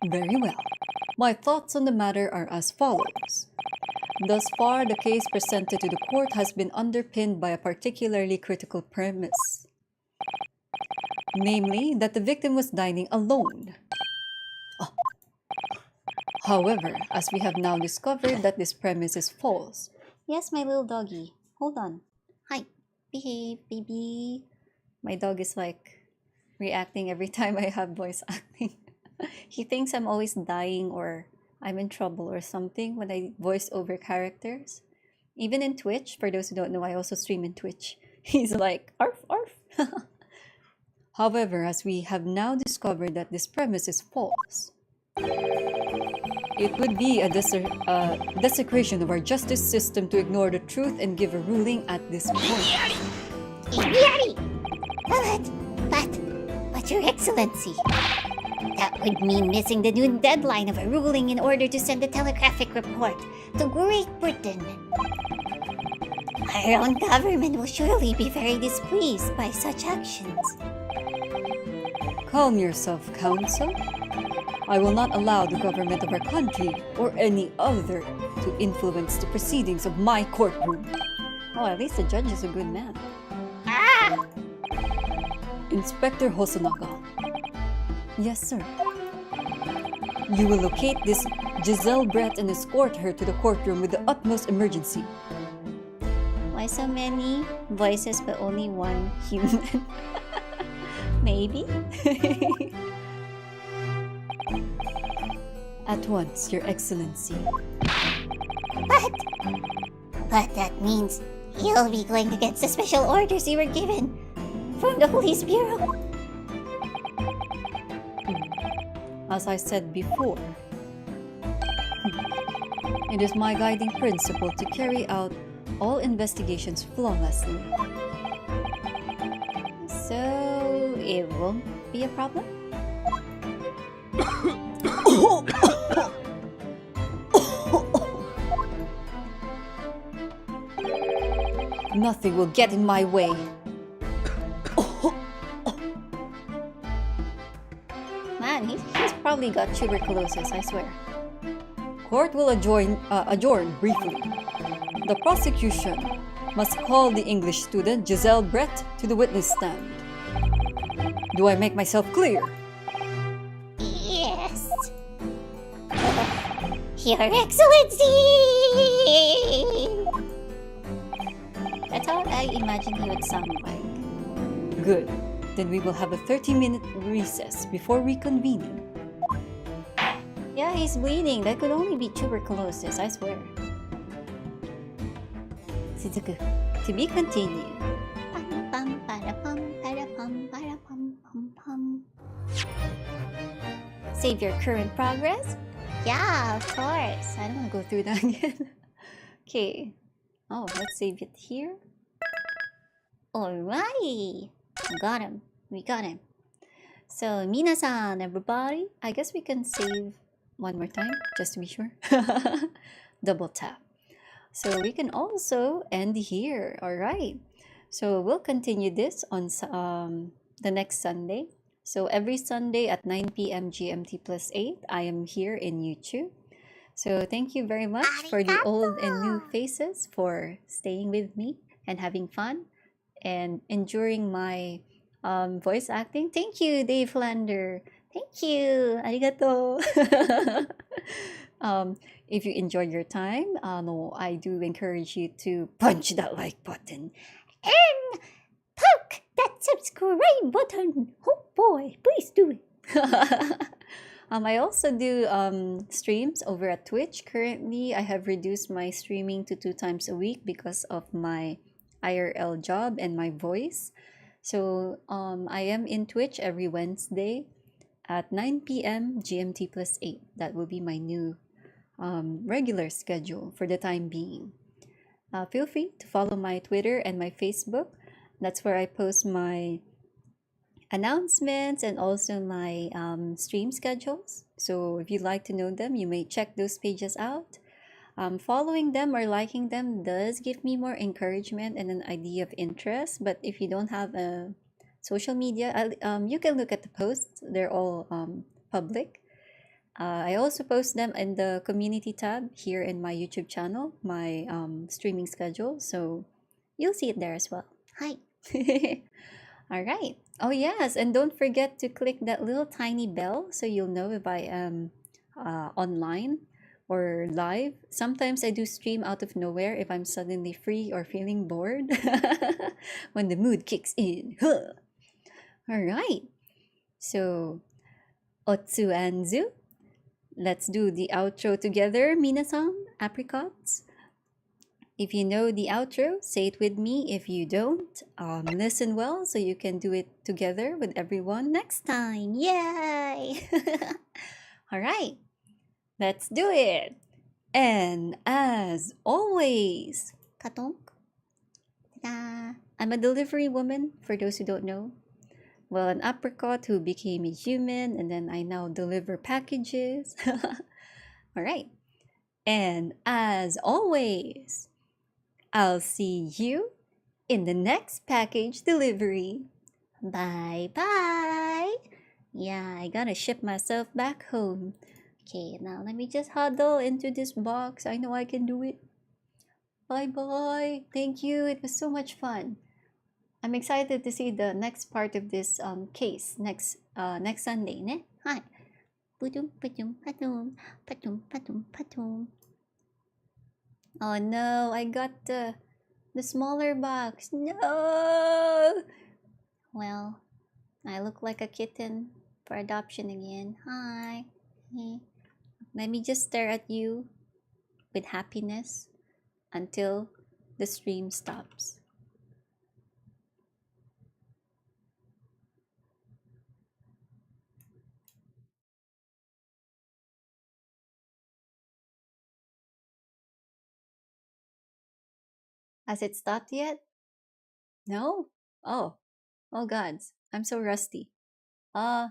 Very well. My thoughts on the matter are as follows. Thus far, the case presented to the court has been underpinned by a particularly critical premise. Namely, that the victim was dining alone. However, as we have now discovered that this premise is false. Yes, my little doggy. Hold on. Hi. Behave, baby. My dog is like reacting every time I have voice acting. He thinks I'm always dying or I'm in trouble or something when I voice over characters. Even in Twitch, for those who don't know, I also stream in Twitch. He's like, arf, arf. However, as we have now discovered that this premise is false, it would be a desecration of our justice system to ignore the truth and give a ruling at this point. But Your Excellency, that would mean missing the noon deadline of a ruling in order to send a telegraphic report to Great Britain. Our own government will surely be very displeased by such actions. Calm yourself, Counsel. I will not allow the government of our country or any other to influence the proceedings of my courtroom. Oh, at least the judge is a good man. Inspector Hosonaga. Yes, sir. You will locate this Giselle Brett and escort her to the courtroom with the utmost emergency. Why so many voices but only one human? Maybe? At once, Your Excellency. But that means you'll be going against the special orders you were given from the police bureau. As I said before, it is my guiding principle to carry out all investigations flawlessly. So, it won't be a problem? Nothing will get in my way. Man, he's probably got tuberculosis, I swear. Court will adjourn briefly. The prosecution must call the English student Giselle Brett to the witness stand. Do I make myself clear? Yes. Your Excellency! That's how I imagine he would sound like. Good. Then we will have a 30-minute recess before reconvening. Yeah, he's bleeding. That could only be tuberculosis, I swear. Suzuku, to be continued. Pam, para, pam, pam, pam. Save your current progress? Yeah, of course. I don't want to go through that again. Okay. Oh, let's save it here. Alrighty. Got him. We got him. So, minasan, everybody. I guess we can save one more time, just to be sure. Double tap. So, we can also end here. Alright. So, we'll continue this on the next Sunday. So, every Sunday at 9 p.m. GMT plus 8, I am here in YouTube. So, thank you very much for the old and new faces for staying with me and having fun and enduring my voice acting. Thank you, Dave Lander. Thank you. Arigato. If you enjoyed your time, I do encourage you to punch that like button. And poke that subscribe button. Oh boy, please do it. I also do streams over at Twitch. Currently, I have reduced my streaming to 2 times a week because of my IRL job and my voice. So I am in Twitch every Wednesday at 9 p.m. GMT plus 8. That will be my new regular schedule for the time being. Feel free to follow my Twitter and my Facebook. That's where I post my announcements and also my stream schedules. So if you'd like to know them, you may check those pages out. Following them or liking them does give me more encouragement and an idea of interest. But if you don't have a social media, you can look at the posts. They're all public. I also post them in the community tab here in my YouTube channel, my streaming schedule. So you'll see it there as well. Hi. All right. Oh, yes. And don't forget to click that little tiny bell so you'll know if I am online or live. Sometimes I do stream out of nowhere if I'm suddenly free or feeling bored when the mood kicks in. Huh. All right. So, Otsu Anzu. Let's do the outro together, minasan, apricots. If you know the outro, say it with me. If you don't, listen well so you can do it together with everyone next time. Yay! All right, let's do it. And as always, Katonk. Ta-da. I'm a delivery woman, for those who don't know. Well, an apricot who became a human, and then I now deliver packages. All right. And as always, I'll see you in the next package delivery. Bye bye. Yeah, I gotta ship myself back home. Okay, now let me just huddle into this box. I know I can do it. Bye bye. Thank you. It was so much fun. I'm excited to see the next part of this case next Sunday, ne? Hi. Patum, patum, patum, patum, patum, patum. Oh no, I got the smaller box. No. Well, I look like a kitten for adoption again. Hi. Let me just stare at you with happiness until the stream stops. Has it stopped yet? No? Oh. Oh gods. I'm so rusty. Bye.